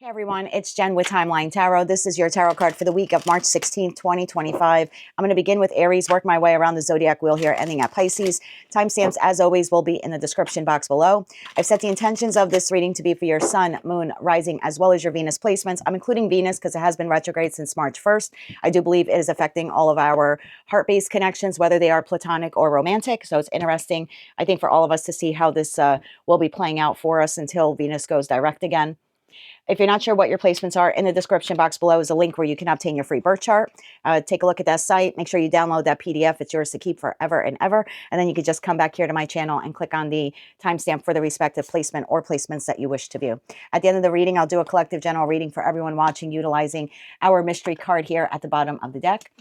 Hey everyone, it's Jen with Timeline Tarot. This is your tarot card for the week of March 16th, 2025. I'm going to begin with Aries, work my way around the zodiac wheel here, ending at Pisces. Timestamps, as always, will be in the description box below. I've set the intentions of this reading to be for your Sun, Moon, Rising, as well as your Venus placements. I'm including Venus because it has been retrograde since March 1st. I do believe it is affecting all of our heart-based connections, whether they are platonic or romantic. So it's interesting, I think, for all of us to see how this will be playing out for us until Venus goes direct again. If you're not sure what your placements are, in the description box below is a link where you can obtain your free birth chart. Take a look at that site. Make sure you download that PDF. It's yours to keep forever and ever. And then you can just come back here to my channel and click on the timestamp for the respective placement or placements that you wish to view. At the end of the reading, I'll do a collective general reading for everyone watching, utilizing our mystery card here at the bottom of the deck.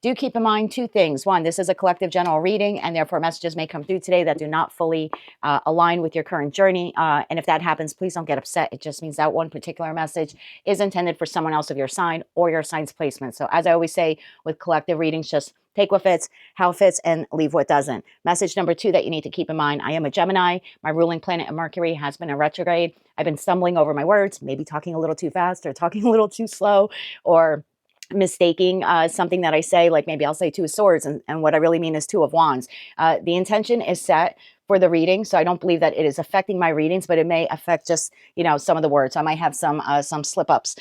Do keep in mind two things. One, this is a collective general reading, and therefore messages may come through today that do not fully align with your current journey. And if that happens, please don't get upset. It just means that one particular message is intended for someone else of your sign or your sign's placement. So as I always say with collective readings, just take what fits, how it fits, and leave what doesn't. Message number two that you need to keep in mind: I am a Gemini. My ruling planet in Mercury has been in retrograde. I've been stumbling over my words, maybe talking a little too fast or talking a little too slow, or mistaking something that I say, like maybe I'll say Two of Swords, and what I really mean is Two of Wands. The intention is set for the reading, so I don't believe that it is affecting my readings, but it may affect just, some of the words. I might have some slip-ups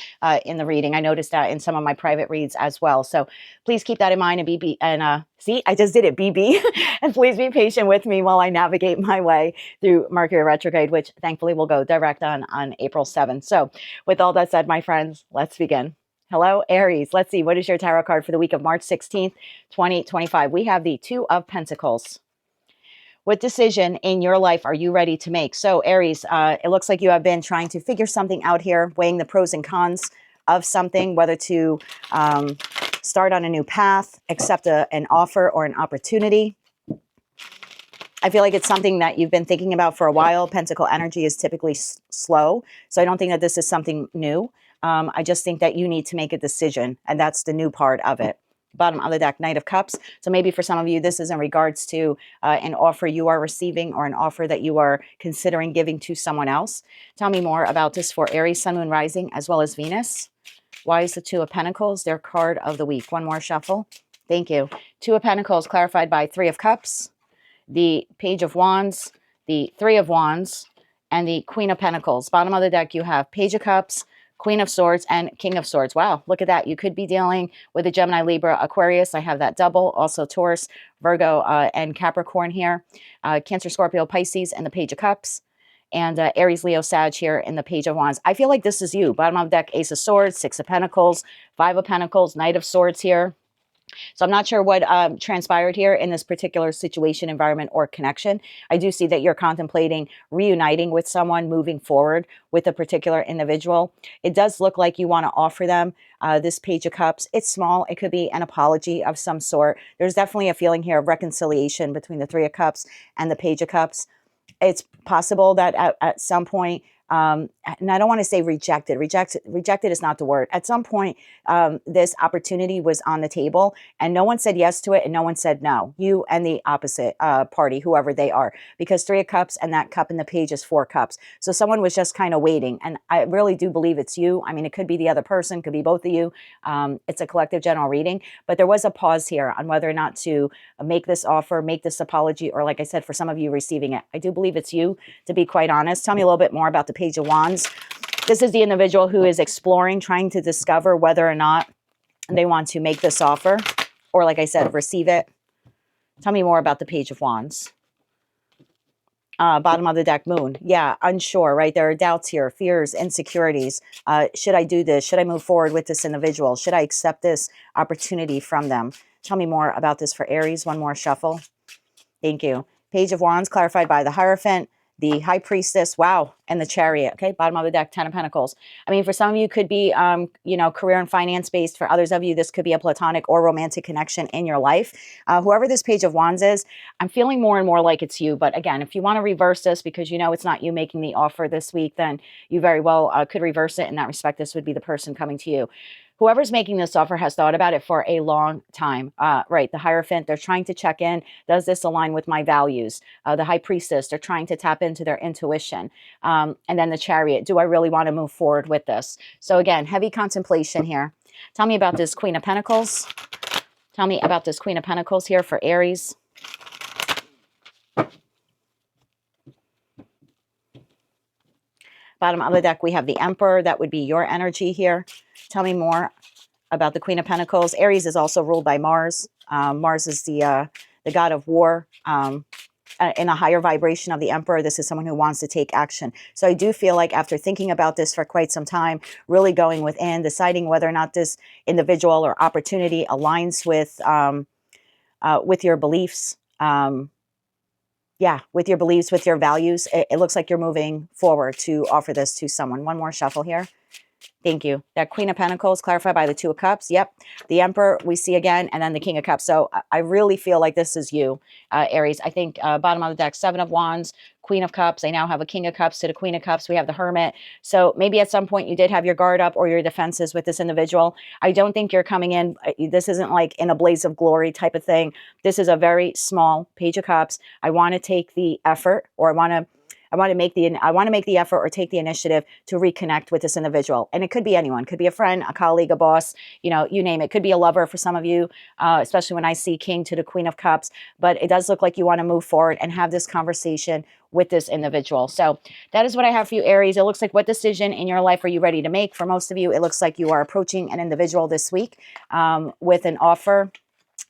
in the reading. I noticed that in some of my private reads as well. So please keep that in mind, and see, I just did it, BB. And please be patient with me while I navigate my way through Mercury retrograde, which thankfully will go direct on April 7th. So with all that said, my friends, let's begin. Hello, Aries. Let's see. What is your tarot card for the week of March 16th, 2025? We have the Two of Pentacles. What decision in your life are you ready to make? So, Aries, it looks like you have been trying to figure something out here, weighing the pros and cons of something, whether to start on a new path, accept an offer or an opportunity. I feel like it's something that you've been thinking about for a while. Pentacle energy is typically slow, so I don't think that this is something new. I just think that you need to make a decision, and that's the new part of it. Bottom of the deck, Knight of Cups. So maybe for some of you, this is in regards to an offer you are receiving or an offer that you are considering giving to someone else. Tell me more about this for Aries, Sun, Moon, Rising, as well as Venus. Why is the Two of Pentacles their card of the week? One more shuffle. Thank you. Two of Pentacles clarified by Three of Cups, the Page of Wands, the Three of Wands, and the Queen of Pentacles. Bottom of the deck, you have Page of Cups, Queen of Swords, and King of Swords. Wow, look at that. You could be dealing with a Gemini, Libra, Aquarius. I have that double. Also Taurus, Virgo, and Capricorn here. Cancer, Scorpio, Pisces, and the Page of Cups. And Aries, Leo, Sag here in the Page of Wands. I feel like this is you. Bottom of the deck, Ace of Swords, Six of Pentacles, Five of Pentacles, Knight of Swords here. So I'm not sure what transpired here in this particular situation, environment, or connection. I do see that you're contemplating reuniting with someone, moving forward with a particular individual. It does look like you want to offer them this Page of Cups. It's small. It could be an apology of some sort. There's definitely a feeling here of reconciliation between the Three of Cups and the Page of Cups. It's possible that at some point, and I don't want to say rejected. Rejected is not the word. At some point, this opportunity was on the table and no one said yes to it and no one said no. You and the opposite party, whoever they are, because Three of Cups and that cup in the page is Four Cups. So someone was just kind of waiting. And I really do believe it's you. I mean, it could be the other person, could be both of you. It's a collective general reading, but there was a pause here on whether or not to make this offer, make this apology, or like I said, for some of you receiving it. I do believe it's you, to be quite honest. Tell me a little bit more about the Page of Wands. This is the individual who is exploring, trying to discover whether or not they want to make this offer or, like I said, receive it. Tell me more about the Page of Wands. Bottom of the deck, Moon. Yeah, unsure, right? There are doubts here, fears, insecurities. Should I do this? Should I move forward with this individual? Should I accept this opportunity from them? Tell me more about this for Aries. One more shuffle. Thank you. Page of Wands clarified by the Hierophant, the High Priestess, wow, and the Chariot. Okay, bottom of the deck, Ten of Pentacles. I mean, for some of you, could be, career and finance based. For others of you, this could be a platonic or romantic connection in your life. Whoever this Page of Wands is, I'm feeling more and more like it's you. But again, if you want to reverse this because you know it's not you making the offer this week, then you very well could reverse it. In that respect, this would be the person coming to you. whoever's making this offer has thought about it for a long time. Right, the Hierophant, they're trying to check in. Does this align with my values? The High Priestess, they're trying to tap into their intuition. And then the Chariot, do I really want to move forward with this? So again, heavy contemplation here. Tell me about this Queen of Pentacles. Tell me about this Queen of Pentacles here for Aries. Bottom of the deck, we have the Emperor. That would be your energy here. Tell me more about the Queen of Pentacles. Aries is also ruled by Mars. Mars is the god of war. In a higher vibration of the Emperor, this is someone who wants to take action. So I do feel like after thinking about this for quite some time, really going within, deciding whether or not this individual or opportunity aligns with your beliefs, with your beliefs, with your values, it looks like you're moving forward to offer this to someone. One more shuffle here. Thank you. That Queen of Pentacles clarified by the Two of Cups. Yep. The Emperor we see again, and then the King of Cups. So I really feel like this is you, Aries. I think bottom of the deck, Seven of Wands, Queen of Cups. I now have a King of Cups to the Queen of Cups. We have the Hermit. So maybe at some point you did have your guard up or your defenses with this individual. I don't think you're coming in. This isn't like in a blaze of glory type of thing. This is a very small Page of Cups. I want to take the effort, or I want to make the effort or take the initiative to reconnect with this individual. And it could be anyone. It could be a friend, a colleague, a boss, you name it. It could be a lover for some of you, especially when I see King to the Queen of Cups. But it does look like you want to move forward and have this conversation with this individual. So that is what I have for you, Aries. It looks like, what decision in your life are you ready to make? For most of you, it looks like you are approaching an individual this week with an offer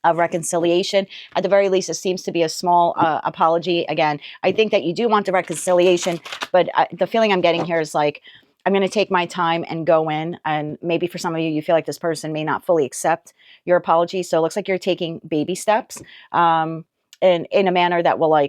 of reconciliation. At the very least, it seems to be a small apology. Again, I think that you do want the reconciliation, but the feeling I'm getting here is like, I'm going to take my time and go in. And maybe for some of you, you feel like this person may not fully accept your apology. So it looks like you're taking baby steps in a manner that will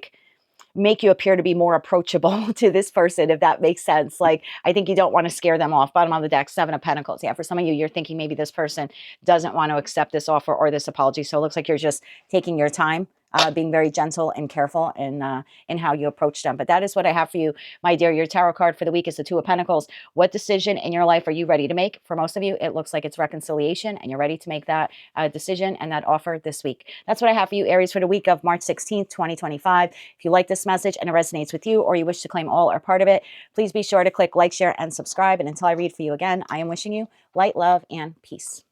make you appear to be more approachable to this person, if that makes sense. Like, I think you don't want to scare them off. Bottom of the deck, Seven of Pentacles. Yeah, for some of you, you're thinking maybe this person doesn't want to accept this offer or this apology. So it looks like you're just taking your time, being very gentle and careful in how you approach them. But that is what I have for you, my dear. Your tarot card for the week is the Two of Pentacles. What decision in your life are you ready to make? For most of you, it looks like it's reconciliation, and you're ready to make that decision and that offer this week. That's what I have for you, Aries, for the week of March 16th, 2025. If you like this message and it resonates with you, or you wish to claim all or part of it, please be sure to click like, share, and subscribe. And until I read for you again, I am wishing you light, love, and peace.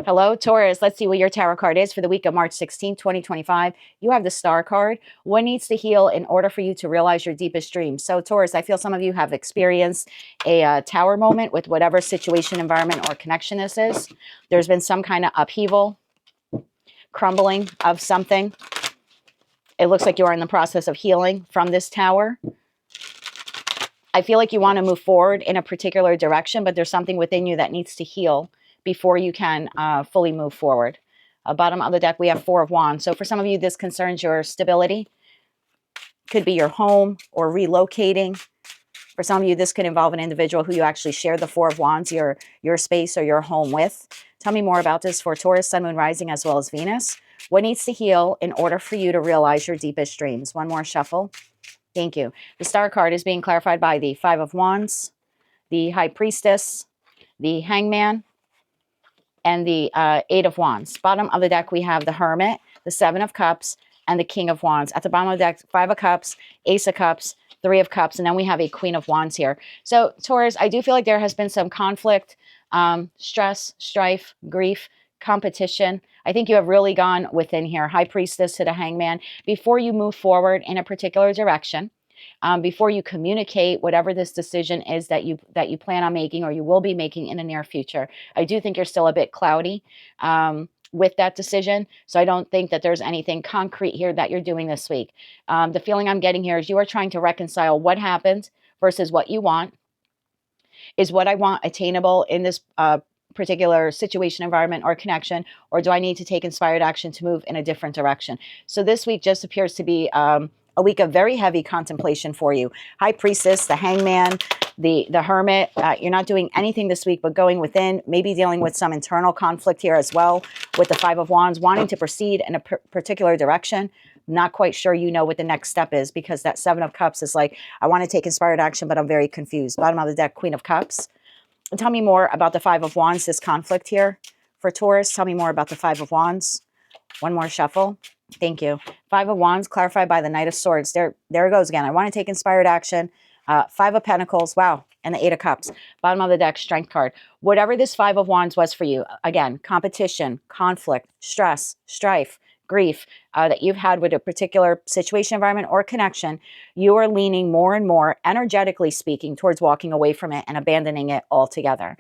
Hello, Taurus. Let's see what your tarot card is for the week of March 16, 2025. You have the Star card. What needs to heal in order for you to realize your deepest dreams? So, Taurus, I feel some of you have experienced a tower moment with whatever situation, environment, or connection this is. There's been some kind of upheaval, crumbling of something. It looks like you are in the process of healing from this tower. I feel like you want to move forward in a particular direction, but there's something within you that needs to heal before you can fully move forward. Bottom of the deck, we have Four of Wands. So for some of you, this concerns your stability. Could be your home or relocating. For some of you, this could involve an individual who you actually share the Four of Wands, your space or your home with. Tell me more about this for Taurus, Sun, Moon, Rising, as well as Venus. What needs to heal in order for you to realize your deepest dreams? One more shuffle. Thank you. The Star card is being clarified by the Five of Wands, the High Priestess, the Hangman, and the Eight of Wands. Bottom of the deck, we have the Hermit, the Seven of Cups, and the King of Wands. At the bottom of the deck, Five of Cups, Ace of Cups, Three of Cups, and then we have a Queen of Wands here. So, Taurus, I do feel like there has been some conflict, stress, strife, grief, competition. I think you have really gone within here. High Priestess to the Hangman. Before you move forward in a particular direction, before you communicate whatever this decision is that you plan on making or you will be making in the near future, I do think you're still a bit cloudy with that decision. So I don't think that there's anything concrete here that you're doing this week. The feeling I'm getting here is you are trying to reconcile what happened versus what you want. Is what I want attainable in this particular situation, environment, or connection, or do I need to take inspired action to move in a different direction? So this week just appears to be a week of very heavy contemplation for you. High Priestess, the Hangman, the Hermit. You're not doing anything this week but going within, maybe dealing with some internal conflict here as well with the Five of Wands, wanting to proceed in a particular direction. Not quite sure you know what the next step is, because that Seven of Cups is like, I want to take inspired action, but I'm very confused. Bottom of the deck, Queen of Cups. Tell me more about the Five of Wands, this conflict here for Taurus. Tell me more about the Five of Wands. One more shuffle. Thank you. Five of Wands, clarified by the Knight of Swords. There it goes again. I want to take inspired action. Five of Pentacles. Wow. And the Eight of Cups. Bottom of the deck, Strength card. Whatever this Five of Wands was for you, again, competition, conflict, stress, strife, grief that you've had with a particular situation, environment, or connection, you are leaning more and more, energetically speaking, towards walking away from it and abandoning it altogether.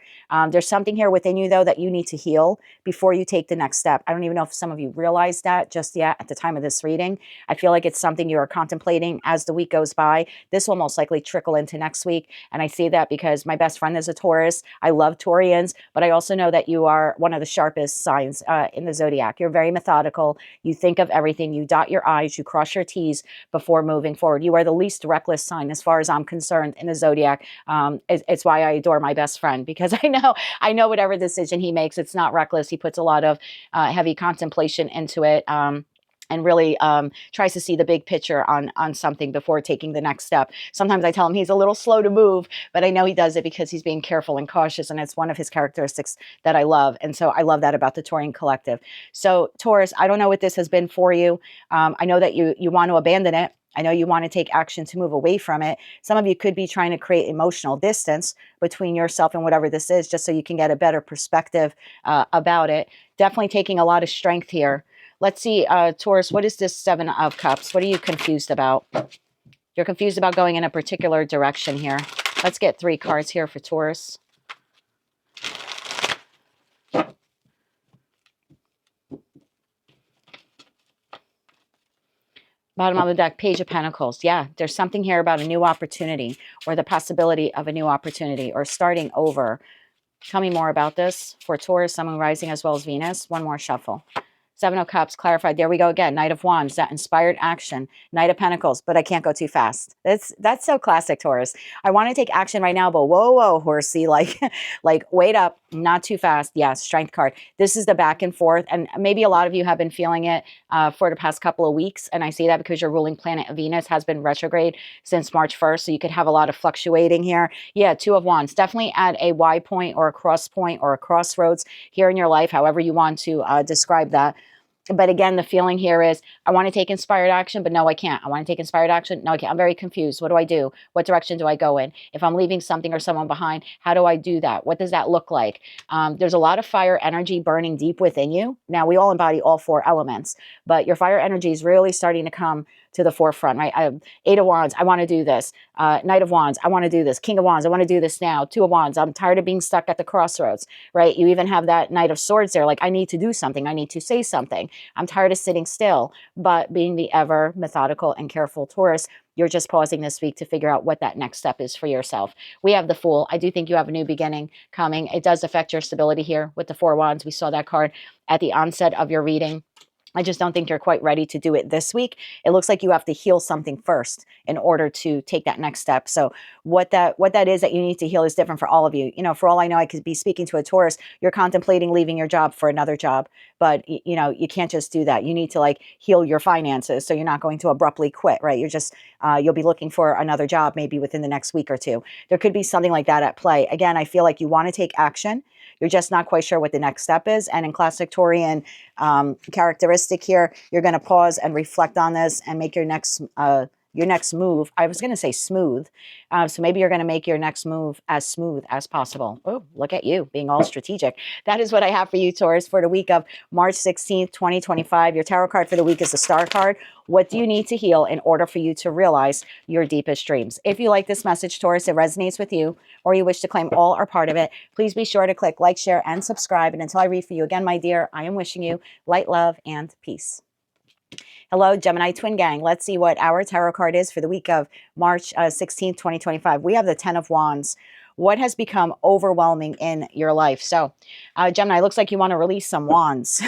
There's something here within you, though, that you need to heal before you take the next step. I don't even know if some of you realize that just yet at the time of this reading. I feel like it's something you are contemplating as the week goes by. This will most likely trickle into next week. And I say that because my best friend is a Taurus. I love Taurians, but I also know that you are one of the sharpest signs in the zodiac. You're very methodical. You think of everything. You dot your I's. You cross your T's before moving forward. You are the least reckless sign as far as I'm concerned in the zodiac. It's why I adore my best friend, because I know whatever decision he makes, it's not reckless. He puts a lot of heavy contemplation into it. And really tries to see the big picture on something before taking the next step. Sometimes I tell him he's a little slow to move, but I know he does it because he's being careful and cautious, and it's one of his characteristics that I love. And so I love that about the Taurian collective. So Taurus, I don't know what this has been for you. I know that you want to abandon it. I know you want to take action to move away from it. Some of you could be trying to create emotional distance between yourself and whatever this is, just so you can get a better perspective about it. Definitely taking a lot of strength here. Let's see, Taurus, what is this Seven of Cups? What are you confused about? You're confused about going in a particular direction here. Let's get 3 cards here for Taurus. Bottom of the deck, Page of Pentacles. Yeah, there's something here about a new opportunity or the possibility of a new opportunity or starting over. Tell me more about this for Taurus, Sun, Moon, Rising, as well as Venus. One more shuffle. Seven of Cups, clarified. There we go again. Knight of Wands, that inspired action. Knight of Pentacles, but I can't go too fast. That's so classic, Taurus. I want to take action right now, but whoa, horsey, like wait up, not too fast. Yeah, Strength card. This is the back and forth, and maybe a lot of you have been feeling it for the past couple of weeks, and I say that because your ruling planet Venus has been retrograde since March 1st, so you could have a lot of fluctuating here. Yeah, Two of Wands, definitely at a Y point or a cross point or a crossroads here in your life, however you want to describe that. But again, the feeling here is, I want to take inspired action, but no, I can't. I want to take inspired action. No, I can't. I'm very confused. What do I do? What direction do I go in? If I'm leaving something or someone behind, how do I do that? What does that look like? There's a lot of fire energy burning deep within you. Now, we all embody all 4 elements, but your fire energy is really starting to come to the forefront, right? Eight of Wands, I want to do this. Knight of Wands, I want to do this. King of Wands, I want to do this now. Two of Wands, I'm tired of being stuck at the crossroads, right? You even have that Knight of Swords there, like, I need to do something. I need to say something. I'm tired of sitting still. But being the ever methodical and careful Taurus, you're just pausing this week to figure out what that next step is for yourself. We have the Fool. I do think you have a new beginning coming. It does affect your stability here with the Four of Wands. We saw that card at the onset of your reading. I just don't think you're quite ready to do it this week. It looks like you have to heal something first in order to take that next step. So what that is that you need to heal is different for all of you. You know, for all I know, I could be speaking to a Taurus. You're contemplating leaving your job for another job, but you know, you can't just do that. You need to like heal your finances, so you're not going to abruptly quit, right? You're just you'll be looking for another job maybe within the next week or two. There could be something like that at play. Again, I feel like you want to take action. You're just not quite sure what the next step is. And in classic Taurian characteristic here, you're going to pause and reflect on this and make your next move. I was going to say smooth. So maybe you're going to make your next move as smooth as possible. Oh, look at you being all strategic. That is what I have for you, Taurus, for the week of March 16th, 2025. Your tarot card for the week is the Star card. What do you need to heal in order for you to realize your deepest dreams? If you like this message, Taurus, it resonates with you, or you wish to claim all or part of it, please be sure to click like, share, and subscribe. And until I read for you again, my dear, I am wishing you light, love, and peace. Hello, Gemini Twin Gang. Let's see what our tarot card is for the week of March 16th, 2025. We have the 10 of Wands. What has become overwhelming in your life? So, Gemini, it looks like you want to release some wands.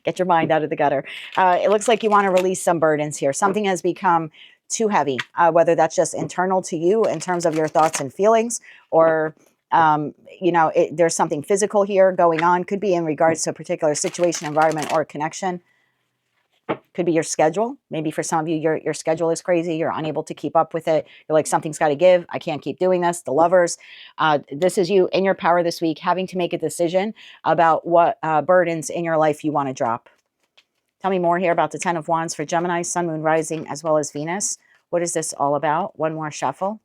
Get your mind out of the gutter. It looks like you want to release some burdens here. Something has become too heavy, whether that's just internal to you in terms of your thoughts and feelings, or you know, there's something physical here going on. Could be in regards to a particular situation, environment, or connection. Could be your schedule. Maybe for some of you, your schedule is crazy. You're unable to keep up with it. You're like, something's got to give. I can't keep doing this. The Lovers. This is you in your power this week, having to make a decision about what burdens in your life you want to drop. Tell me more here about the 10 of Wands for Gemini, Sun, Moon, Rising, as well as Venus. What is this all about? One more shuffle.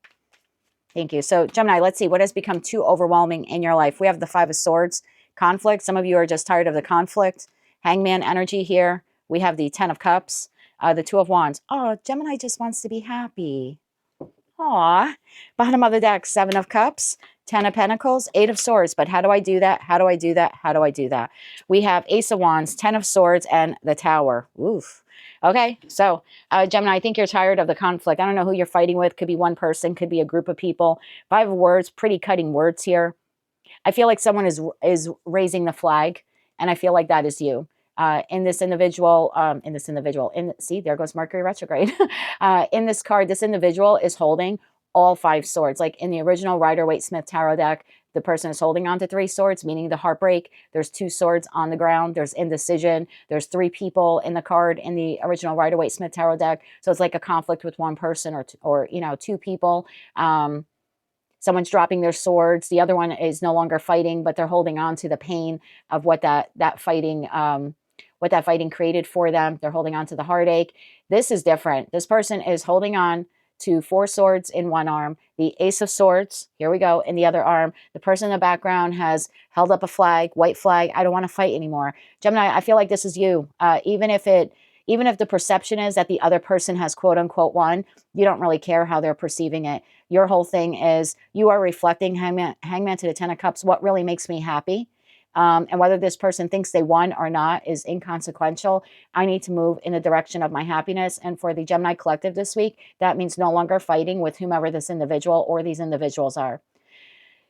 Thank you. So Gemini, let's see. What has become too overwhelming in your life? We have the 5 of Swords, conflict. Some of you are just tired of the conflict. Hangman energy here. We have the 10 of Cups, the 2 of Wands. Oh, Gemini just wants to be happy. Aw. Bottom of the deck, 7 of Cups, 10 of Pentacles, 8 of Swords. But how do I do that? How do I do that? How do I do that? We have Ace of Wands, 10 of Swords, and the Tower. Oof. Okay, so Gemini, I think you're tired of the conflict. I don't know who you're fighting with. Could be one person, could be a group of people. 5 of Words, pretty cutting words here. I feel like someone is raising the flag, and I feel like that is you. In this individual, see, there goes Mercury retrograde. In this card, this individual is holding all 5 swords. Like in the original Rider-Waite-Smith tarot deck, the person is holding on to 3 swords, meaning the heartbreak. There's 2 swords on the ground. There's indecision. There's 3 people in the card in the original Rider-Waite-Smith tarot deck. So it's like a conflict with one person or 2 people. Someone's dropping their swords. The other one is no longer fighting, but they're holding on to the pain of what that fighting created for them. They're holding on to the heartache. This is different. This person is holding on to 4 swords in one arm, the Ace of Swords, here we go, in the other arm. The person in the background has held up a flag, white flag. I don't want to fight anymore. Gemini, I feel like this is you. Even if the perception is that the other person has quote unquote won, you don't really care how they're perceiving it. Your whole thing is you are reflecting, hangman to the 10 of Cups, what really makes me happy. And whether this person thinks they won or not is inconsequential. I need to move in the direction of my happiness. And for the Gemini collective this week, that means no longer fighting with whomever this individual or these individuals are.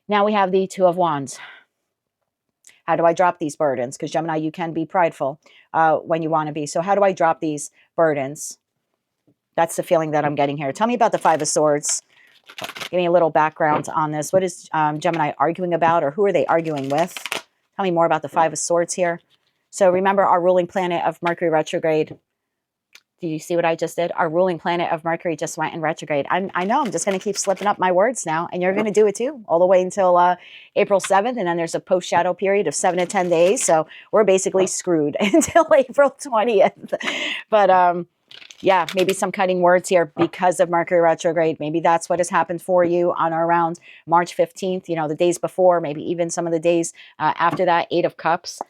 Now we have the 2 of Wands. How do I drop these burdens? Because Gemini, you can be prideful when you want to be. So how do I drop these burdens? That's the feeling that I'm getting here. Tell me about the 5 of Swords. Give me a little background on this. What is Gemini arguing about, or who are they arguing with? Tell me more about the 5 of Swords here. So remember our ruling planet of Mercury retrograde. Did you see what I just did? Our ruling planet of Mercury just went in retrograde. I know I'm just going to keep slipping up my words now, and you're going to do it too, all the way until April 7th. And then there's a post-shadow period of 7 to 10 days. So we're basically screwed until April 20th. But yeah, maybe some cutting words here because of Mercury retrograde. Maybe that's what has happened for you on or around March 15th, the days before, maybe even some of the days after that, 8 of Cups.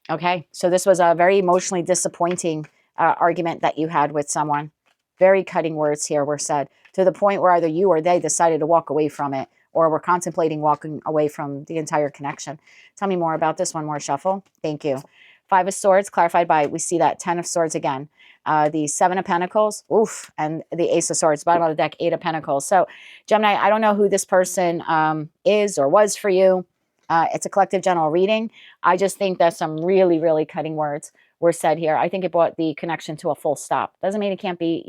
Okay, so this was a very emotionally disappointing argument that you had with someone. Very cutting words here were said to the point where either you or they decided to walk away from it or were contemplating walking away from the entire connection. Tell me more about this. One more shuffle. Thank you. 5 of Swords clarified by, we see that 10 of Swords again. The 7 of Pentacles, oof, and the Ace of Swords, bottom of the deck, 8 of Pentacles. So Gemini, I don't know who this person is or was for you. It's a collective general reading. I just think that some really, really cutting words were said here. I think it brought the connection to a full stop. Doesn't mean it can't be,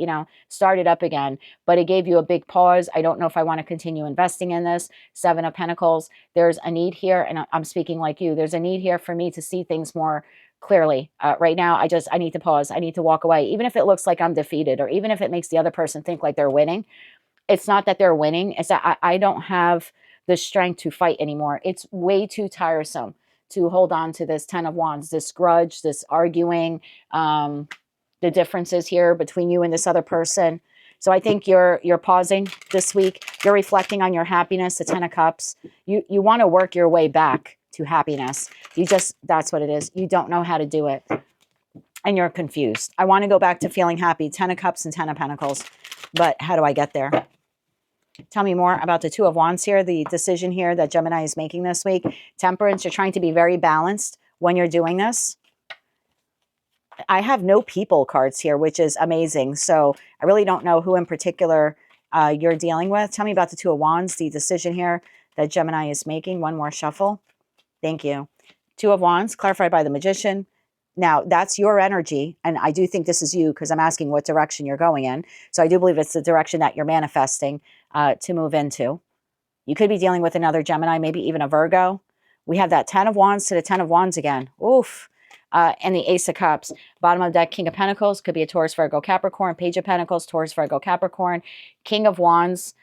started up again, but it gave you a big pause. I don't know if I want to continue investing in this. 7 of Pentacles, there's a need here, and I'm speaking like you. There's a need here for me to see things more clearly. Right now, I need to pause. I need to walk away. Even if it looks like I'm defeated, or even if it makes the other person think like they're winning. It's not that they're winning. It's that I don't have the strength to fight anymore. It's way too tiresome to hold on to this 10 of Wands, this grudge, this arguing, the differences here between you and this other person. So I think you're pausing this week. You're reflecting on your happiness, the 10 of Cups. You want to work your way back to happiness. That's what it is. You don't know how to do it. And you're confused. I want to go back to feeling happy, 10 of Cups and 10 of Pentacles. But how do I get there? Tell me more about the 2 of Wands here, the decision here that Gemini is making this week. Temperance, you're trying to be very balanced when you're doing this. I have no people cards here, which is amazing. So I really don't know who in particular you're dealing with. Tell me about the 2 of Wands, the decision here that Gemini is making. One more shuffle. Thank you. 2 of Wands, clarified by the Magician. Now, that's your energy, and I do think this is you because I'm asking what direction you're going in. So I do believe it's the direction that you're manifesting to move into. You could be dealing with another Gemini, maybe even a Virgo. We have that 10 of Wands to the 10 of Wands again. Oof. and the Ace of Cups. Bottom of the deck, King of Pentacles, could be a Taurus, Virgo, Capricorn. Page of Pentacles, Taurus, Virgo, Capricorn. King of Wands,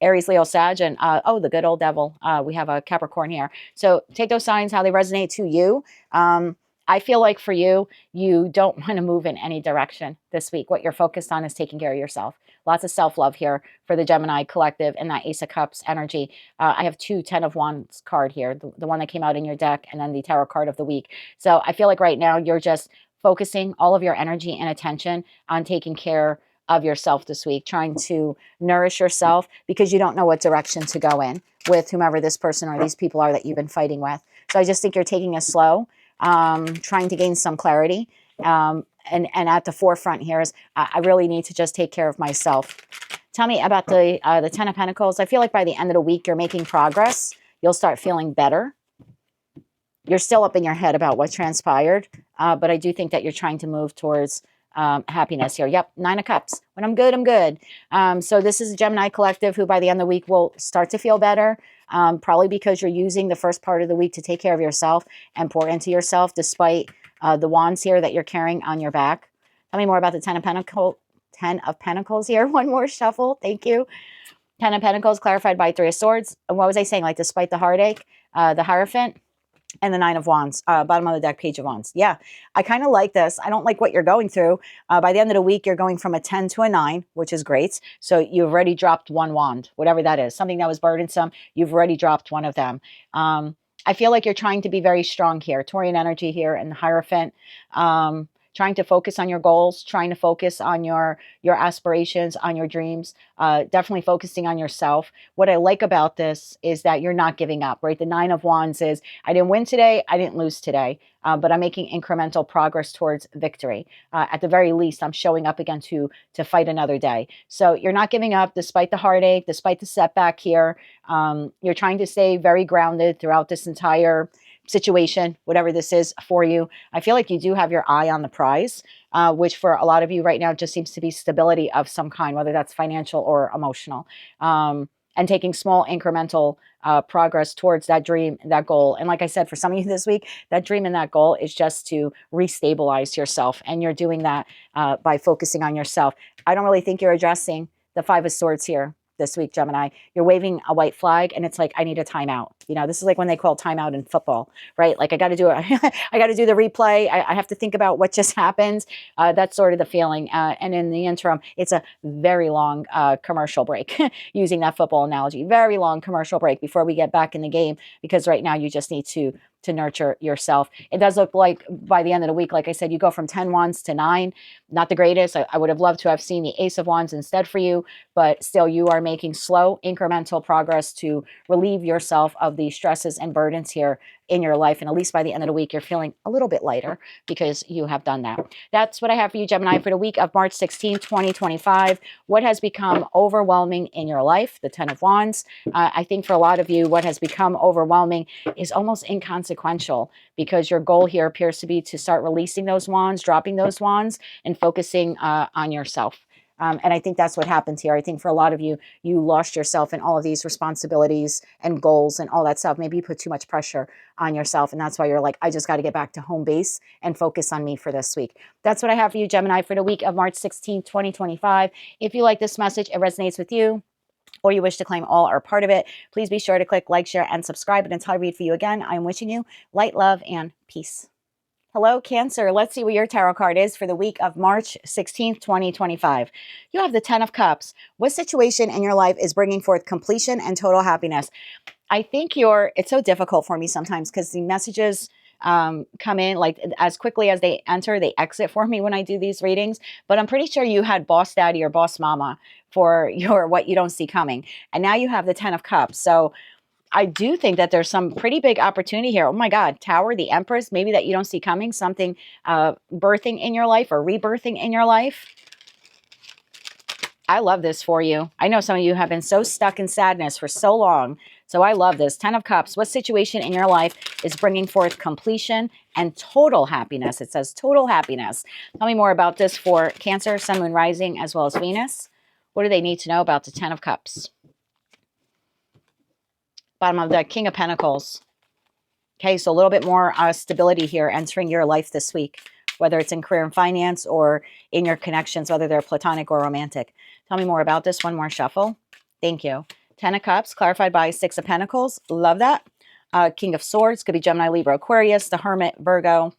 Aries, Leo, Sag, and oh, the good old devil. We have a Capricorn here. So take those signs, how they resonate to you. I feel like for you, you don't want to move in any direction this week. What you're focused on is taking care of yourself. Lots of self-love here for the Gemini collective and that Ace of Cups energy. I have two 10 of Wands card here, the one that came out in your deck, and then the tarot card of the week. So I feel like right now you're just focusing all of your energy and attention on taking care of yourself this week, trying to nourish yourself because you don't know what direction to go in with whomever this person or these people are that you've been fighting with. So I just think you're taking it slow, trying to gain some clarity. And at the forefront here is I really need to just take care of myself. Tell me about the 10 of Pentacles. I feel like by the end of the week, you're making progress. You'll start feeling better. You're still up in your head about what transpired, but I do think that you're trying to move towards happiness here. Yep, 9 of Cups. When I'm good, I'm good. So this is a Gemini collective who by the end of the week will start to feel better, probably because you're using the first part of the week to take care of yourself and pour into yourself despite the wands here that you're carrying on your back. Tell me more about the 10 of Pentacles. 10 of Pentacles here. One more shuffle. Thank you. 10 of Pentacles clarified by 3 of Swords. And what was I saying? Like despite the heartache, the Hierophant. And the 9 of Wands, bottom of the deck, Page of Wands. Yeah, I kind of like this. I don't like what you're going through. By the end of the week, you're going from a 10 to a 9, which is great. So you've already dropped one wand, whatever that is. Something that was burdensome, you've already dropped one of them. I feel like you're trying to be very strong here. Taurian energy here and the Hierophant. Trying to focus on your goals, trying to focus on your aspirations, on your dreams, definitely focusing on yourself. What I like about this is that you're not giving up, right? The 9 of Wands is, I didn't win today, I didn't lose today, but I'm making incremental progress towards victory. At the very least, I'm showing up again to fight another day. So you're not giving up despite the heartache, despite the setback here. You're trying to stay very grounded throughout this entire situation, whatever this is for you. I feel like you do have your eye on the prize, which for a lot of you right now just seems to be stability of some kind, whether that's financial or emotional, and taking small incremental progress towards that dream, that goal. And like I said, for some of you this week, that dream and that goal is just to restabilize yourself. And you're doing that by focusing on yourself. I don't really think you're addressing the 5 of Swords here this week, Gemini. You're waving a white flag and it's like, I need a timeout. You know, this is like when they call timeout in football, right? Like I got to do it. I got to do the replay. I have to think about what just happened. That's sort of the feeling. And in the interim, it's a very long commercial break using that football analogy, very long commercial break before we get back in the game, because right now you just need to nurture yourself. It does look like by the end of the week, like I said, you go from 10 wands to 9. Not the greatest. I would have loved to have seen the Ace of Wands instead for you, but still you are making slow incremental progress to relieve yourself of the stresses and burdens here in your life. And at least by the end of the week, you're feeling a little bit lighter because you have done that. That's what I have for you, Gemini, for the week of March 16, 2025. What has become overwhelming in your life? The 10 of Wands. I think for a lot of you, what has become overwhelming is almost inconsequential because your goal here appears to be to start releasing those wands, dropping those wands, and focusing on yourself. And I think that's what happened here. I think for a lot of you, you lost yourself in all of these responsibilities and goals and all that stuff. Maybe you put too much pressure on yourself. And that's why you're like, I just got to get back to home base and focus on me for this week. That's what I have for you, Gemini, for the week of March 16, 2025. If you like this message, it resonates with you, or you wish to claim all or part of it, please be sure to click like, share, and subscribe. And until I read for you again, I'm wishing you light, love, and peace. Hello, Cancer. Let's see what your tarot card is for the week of March 16th, 2025. You have the 10 of Cups. What situation in your life is bringing forth completion and total happiness? I think it's so difficult for me sometimes because the messages come in like as quickly as they enter, they exit for me when I do these readings. But I'm pretty sure you had boss daddy or boss mama for your what you don't see coming. And now you have the 10 of Cups. So I do think that there's some pretty big opportunity here. Oh my God, Tower, the Empress, maybe that you don't see coming, something birthing in your life or rebirthing in your life. I love this for you. I know some of you have been so stuck in sadness for so long. So I love this. 10 of Cups. What situation in your life is bringing forth completion and total happiness? It says total happiness. Tell me more about this for Cancer, Sun, Moon, Rising, as well as Venus. What do they need to know about the 10 of Cups? Bottom of the King of Pentacles. Okay, so a little bit more stability here entering your life this week, whether it's in career and finance or in your connections, whether they're platonic or romantic. Tell me more about this. One more shuffle. Thank you. 10 of Cups, clarified by 6 of Pentacles. Love that. King of Swords, could be Gemini, Libra, Aquarius, the Hermit, Virgo.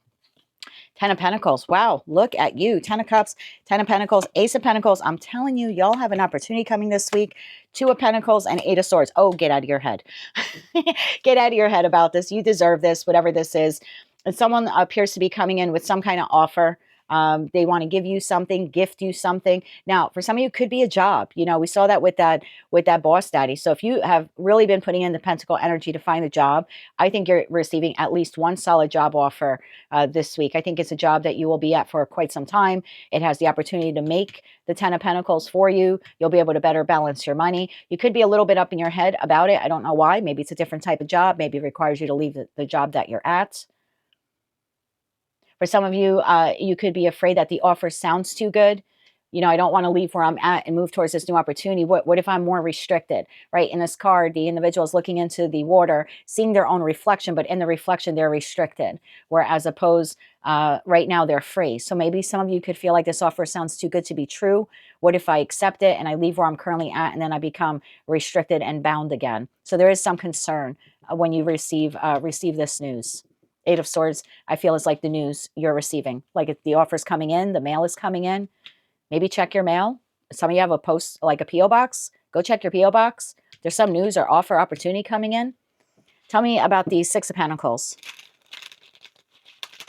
10 of Pentacles. Wow, look at you. 10 of Cups, 10 of Pentacles, Ace of Pentacles. I'm telling you, y'all have an opportunity coming this week. 2 of Pentacles and 8 of Swords. Oh, get out of your head. Get out of your head about this. You deserve this, whatever this is. And someone appears to be coming in with some kind of offer. They want to give you something, gift you something. Now, for some of you, it could be a job. You know, we saw that with that boss daddy. So if you have really been putting in the pentacle energy to find a job, I think you're receiving at least one solid job offer this week. I think it's a job that you will be at for quite some time. It has the opportunity to make the 10 of Pentacles for you. You'll be able to better balance your money. You could be a little bit up in your head about it. I don't know why. Maybe it's a different type of job. Maybe it requires you to leave the job that you're at. For some of you, you could be afraid that the offer sounds too good. You know, I don't want to leave where I'm at and move towards this new opportunity. What if I'm more restricted, right? In this card, the individual is looking into the water, seeing their own reflection, but in the reflection, they're restricted. Whereas opposed, right now, they're free. So maybe some of you could feel like this offer sounds too good to be true. What if I accept it and I leave where I'm currently at and then I become restricted and bound again? So there is some concern when you receive this news. 8 of Swords, I feel, is like the news you're receiving. Like if the offer's coming in, the mail is coming in. Maybe check your mail. Some of you have a post, like a P.O. box. Go check your P.O. box. There's some news or offer opportunity coming in. Tell me about the 6 of Pentacles.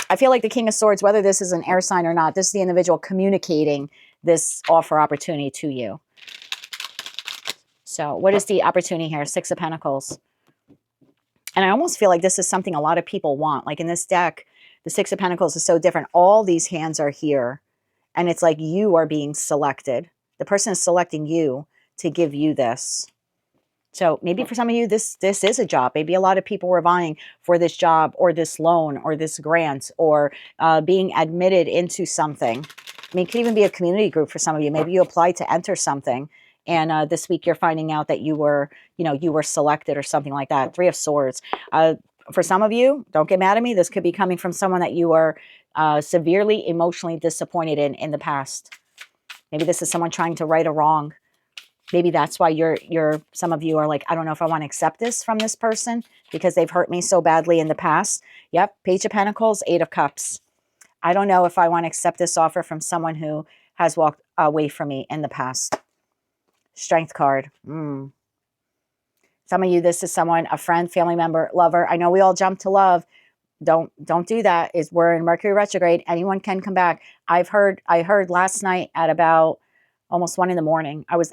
I feel like the King of Swords, whether this is an air sign or not, this is the individual communicating this offer opportunity to you. So what is the opportunity here? 6 of Pentacles. And I almost feel like this is something a lot of people want. Like in this deck, the 6 of Pentacles is so different. All these hands are here. And it's like you are being selected. The person is selecting you to give you this. So maybe for some of you, this is a job. Maybe a lot of people were vying for this job or this loan or this grant or being admitted into something. I mean, it could even be a community group for some of you. Maybe you applied to enter something. And this week you're finding out that you were selected or something like that. 3 of Swords. For some of you, don't get mad at me. This could be coming from someone that you were severely emotionally disappointed in the past. Maybe this is someone trying to right a wrong. Maybe that's why some of you are like, I don't know if I want to accept this from this person because they've hurt me so badly in the past. Yep. Page of Pentacles, 8 of Cups. I don't know if I want to accept this offer from someone who has walked away from me in the past. Strength card. Some of you, this is someone, a friend, family member, lover. I know we all jump to love. Don't do that. We're in Mercury retrograde. Anyone can come back. I heard last night at about almost 1 a.m. I was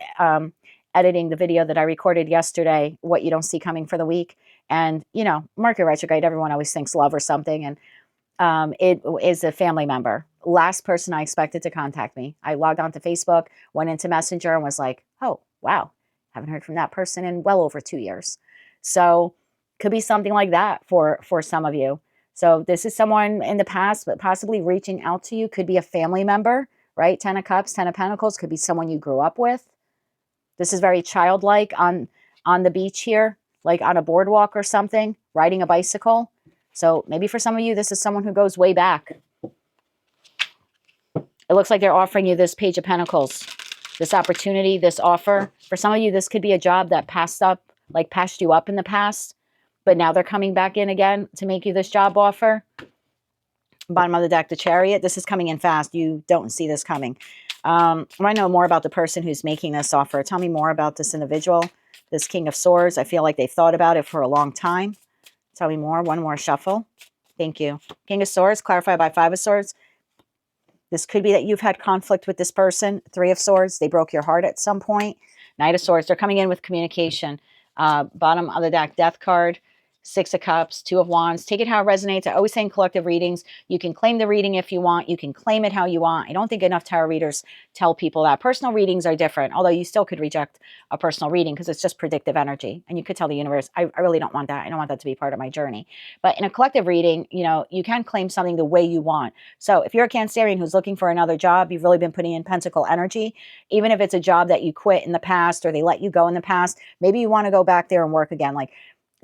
editing the video that I recorded yesterday, what you don't see coming for the week. And, you know, Mercury retrograde, everyone always thinks love or something. And it is a family member. Last person I expected to contact me. I logged onto Facebook, went into Messenger and was like, oh, wow. Haven't heard from that person in well over 2 years. So could be something like that for some of you. So this is someone in the past, but possibly reaching out to you. Could be a family member, right? 10 of Cups, 10 of Pentacles. Could be someone you grew up with. This is very childlike on the beach here, like on a boardwalk or something, riding a bicycle. So maybe for some of you, this is someone who goes way back. It looks like they're offering you this Page of Pentacles, this opportunity, this offer. For some of you, this could be a job that passed you up in the past, but now they're coming back in again to make you this job offer. Bottom of the deck, the Chariot. This is coming in fast. You don't see this coming. I want to know more about the person who's making this offer. Tell me more about this individual, this King of Swords. I feel like they've thought about it for a long time. Tell me more. One more shuffle. Thank you. King of Swords, clarified by 5 of Swords. This could be that you've had conflict with this person. 3 of Swords, they broke your heart at some point. Knight of Swords, they're coming in with communication. Bottom of the deck, Death card. 6 of Cups, 2 of Wands. Take it how it resonates. I always say in collective readings, you can claim the reading if you want. You can claim it how you want. I don't think enough tarot readers tell people that. Personal readings are different, although you still could reject a personal reading because it's just predictive energy. And you could tell the universe, I really don't want that. I don't want that to be part of my journey. But in a collective reading, you know, you can claim something the way you want. So if you're a Cancerian who's looking for another job, you've really been putting in pentacle energy, even if it's a job that you quit in the past or they let you go in the past, maybe you want to go back there and work again. Like,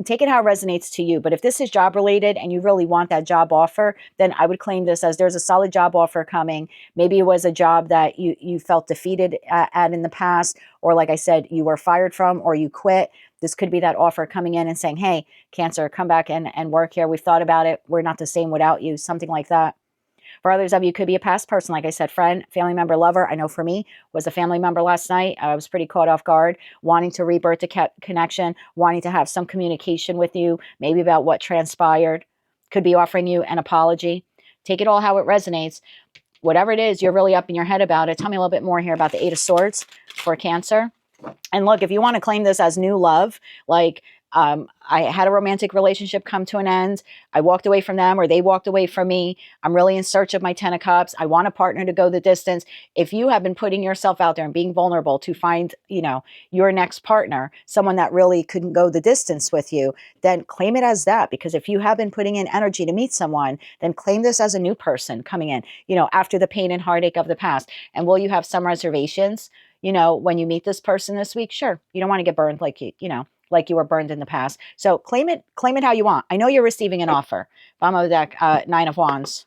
take it how it resonates to you. But if this is job related and you really want that job offer, then I would claim this as there's a solid job offer coming. Maybe it was a job that you felt defeated at in the past, or like I said, you were fired from, or you quit. This could be that offer coming in and saying, hey, Cancer, come back and work here. We've thought about it. We're not the same without you, something like that. For others of you, could be a past person, like I said, friend, family member, lover. I know for me, was a family member last night. I was pretty caught off guard, wanting to rebirth the connection, wanting to have some communication with you, maybe about what transpired. Could be offering you an apology. Take it all how it resonates. Whatever it is, you're really up in your head about it. Tell me a little bit more here about the Eight of Swords for Cancer. And look, if you want to claim this as new love, like I had a romantic relationship come to an end. I walked away from them, or they walked away from me. I'm really in search of my Ten of Cups. I want a partner to go the distance. If you have been putting yourself out there and being vulnerable to find, your next partner, someone that really couldn't go the distance with you, then claim it as that. Because if you have been putting in energy to meet someone, then claim this as a new person coming in, after the pain and heartache of the past. And will you have some reservations, when you meet this person this week? Sure. You don't want to get burned like like you were burned in the past. So claim it how you want. I know you're receiving an offer. Bottom of the deck, Nine of Wands.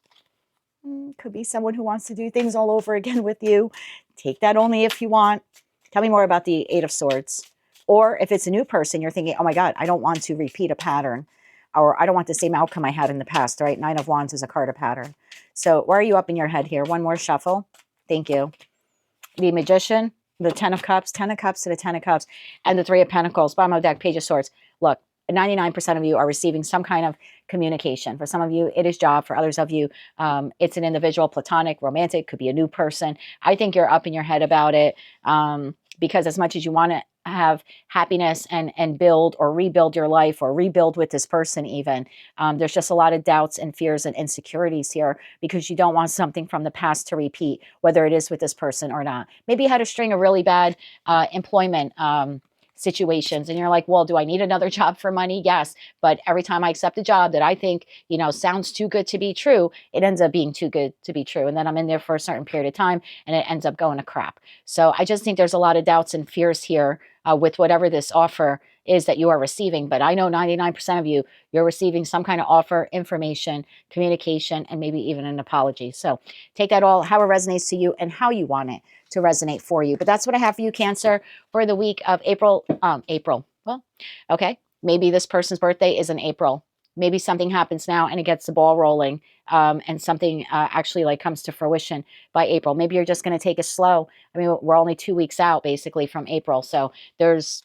Could be someone who wants to do things all over again with you. Take that only if you want. Tell me more about the Eight of Swords. Or if it's a new person, you're thinking, oh my God, I don't want to repeat a pattern, or I don't want the same outcome I had in the past, right? Nine of Wands is a card of pattern. So where are you up in your head here? One more shuffle. Thank you. The Magician, the Ten of Cups to the Ten of Cups, and the Three of Pentacles. Bottom of the deck, Page of Swords. Look, 99% of you are receiving some kind of communication. For some of you, it is job. For others of you, it's an individual, platonic, romantic, could be a new person. I think you're up in your head about it, because as much as you want to have happiness and build or rebuild your life, or rebuild with this person even, there's just a lot of doubts and fears and insecurities here, because you don't want something from the past to repeat, whether it is with this person or not. Maybe you had a string of really bad employment situations, and you're like, well, do I need another job for money? Yes. But every time I accept a job that I think, sounds too good to be true, it ends up being too good to be true. And then I'm in there for a certain period of time and it ends up going to crap. So I just think there's a lot of doubts and fears here with whatever this offer is that you are receiving. But I know 99% of you, you're receiving some kind of offer, information, communication, and maybe even an apology. So take that all how it resonates to you and how you want it to resonate for you. But that's what I have for you, Cancer, for the week of April. Well, okay. Maybe this person's birthday is in April. Maybe something happens now and it gets the ball rolling, and something actually like comes to fruition by April. Maybe you're just going to take it slow. I mean, we're only 2 weeks out basically from April. So there's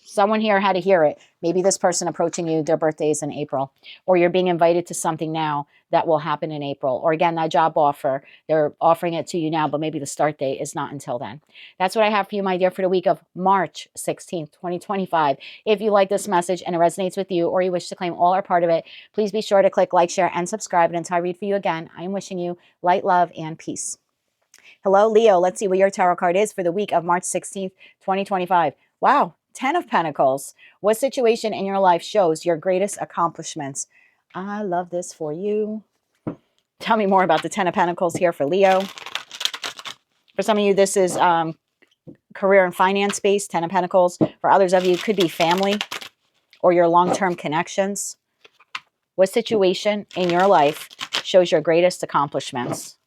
someone here had to hear it. Maybe this person approaching you, their birthday is in April, or you're being invited to something now that will happen in April. Or again, that job offer, they're offering it to you now, but maybe the start date is not until then. That's what I have for you, my dear, for the week of March 16th, 2025. If you like this message and it resonates with you, or you wish to claim all or part of it, please be sure to click like, share, and subscribe. And until I read for you again, I am wishing you light, love, and peace. Hello, Leo. Let's see what your tarot card is for the week of March 16th, 2025. Wow, 10 of Pentacles. What situation in your life shows your greatest accomplishments? I love this for you. Tell me more about the 10 of Pentacles here for Leo. For some of you, this is career and finance based, 10 of Pentacles. For others of you, it could be family or your long-term connections. What situation in your life shows your greatest accomplishments?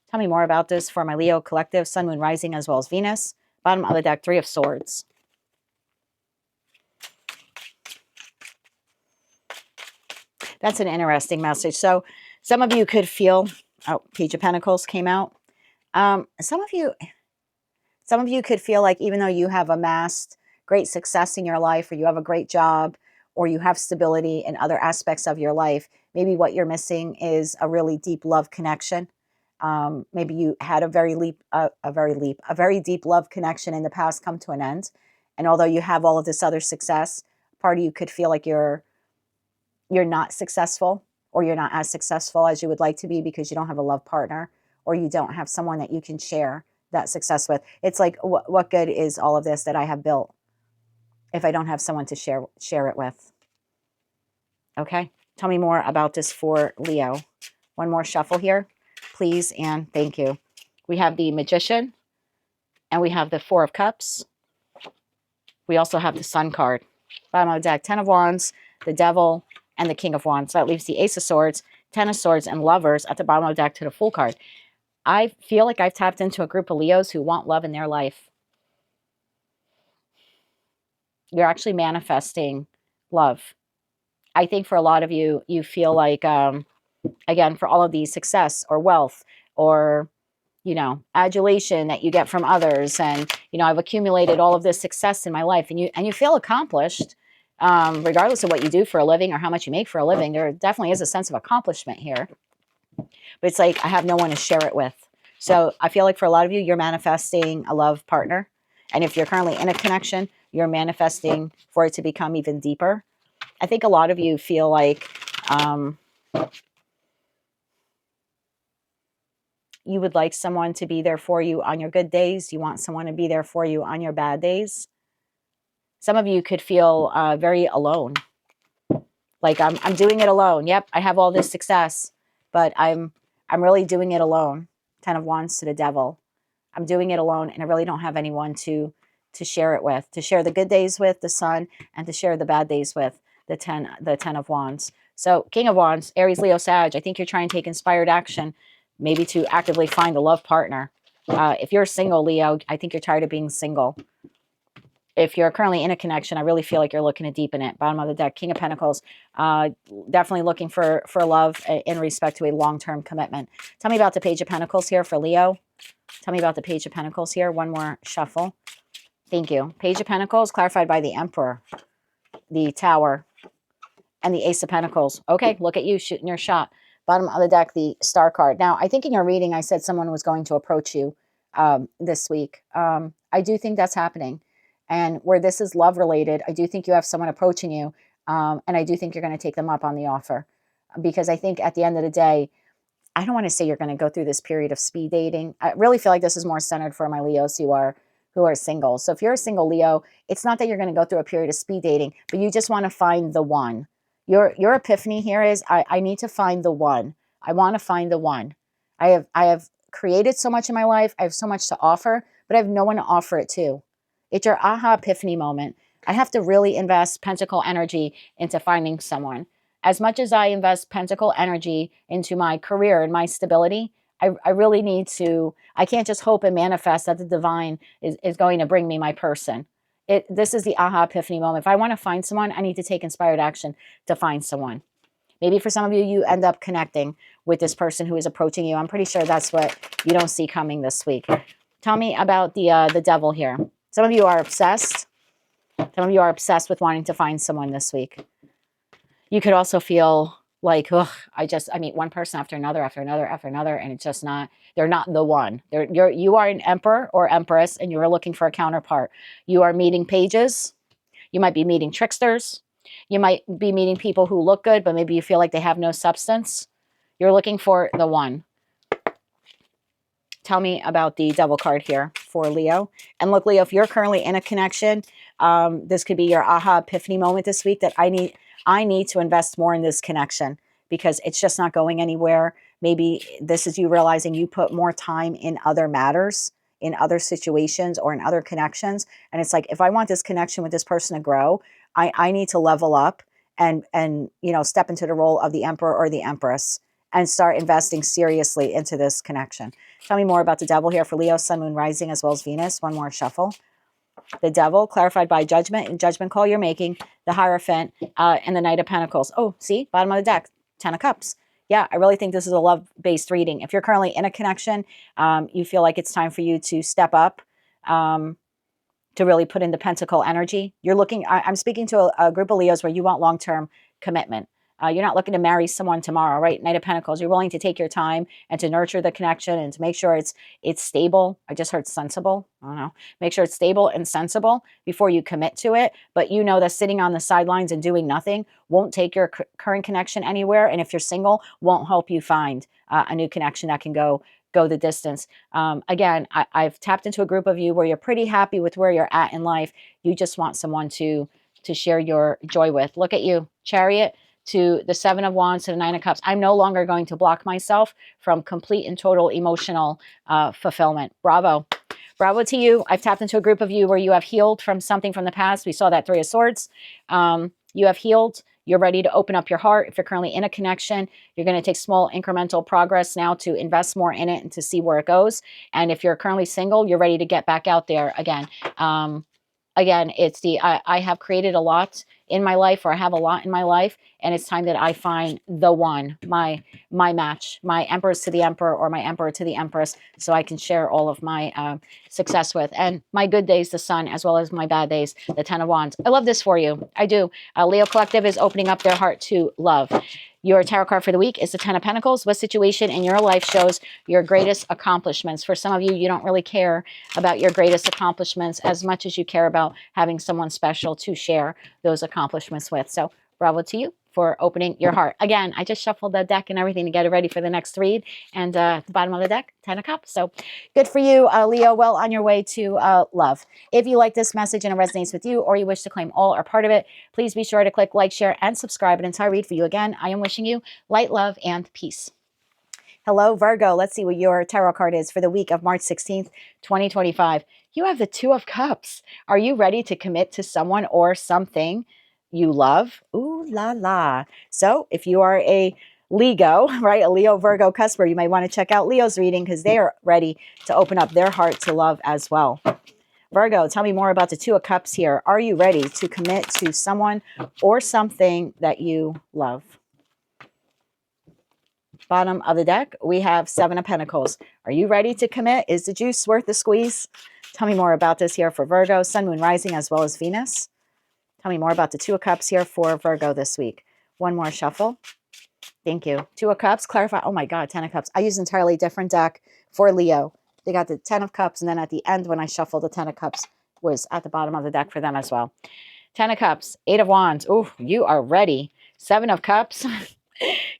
Tell me more about this for my Leo collective, Sun, Moon, Rising, as well as Venus. Bottom of the deck, Three of Swords. That's an interesting message. So some of you could feel, oh, Page of Pentacles came out. Some of you could feel like even though you have amassed great success in your life, or you have a great job, or you have stability in other aspects of your life, maybe what you're missing is a really deep love connection. Maybe you had a very deep love connection in the past come to an end. And although you have all of this other success, part of you could feel like you're not successful, or you're not as successful as you would like to be because you don't have a love partner, or you don't have someone that you can share that success with. It's like, what good is all of this that I have built if I don't have someone to share it with? Okay. Tell me more about this for Leo. One more shuffle here, please, and thank you. We have the Magician, and we have the Four of Cups. We also have the Sun card. Bottom of the deck, 10 of Wands, the Devil, and the King of Wands. So that leaves the Ace of Swords, Ten of Swords, and Lovers at the bottom of the deck to the Fool card. I feel like I've tapped into a group of Leos who want love in their life. You're actually manifesting love. I think for a lot of you, you feel like, again, for all of these success or wealth or, you know, adulation that you get from others. And, you know, I've accumulated all of this success in my life, and you feel accomplished, regardless of what you do for a living or how much you make for a living. There definitely is a sense of accomplishment here, but it's like, I have no one to share it with. So I feel like for a lot of you, you're manifesting a love partner. And if you're currently in a connection, you're manifesting for it to become even deeper. I think a lot of you feel like, you would like someone to be there for you on your good days. You want someone to be there for you on your bad days. Some of you could feel very alone. Like, I'm doing it alone. Yep, I have all this success, but I'm really doing it alone. Ten of Wands to the Devil. I'm doing it alone, and I really don't have anyone to share it with, to share the good days with, the Sun, and to share the bad days with, the Ten of Wands. So King of Wands, Aries, Leo, Sag. I think you're trying to take inspired action, maybe to actively find a love partner. If you're single, Leo, I think you're tired of being single. If you're currently in a connection, I really feel like you're looking to deepen it. Bottom of the deck, King of Pentacles, definitely looking for love in respect to a long-term commitment. Tell me about the Page of Pentacles here for Leo. Tell me about the Page of Pentacles here. One more shuffle. Thank you. Page of Pentacles, clarified by the Emperor, the Tower, and the Ace of Pentacles. Okay, look at you shooting your shot. Bottom of the deck, the Star card. Now, I think in your reading, I said someone was going to approach you this week. I do think that's happening. And where this is love related, I do think you have someone approaching you. And I do think you're going to take them up on the offer. Because I think at the end of the day, I don't want to say you're going to go through this period of speed dating. I really feel like this is more centered for my Leos who are single. So if you're a single Leo, it's not that you're going to go through a period of speed dating, but you just want to find the one. Your epiphany here is, I need to find the one. I want to find the one. I have created so much in my life. I have so much to offer, but I have no one to offer it to. It's your aha epiphany moment. I have to really invest pentacle energy into finding someone. As much as I invest pentacle energy into my career and my stability, I really need to, I can't just hope and manifest that the divine is going to bring me my person. This is the aha epiphany moment. If I want to find someone, I need to take inspired action to find someone. Maybe for some of you, you end up connecting with this person who is approaching you. I'm pretty sure that's what you don't see coming this week. Tell me about the Devil here. Some of you are obsessed. Some of you are obsessed with wanting to find someone this week. You could also feel like, ugh, I meet one person after another, and it's just not, they're not the one. You are an emperor or empress, and you're looking for a counterpart. You are meeting pages. You might be meeting tricksters. You might be meeting people who look good, but maybe you feel like they have no substance. You're looking for the one. Tell me about the Devil card here for Leo. And look, Leo, if you're currently in a connection, this could be your aha epiphany moment this week, that I need to invest more in this connection because it's just not going anywhere. Maybe this is you realizing you put more time in other matters, in other situations, or in other connections. And it's like, if I want this connection with this person to grow, I need to level up and step into the role of the Emperor or the Empress and start investing seriously into this connection. Tell me more about the Devil here for Leo, Sun, Moon, Rising, as well as Venus. One more shuffle. The Devil, clarified by judgment and judgment call you're making, the Hierophant, and the Knight of Pentacles. Oh, see, bottom of the deck, Ten of Cups. Yeah, I really think this is a love-based reading. If you're currently in a connection, you feel like it's time for you to step up, to really put in the pentacle energy. You're looking, I'm speaking to a group of Leos where you want long-term commitment. You're not looking to marry someone tomorrow, right? Knight of Pentacles. You're willing to take your time and to nurture the connection and to make sure it's stable. I just heard sensible. I don't know. Make sure it's stable and sensible before you commit to it. But you know that sitting on the sidelines and doing nothing won't take your current connection anywhere. And if you're single, won't help you find a new connection that can go the distance. Again, I've tapped into a group of you where you're pretty happy with where you're at in life. You just want someone to share your joy with. Look at you, Chariot to the Seven of Wands to the Nine of Cups. I'm no longer going to block myself from complete and total emotional fulfillment. Bravo. Bravo to you. I've tapped into a group of you where you have healed from something from the past. We saw that Three of Swords. You have healed. You're ready to open up your heart. If you're currently in a connection, you're going to take small incremental progress now to invest more in it and to see where it goes. And if you're currently single, you're ready to get back out there again. Again, it's I have created a lot in my life, or I have a lot in my life, and it's time that I find the one, my match, my empress to the emperor, or my emperor to the empress, so I can share all of my success with, and my good days, the sun, as well as my bad days, the 10 of Wands. I love this for you. I do. Leo Collective is opening up their heart to love. Your tarot card for the week is the 10 of Pentacles. What situation in your life shows your greatest accomplishments? For some of you, you don't really care about your greatest accomplishments as much as you care about having someone special to share those accomplishments with. So bravo to you for opening your heart. Again, I just shuffled the deck and everything to get it ready for the next read. And at the bottom of the deck, 10 of Cups. So good for you, Leo. Well on your way to love. If you like this message and it resonates with you, or you wish to claim all or part of it, please be sure to click like, share, and subscribe. And until I read for you again, I am wishing you light, love, and peace. Hello, Virgo. Let's see what your tarot card is for the week of March 16th, 2025. You have the 2 of Cups. Are you ready to commit to someone or something you love? Ooh la la. So if you are a Leo, right, a Leo Virgo cusper, you might want to check out Leo's reading because they are ready to open up their heart to love as well. Virgo, tell me more about the 2 of Cups here. Are you ready to commit to someone or something that you love? Bottom of the deck, we have 7 of Pentacles. Are you ready to commit? Is the juice worth the squeeze? Tell me more about this here for Virgo, Sun, Moon, Rising, as well as Venus. Tell me more about the 2 of Cups here for Virgo this week. One more shuffle. Thank you. 2 of Cups, clarify. Oh my God, 10 of Cups. I use an entirely different deck for Leo. They got the 10 of Cups, and then at the end when I shuffled, the 10 of Cups was at the bottom of the deck for them as well. 10 of Cups, 8 of Wands. Ooh, you are ready. 7 of Cups,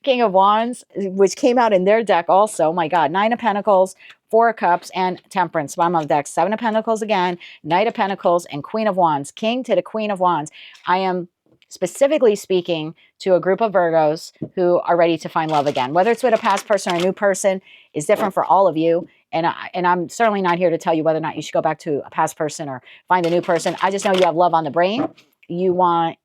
King of Wands, which came out in their deck also. Oh my God, 9 of Pentacles, 4 of Cups, and Temperance. Bottom of the deck, 7 of Pentacles again, Knight of Pentacles, and Queen of Wands. King to the Queen of Wands. I am specifically speaking to a group of Virgos who are ready to find love again. Whether it's with a past person or a new person is different for all of you. And I'm certainly not here to tell you whether or not you should go back to a past person or find a new person. I just know you have love on the brain. You want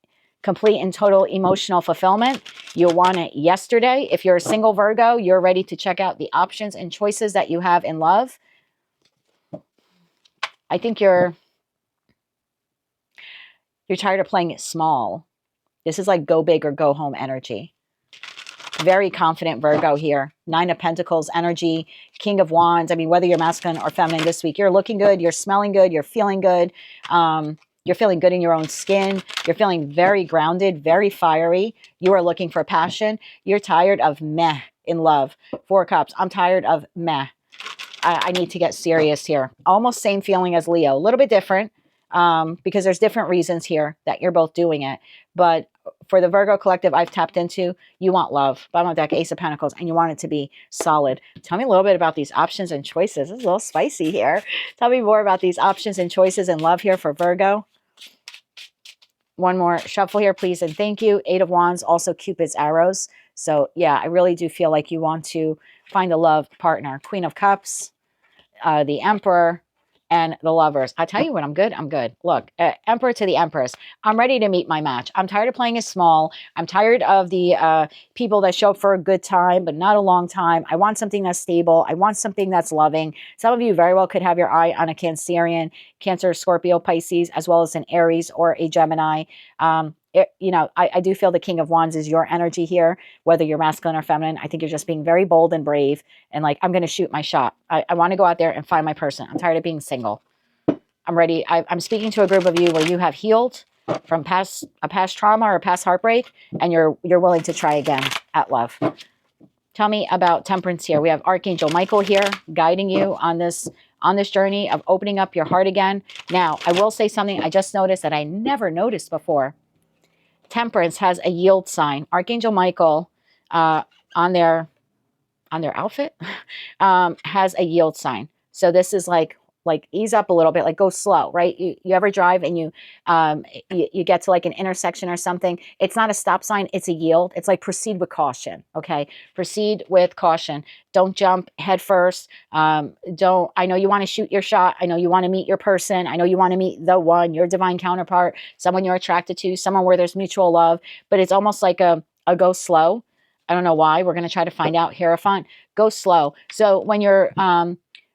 complete and total emotional fulfillment. You'll want it yesterday. If you're a single Virgo, you're ready to check out the options and choices that you have in love. I think you're tired of playing it small. This is like go big or go home energy. Very confident Virgo here. 9 of Pentacles energy, King of Wands. I mean, whether you're masculine or feminine this week, you're looking good, you're smelling good, you're feeling good. You're feeling good in your own skin. You're feeling very grounded, very fiery. You are looking for passion. You're tired of meh in love. 4 of Cups. I'm tired of meh. I need to get serious here. Almost same feeling as Leo. A little bit different because there's different reasons here that you're both doing it. But for the Virgo collective I've tapped into, you want love. Bottom of the deck, Ace of Pentacles, and you want it to be solid. Tell me a little bit about these options and choices. This is a little spicy here. Tell me more about these options and choices in love here for Virgo. One more shuffle here, please, and thank you. 8 of Wands, also Cupid's arrows. So, yeah, I really do feel like you want to find a love partner. Queen of Cups, the Emperor, and the Lovers. I tell you what, I'm good. I'm good. Look, Emperor to the Empress. I'm ready to meet my match. I'm tired of playing it small. I'm tired of the people that show up for a good time, but not a long time. I want something that's stable. I want something that's loving. Some of you very well could have your eye on a Cancerian, Cancer, Scorpio, Pisces, as well as an Aries or a Gemini. I do feel the King of Wands is your energy here, whether you're masculine or feminine. I think you're just being very bold and brave and like, I'm going to shoot my shot. I want to go out there and find my person. I'm tired of being single. I'm ready. I'm speaking to a group of you where you have healed from a past trauma or a past heartbreak, and you're willing to try again at love. Tell me about Temperance here. We have Archangel Michael here guiding you on this journey of opening up your heart again. Now, I will say something I just noticed that I never noticed before. Temperance has a yield sign. Archangel Michael on their outfit has a yield sign. So this is like like ease up a little bit, like go slow, right? You ever drive and you get to like an intersection or something? It's not a stop sign, it's a yield. It's like proceed with caution, okay? Proceed with caution. Don't jump head first. I know you want to shoot your shot. I know you want to meet your person. I know you want to meet the one, your divine counterpart, someone you're attracted to, someone where there's mutual love, but it's almost like a go slow. I don't know why. We're going to try to find out. Hierophant, go slow. So when you're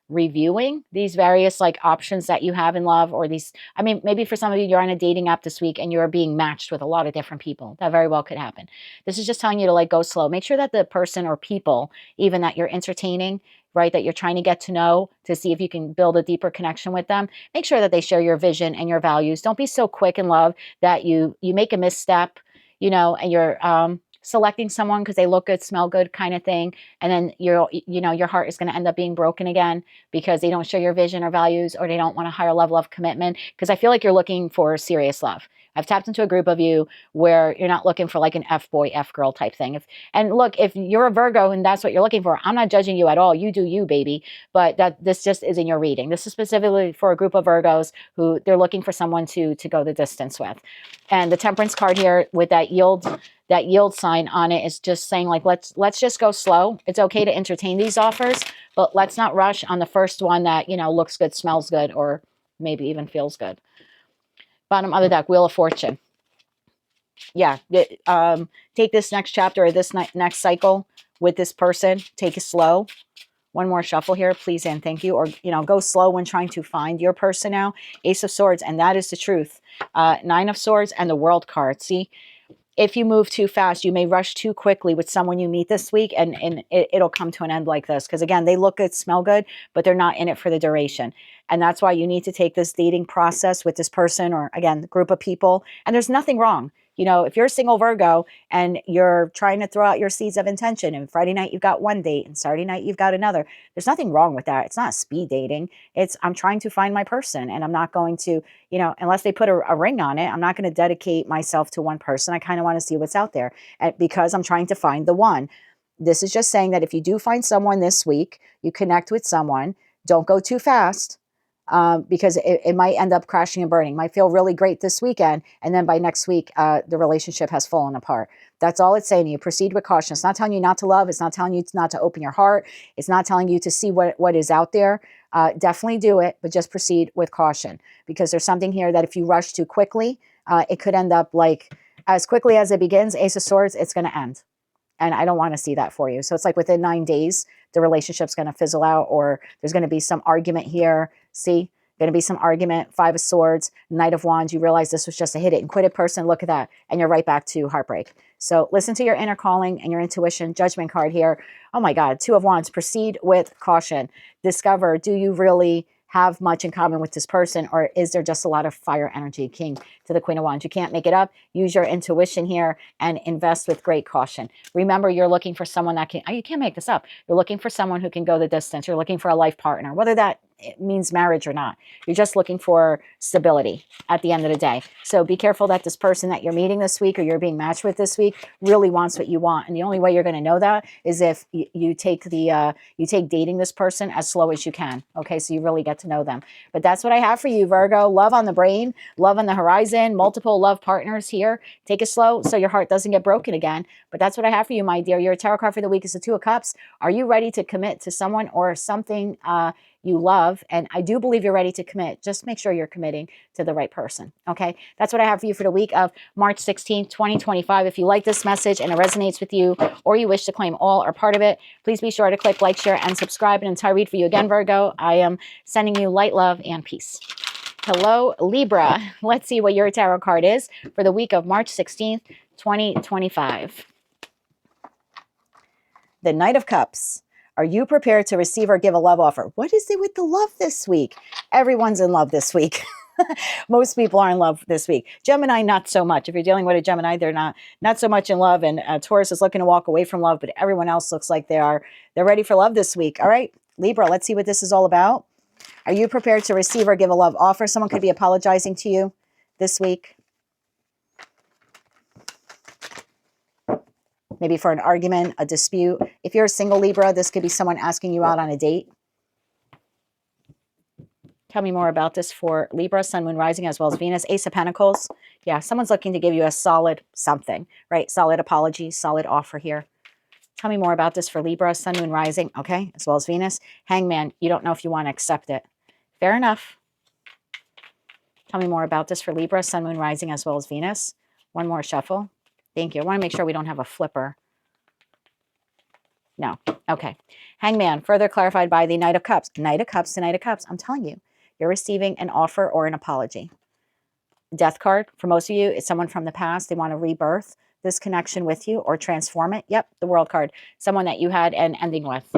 reviewing these various like options that you have in love, or these, I mean, maybe for some of you, you're on a dating app this week and you're being matched with a lot of different people. That very well could happen. This is just telling you to like go slow. Make sure that the person or people, even that you're entertaining, right, that you're trying to get to know to see if you can build a deeper connection with them, make sure that they share your vision and your values. Don't be so quick in love that you make a misstep, you know, and you're selecting someone because they look good, smell good kind of thing. And then your heart is going to end up being broken again because they don't share your vision or values, or they don't want a higher level of commitment. Because I feel like you're looking for serious love. I've tapped into a group of you where you're not looking for like an F boy, F girl type thing. And look, if you're a Virgo and that's what you're looking for, I'm not judging you at all. You do you, baby. But this just isn't your reading. This is specifically for a group of Virgos who they're looking for someone to go the distance with. And the Temperance card here with that yield sign on it is just saying like, let's just go slow. It's okay to entertain these offers, but let's not rush on the first one that, you know, looks good, smells good, or maybe even feels good. Bottom of the deck, Wheel of Fortune. Yeah, take this next chapter or this next cycle with this person. Take it slow. One more shuffle here, please and thank you. Or, you know, go slow when trying to find your person now. Ace of Swords, and that is the truth. Nine of Swords and the World card. See, if you move too fast, you may rush too quickly with someone you meet this week, and it'll come to an end like this. Because again, they look good, smell good, but they're not in it for the duration. And that's why you need to take this dating process with this person, or again, group of people. And there's nothing wrong. You know, if you're a single Virgo and you're trying to throw out your seeds of intention, and Friday night you've got one date and Saturday night you've got another, there's nothing wrong with that. It's not speed dating. It's I'm trying to find my person, and I'm not going to, you know, unless they put a ring on it, I'm not going to dedicate myself to one person. I kind of want to see what's out there because I'm trying to find the one. This is just saying that if you do find someone this week, you connect with someone, don't go too fast. Because it might end up crashing and burning. Might feel really great this weekend, and then by next week, the relationship has fallen apart. That's all it's saying to you. Proceed with caution. It's not telling you not to love. It's not telling you not to open your heart. It's not telling you to see what is out there. Definitely do it, but just proceed with caution, because there's something here that if you rush too quickly, it could end up like as quickly as it begins, Ace of Swords, it's going to end. And I don't want to see that for you. So it's like within 9 days, the relationship's going to fizzle out, or there's going to be some argument here. See, going to be some argument. 5 of Swords, Knight of Wands. You realize this was just a hit it and quit it person. Look at that. And you're right back to heartbreak. So listen to your inner calling and your intuition. Judgment card here. Oh my God. 2 of Wands. Proceed with caution. Discover, do you really have much in common with this person, or is there just a lot of fire energy? King to the Queen of Wands. You can't make it up. Use your intuition here and invest with great caution. Remember, you're looking for someone that can, you can't make this up. You're looking for someone who can go the distance. You're looking for a life partner, whether that means marriage or not. You're just looking for stability at the end of the day. So be careful that this person that you're meeting this week or you're being matched with this week really wants what you want. And the only way you're going to know that is if you take dating this person as slow as you can. Okay, so you really get to know them. But that's what I have for you, Virgo. Love on the brain, love on the horizon, multiple love partners here. Take it slow so your heart doesn't get broken again. But that's what I have for you, my dear. Your tarot card for the week is the 2 of Cups. Are you ready to commit to someone or something you love? And I do believe you're ready to commit. Just make sure you're committing to the right person. Okay, that's what I have for you for the week of March 16th, 2025. If you like this message and it resonates with you, or you wish to claim all or part of it, please be sure to click like, share, and subscribe. And until I read for you again, Virgo, I am sending you light, love, and peace. Hello, Libra. Let's see what your tarot card is for the week of March 16th, 2025. The Knight of Cups. Are you prepared to receive or give a love offer? What is it with the love this week? Everyone's in love this week. Most people are in love this week. Gemini, not so much. If you're dealing with a Gemini, they're not so much in love. And Taurus is looking to walk away from love, but everyone else looks like they're ready for love this week. All right, Libra, let's see what this is all about. Are you prepared to receive or give a love offer? Someone could be apologizing to you this week. Maybe for an argument, a dispute. If you're a single Libra, this could be someone asking you out on a date. Tell me more about this for Libra, Sun, Moon, Rising, as well as Venus. Ace of Pentacles. Yeah, someone's looking to give you a solid something, right? Solid apology, solid offer here. Tell me more about this for Libra, Sun, Moon, Rising, okay, as well as Venus. Hangman, you don't know if you want to accept it. Fair enough. Tell me more about this for Libra, Sun, Moon, Rising, as well as Venus. One more shuffle. Thank you. I want to make sure we don't have a flipper. No. Okay. Hangman, further clarified by the Knight of Cups. Knight of Cups to Knight of Cups. I'm telling you, you're receiving an offer or an apology. Death card, for most of you, it's someone from the past. They want to rebirth this connection with you or transform it. Yep, the World card. Someone that you had an ending with.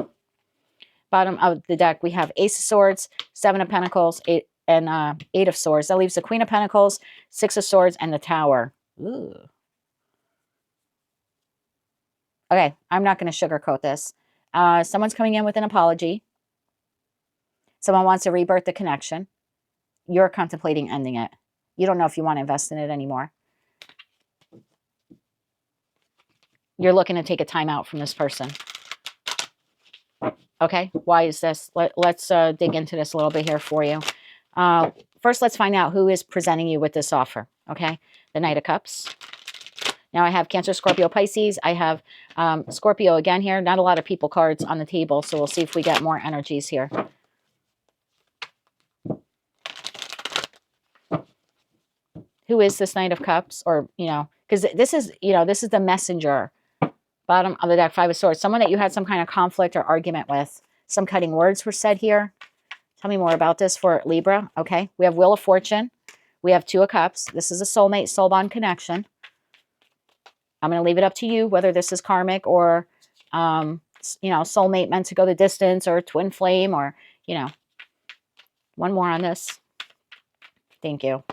Bottom of the deck, we have Ace of Swords, Seven of Pentacles, Eight of Swords. That leaves the Queen of Pentacles, Six of Swords, and the Tower. Ooh. Okay, I'm not going to sugarcoat this. Someone's coming in with an apology. Someone wants to rebirth the connection. You're contemplating ending it. You don't know if you want to invest in it anymore. You're looking to take a time out from this person. Okay, why is this? Let's dig into this a little bit here for you. First, let's find out who is presenting you with this offer. Okay, the Knight of Cups. Now I have Cancer, Scorpio, Pisces. I have Scorpio again here. Not a lot of people cards on the table, so we'll see if we get more energies here. Who is this Knight of Cups? Or, you know, because this is, you know, this is the messenger. Bottom of the deck, Five of Swords. Someone that you had some kind of conflict or argument with. Some cutting words were said here. Tell me more about this for Libra. Okay, we have Wheel of Fortune. We have Two of Cups. This is a soulmate, soul bond connection. I'm going to leave it up to you whether this is karmic or, you know, soulmate meant to go the distance or twin flame or, you know. One more on this. Thank you.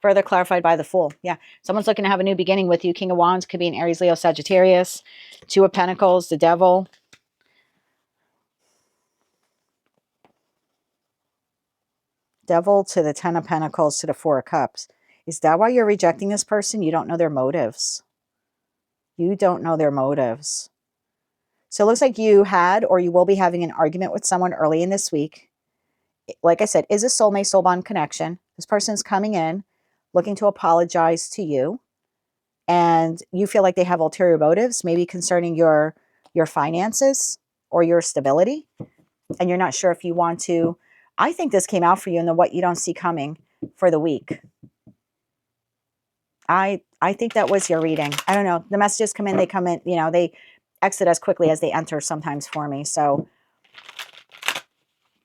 Further clarified by the Fool. Yeah, someone's looking to have a new beginning with you. King of Wands could be an Aries, Leo, Sagittarius. Two of Pentacles, the Devil. Devil to the Ten of Pentacles to the Four of Cups. Is that why you're rejecting this person? You don't know their motives. You don't know their motives. So it looks like you had or you will be having an argument with someone early in this week. Like I said, is a soulmate, soul bond connection. This person's coming in looking to apologize to you. And you feel like they have ulterior motives, maybe concerning your finances or your stability. And you're not sure if you want to. I think this came out for you in the what you don't see coming for the week. I think that was your reading. I don't know. The messages come in, they come in, you know, they exit as quickly as they enter sometimes for me. So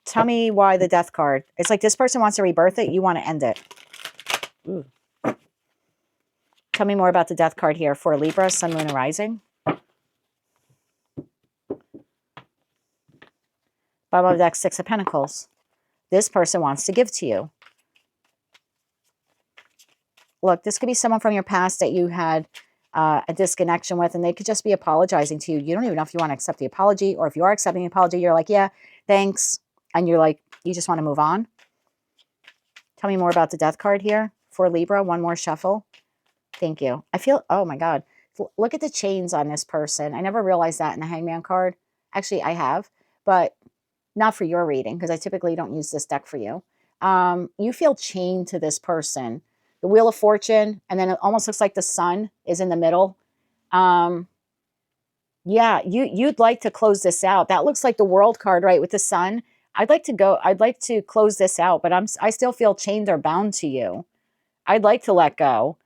tell me why the Death card. It's like this person wants to rebirth it. You want to end it. Ooh. Tell me more about the Death card here for Libra, Sun, Moon, and Rising. Bottom of the deck, Six of Pentacles. This person wants to give to you. Look, this could be someone from your past that you had a disconnection with, and they could just be apologizing to you. You don't even know if you want to accept the apology, or if you are accepting the apology, you're like, yeah, thanks. And you're like, you just want to move on. Tell me more about the Death card here for Libra. One more shuffle. Thank you. I feel, oh my God. Look at the chains on this person. I never realized that in the Hangman card. Actually, I have, but not for your reading, because I typically don't use this deck for you. You feel chained to this person. The Wheel of Fortune, and then it almost looks like the sun is in the middle. Yeah, you'd like to close this out. That looks like the World card, right, with the sun. I'd like to close this out, but I still feel chained or bound to you. I'd like to let go.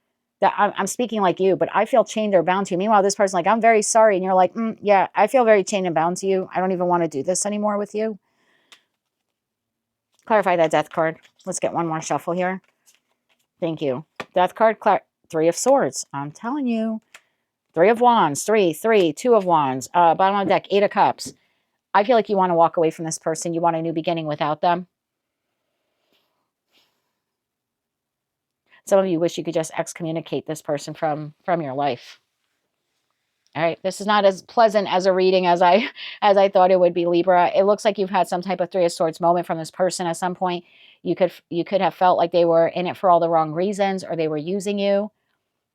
That I'm speaking like you, but I feel chained or bound to you. Meanwhile, this person's like, I'm very sorry. And you're like, yeah, I feel very chained and bound to you. I don't even want to do this anymore with you. Clarify that Death card. Let's get one more shuffle here. Thank you. Death card, Three of Swords. I'm telling you. Three of Wands, three, Two of Wands. Bottom of the deck, Eight of Cups. I feel like you want to walk away from this person. You want a new beginning without them. Some of you wish you could just excommunicate this person from your life. All right, this is not as pleasant as a reading as I thought it would be, Libra. It looks like you've had some type of Three of Swords moment from this person at some point. You could have felt like they were in it for all the wrong reasons, or they were using you,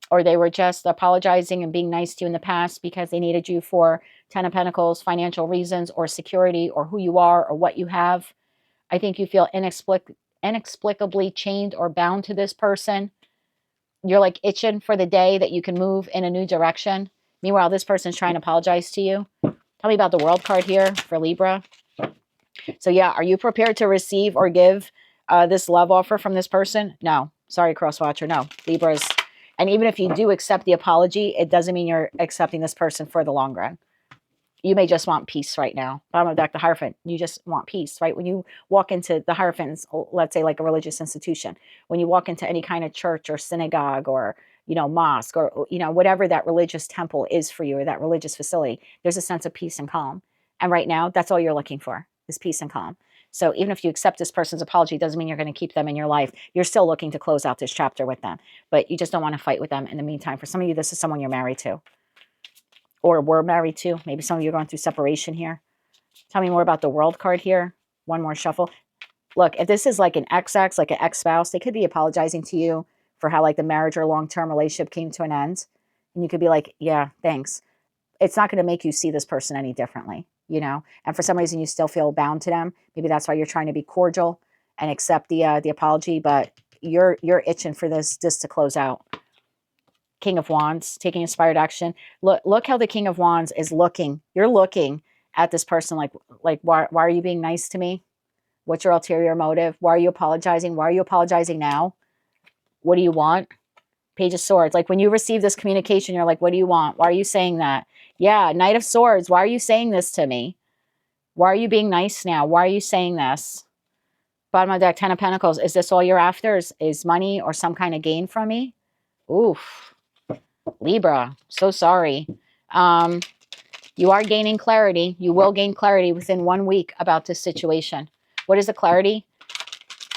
or they were just apologizing and being nice to you in the past because they needed you for Ten of Pentacles, financial reasons, or security, or who you are, or what you have. I think you feel inexplicably chained or bound to this person. You're like itching for the day that you can move in a new direction. Meanwhile, this person's trying to apologize to you. Tell me about the World card here for Libra. So yeah, are you prepared to receive or give this love offer from this person? No. Sorry, cross-watcher. No. Libras. And even if you do accept the apology, it doesn't mean you're accepting this person for the long run. You may just want peace right now. Bottom of the deck, the Hierophant. You just want peace, right? When you walk into the Hierophants, let's say like a religious institution, when you walk into any kind of church or synagogue or, you know, mosque or, you know, whatever that religious temple is for you or that religious facility, there's a sense of peace and calm. And right now, that's all you're looking for is peace and calm. So even if you accept this person's apology, it doesn't mean you're going to keep them in your life. You're still looking to close out this chapter with them, but you just don't want to fight with them in the meantime. For some of you, this is someone you're married to or were married to. Maybe some of you are going through separation here. Tell me more about the World card here. One more shuffle. Look, if this is like an ex-ex, like an ex-spouse, they could be apologizing to you for how like the marriage or long-term relationship came to an end. And you could be like, yeah, thanks. It's not going to make you see this person any differently, you know? And for some reason you still feel bound to them. Maybe that's why you're trying to be cordial and accept the apology, but you're itching for this to close out. King of Wands, taking inspired action. Look how the King of Wands is looking. You're looking at this person like why are you being nice to me? What's your ulterior motive? Why are you apologizing? Why are you apologizing now? What do you want? Page of Swords. Like when you receive this communication, you're like, what do you want? Why are you saying that? Yeah, Knight of Swords. Why are you saying this to me? Why are you being nice now? Why are you saying this? Bottom of the deck, Ten of Pentacles. Is this all you're after? Is money or some kind of gain from me? Oof. Libra. So sorry. You are gaining clarity. You will gain clarity within 1 week about this situation. What is the clarity?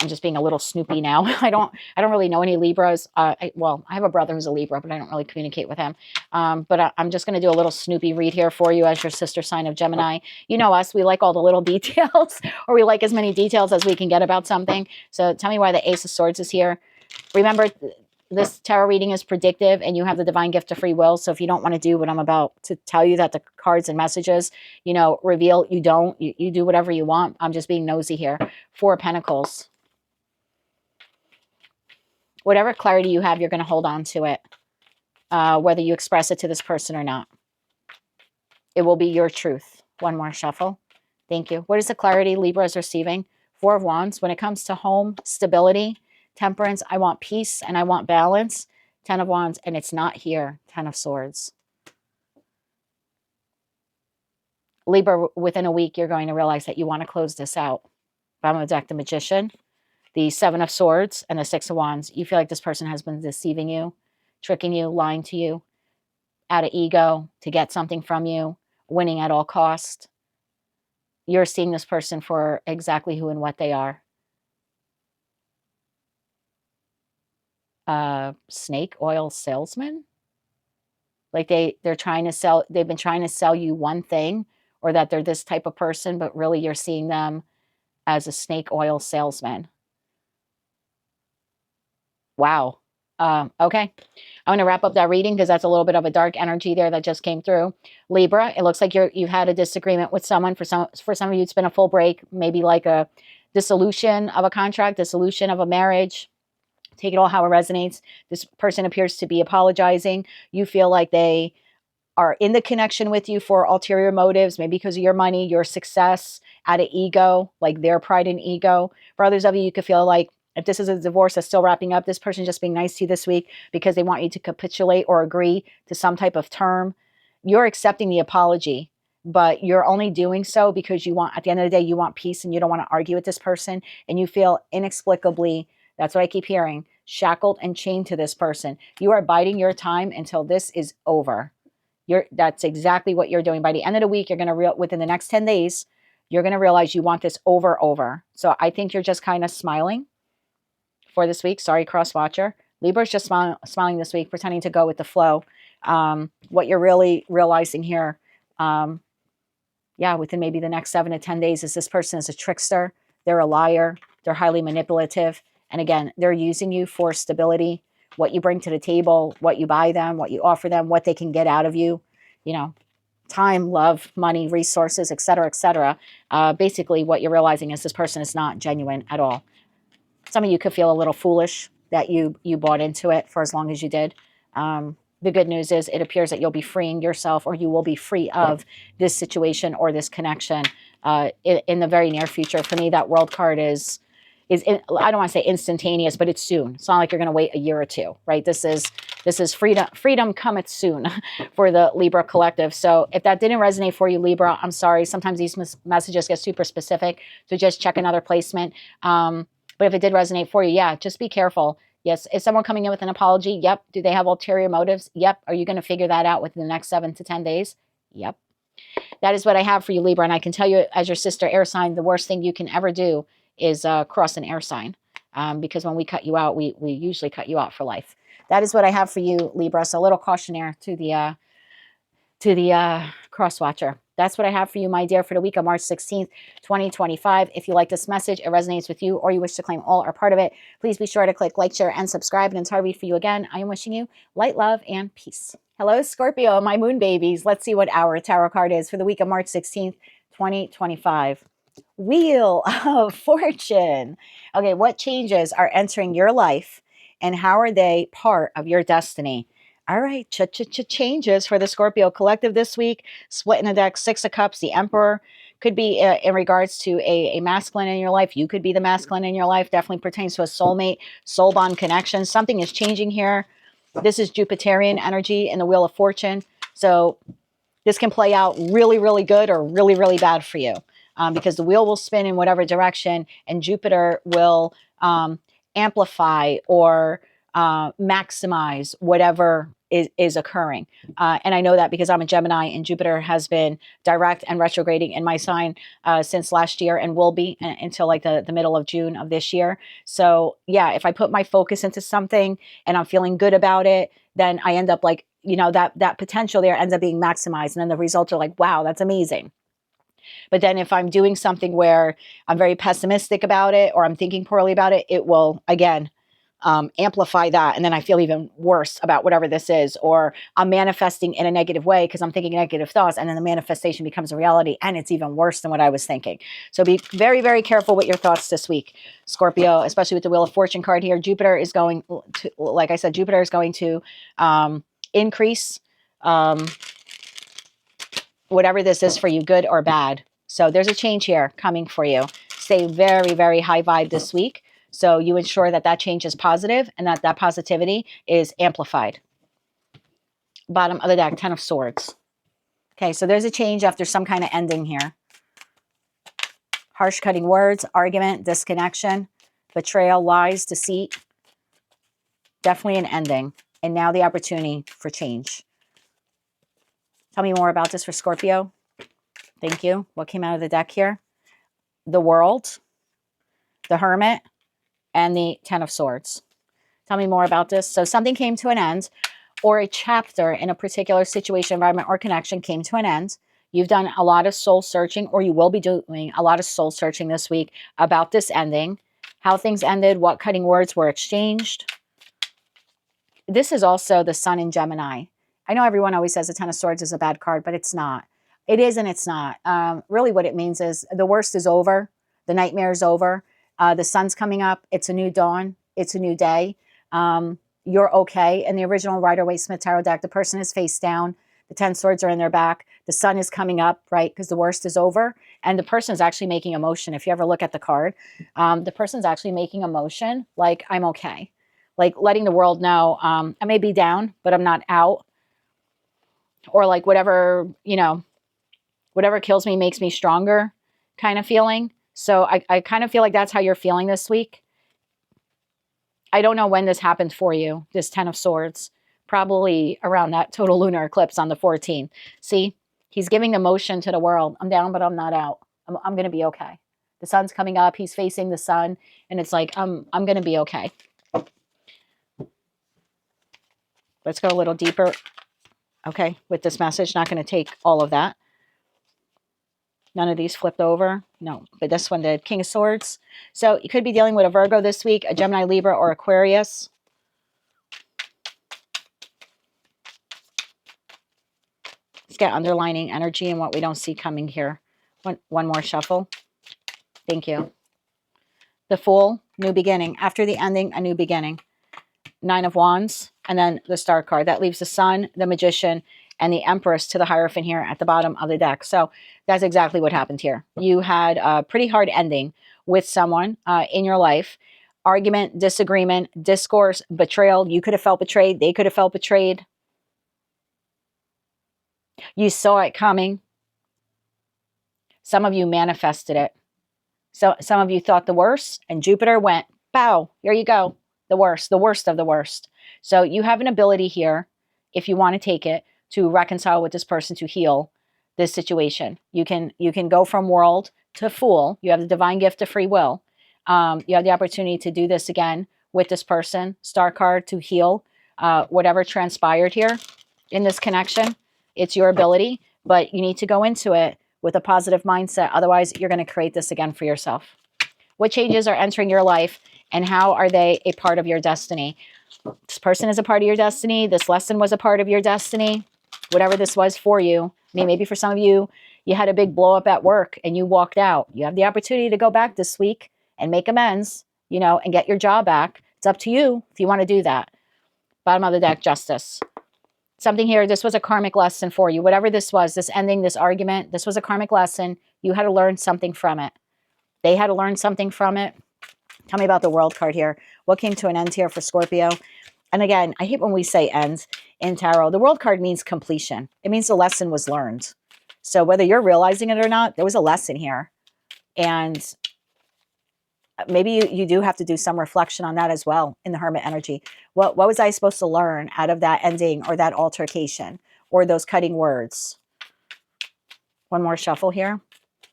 I'm just being a little snoopy now. I don't really know any Libras. Well, I have a brother who's a Libra, but I don't really communicate with him. But I'm just going to do a little snoopy read here for you as your sister sign of Gemini. You know us, we like all the little details, or we like as many details as we can get about something. So tell me why the Ace of Swords is here. Remember, this tarot reading is predictive and you have the divine gift of free will. So if you don't want to do what I'm about to tell you that the cards and messages, you know, reveal, you don't. You do whatever you want. I'm just being nosy here. Four of Pentacles. Whatever clarity you have, you're going to hold on to it, whether you express it to this person or not. It will be your truth. One more shuffle. Thank you. What is the clarity Libra is receiving? Four of Wands. When it comes to home, stability, temperance, I want peace and I want balance. Ten of Wands, and it's not here. Ten of Swords. Libra, within a week, you're going to realize that you want to close this out. Bottom of the deck, the Magician. The Seven of Swords and the Six of Wands. You feel like this person has been deceiving you, tricking you, lying to you, out of ego, to get something from you, winning at all cost. You're seeing this person for exactly who and what they are. Snake oil salesman? Like they're trying to sell, they've been trying to sell you one thing, or that they're this type of person, but really you're seeing them as a snake oil salesman. Wow. Okay. I'm going to wrap up that reading because that's a little bit of a dark energy there that just came through. Libra, it looks like you've had a disagreement with someone. For some of you, it's been a full break, maybe like a dissolution of a contract, dissolution of a marriage. Take it all how it resonates. This person appears to be apologizing. You feel like they are in the connection with you for ulterior motives, maybe because of your money, your success, out of ego, like their pride and ego. For others of you, you could feel like if this is a divorce that's still wrapping up, this person just being nice to you this week because they want you to capitulate or agree to some type of term. You're accepting the apology, but you're only doing so because you want, at the end of the day, you want peace and you don't want to argue with this person. And you feel inexplicably, that's what I keep hearing, shackled and chained to this person. You are biding your time until this is over. That's exactly what you're doing. By the end of the week, you're going to within the next 10 days, you're going to realize you want this over. So I think you're just kind of smiling for this week. Sorry, cross watcher. Libra's just smiling this week, pretending to go with the flow. What you're really realizing here, within maybe the next 7 to 10 days, is this person is a trickster. They're a liar. They're highly manipulative. And again, they're using you for stability, what you bring to the table, what you buy them, what you offer them, what they can get out of you, you know, time, love, money, resources, etc., etc. Basically, what you're realizing is this person is not genuine at all. Some of you could feel a little foolish that you bought into it for as long as you did. The good news is it appears that you'll be freeing yourself, or you will be free of this situation or this connection in the very near future. For me, that World card is I don't want to say instantaneous, but it's soon. It's not like you're going to wait a year or two, right? This is freedom. Freedom cometh soon for the Libra collective. So if that didn't resonate for you, Libra, I'm sorry. Sometimes these messages get super specific, so just check another placement. But if it did resonate for you, yeah, just be careful. Yes. Is someone coming in with an apology? Yep. Do they have ulterior motives? Yep. Are you going to figure that out within the next 7 to 10 days? Yep. That is what I have for you, Libra. And I can tell you, as your sister air sign, the worst thing you can ever do is cross an air sign. Because when we cut you out, we usually cut you out for life. That is what I have for you, Libra. So a little cautionary to the cross watcher. That's what I have for you, my dear, for the week of March 16th, 2025. If you like this message, it resonates with you, or you wish to claim all or part of it, please be sure to click like, share, and subscribe. And until I read for you again, I am wishing you light, love, and peace. Hello, Scorpio, my moon babies. Let's see what our tarot card is for the week of March 16th, 2025. Wheel of Fortune. Okay, what changes are entering your life, and how are they part of your destiny? All right, changes for the Scorpio collective this week. Split in the deck, 6 of Cups, the Emperor. Could be in regards to a masculine in your life. You could be the masculine in your life. Definitely pertains to a soulmate, soul bond connection. Something is changing here. This is Jupiterian energy in the Wheel of Fortune. So this can play out really, really good or really, really bad for you. Because the wheel will spin in whatever direction, and Jupiter will amplify or maximize whatever is occurring. And I know that because I'm a Gemini, and Jupiter has been direct and retrograding in my sign since last year, and will be until like the middle of June of this year. So yeah, if I put my focus into something and I'm feeling good about it, then I end up like, that potential there ends up being maximized. And then the results are like, wow, that's amazing. But then if I'm doing something where I'm very pessimistic about it, or I'm thinking poorly about it, it will, again, amplify that. And then I feel even worse about whatever this is, or I'm manifesting in a negative way because I'm thinking negative thoughts, and then the manifestation becomes a reality, and it's even worse than what I was thinking. So be very, very careful with your thoughts this week, Scorpio, especially with the Wheel of Fortune card here. Jupiter is going to, like I said, Jupiter is going to increase whatever this is for you, good or bad. So there's a change here coming for you. Stay very, very high vibe this week. So you ensure that that change is positive, and that positivity is amplified. Bottom of the deck, 10 of Swords. Okay, so there's a change after some kind of ending here. Harsh cutting words, argument, disconnection, betrayal, lies, deceit. Definitely an ending. And now the opportunity for change. Tell me more about this for Scorpio. Thank you. What came out of the deck here? The World, the Hermit, and the 10 of Swords. Tell me more about this. So something came to an end, or a chapter in a particular situation, environment, or connection came to an end. You've done a lot of soul searching, or you will be doing a lot of soul searching this week about this ending, how things ended, what cutting words were exchanged. This is also the Sun in Gemini. I know everyone always says the 10 of Swords is a bad card, but it's not. It is and it's not. Really what it means is the worst is over. The nightmare is over. The sun's coming up. It's a new dawn. It's a new day. You're okay. In the original Rider-Waite-Smith Tarot deck, the person is face down. The 10 swords are in their back. The sun is coming up, right? Because the worst is over. And the person is actually making a motion. If you ever look at the card, the person's actually making a motion like, I'm okay. Like letting the world know, I may be down, but I'm not out. Or like whatever, whatever kills me makes me stronger kind of feeling. So I kind of feel like that's how you're feeling this week. I don't know when this happened for you, this 10 of Swords. Probably around that total lunar eclipse on the 14th. See, he's giving the motion to the world. I'm down, but I'm not out. I'm going to be okay. The sun's coming up. He's facing the sun. And it's like, I'm going to be okay. Let's go a little deeper. Okay, with this message. Not going to take all of that. None of these flipped over. No, but this one did. King of Swords. So you could be dealing with a Virgo this week, a Gemini, Libra, or Aquarius. Let's get underlining energy and what we don't see coming here. One more shuffle. Thank you. The Fool, new beginning. After the ending, a new beginning. Nine of Wands, and then the Star card. That leaves the Sun, the Magician, and the Empress to the Hierophant here at the bottom of the deck. So that's exactly what happened here. You had a pretty hard ending with someone in your life. Argument, disagreement, discourse, betrayal. You could have felt betrayed. They could have felt betrayed. You saw it coming. Some of you manifested it. So some of you thought the worst, and Jupiter went, bow, here you go. The worst of the worst. So you have an ability here, if you want to take it, to reconcile with this person, to heal this situation. You can go from world to Fool. You have the divine gift of free will. You have the opportunity to do this again with this person, Star card, to heal whatever transpired here in this connection. It's your ability, but you need to go into it with a positive mindset. Otherwise, you're going to create this again for yourself. What changes are entering your life, and how are they a part of your destiny? This person is a part of your destiny. This lesson was a part of your destiny. Whatever this was for you. I mean, maybe for some of you, you had a big blow up at work and you walked out. You have the opportunity to go back this week and make amends, you know, and get your job back. It's up to you if you want to do that. Bottom of the deck, Justice. Something here, this was a karmic lesson for you. Whatever this was, this ending, this argument, this was a karmic lesson. You had to learn something from it. They had to learn something from it. Tell me about the World card here. What came to an end here for Scorpio? And again, I hate when we say end in tarot. The World card means completion. It means the lesson was learned. So whether you're realizing it or not, there was a lesson here. And maybe you do have to do some reflection on that as well in the Hermit energy. What was I supposed to learn out of that ending or that altercation or those cutting words? One more shuffle here.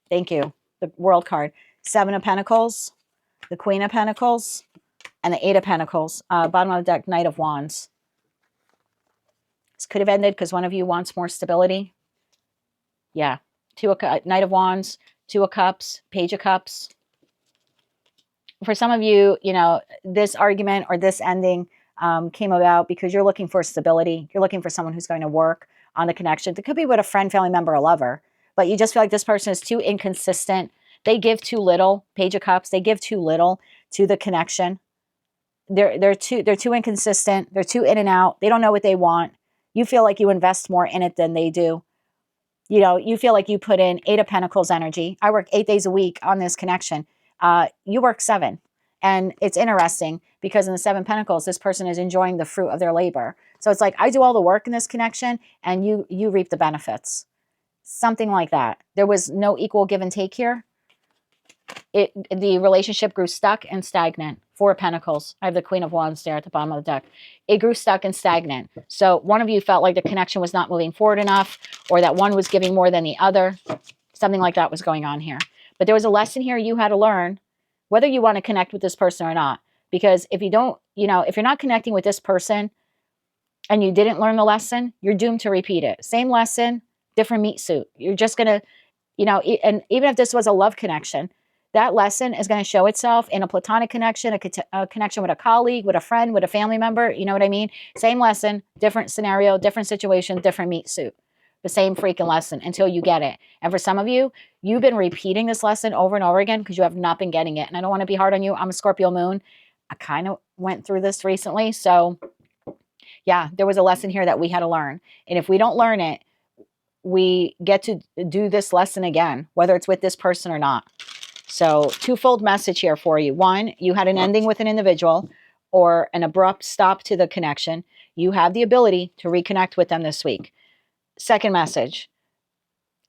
Thank you. The World card. Seven of Pentacles, the Queen of Pentacles, and the Eight of Pentacles. Bottom of the deck, Knight of Wands. This could have ended because one of you wants more stability. Yeah. Knight of Wands, Two of Cups, Page of Cups. For some of you, you know, this argument or this ending came about because you're looking for stability. You're looking for someone who's going to work on the connection. It could be with a friend, family member, or lover, but you just feel like this person is too inconsistent. They give too little. Page of Cups, they give too little to the connection. They're too inconsistent. They're too in and out. They don't know what they want. You feel like you invest more in it than they do. You know, you feel like you put in Eight of Pentacles energy. I work 8 days a week on this connection. You work 7. And it's interesting because in the 7 Pentacles, this person is enjoying the fruit of their labor. So it's like, I do all the work in this connection and you reap the benefits. Something like that. There was no equal give and take here. The relationship grew stuck and stagnant. 4 of Pentacles. I have the Queen of Wands there at the bottom of the deck. It grew stuck and stagnant. So one of you felt like the connection was not moving forward enough, or that one was giving more than the other. Something like that was going on here. But there was a lesson here you had to learn, whether you want to connect with this person or not. Because if you don't, you know, if you're not connecting with this person and you didn't learn the lesson, you're doomed to repeat it. Same lesson, different meat suit. You're just going to, you know, and even if this was a love connection, that lesson is going to show itself in a platonic connection, a connection with a colleague, with a friend, with a family member. You know what I mean? Same lesson, different scenario, different situation, different meat suit. The same freaking lesson until you get it. And for some of you, you've been repeating this lesson over and over again because you have not been getting it. And I don't want to be hard on you. I'm a Scorpio moon. I kind of went through this recently. So yeah, there was a lesson here that we had to learn. And if we don't learn it, we get to do this lesson again, whether it's with this person or not. So twofold message here for you. One, you had an ending with an individual or an abrupt stop to the connection. You have the ability to reconnect with them this week. Second message,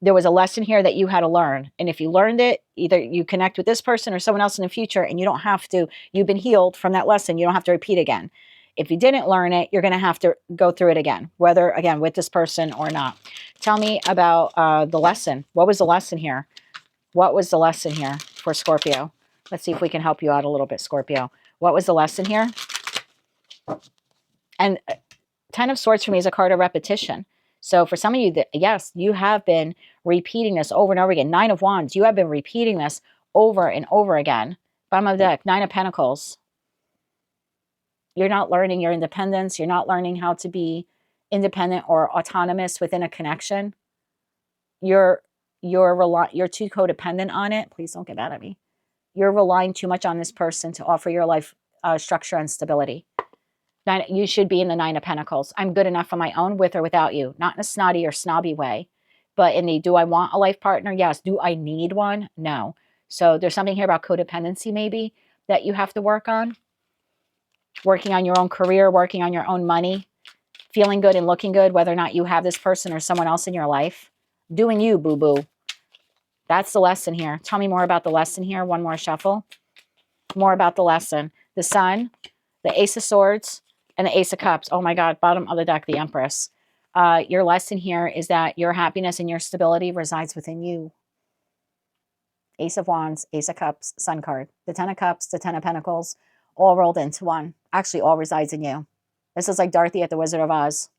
there was a lesson here that you had to learn. And if you learned it, either you connect with this person or someone else in the future, and you don't have to, you've been healed from that lesson. You don't have to repeat again. If you didn't learn it, you're going to have to go through it again, whether, again, with this person or not. Tell me about the lesson. What was the lesson here? What was the lesson here for Scorpio? Let's see if we can help you out a little bit, Scorpio. What was the lesson here? And 10 of Swords for me is a card of repetition. So for some of you, yes, you have been repeating this over and over again. 9 of Wands, you have been repeating this over and over again. Bottom of the deck, 9 of Pentacles. You're not learning your independence. You're not learning how to be independent or autonomous within a connection. You're too codependent on it. Please don't get mad at me. you're relying too much on this person to offer your life structure and stability. You should be in the Nine of Pentacles. I'm good enough on my own, with or without you. Not in a snotty or snobby way, but in the, do I want a life partner? Yes. Do I need one? No. So there's something here about codependency maybe that you have to work on. Working on your own career, working on your own money, feeling good and looking good, whether or not you have this person or someone else in your life. Doing you, boo-boo. That's the lesson here. Tell me more about the lesson here. One more shuffle. More about the lesson. The Sun, the Ace of Swords, and the Ace of Cups. Oh my God, bottom of the deck, the Empress. Your lesson here is that your happiness and your stability resides within you. Ace of Wands, Ace of Cups, Sun card. The Ten of Cups, the Ten of Pentacles, all rolled into one. Actually, all resides in you. This is like Dorothy at the Wizard of Oz.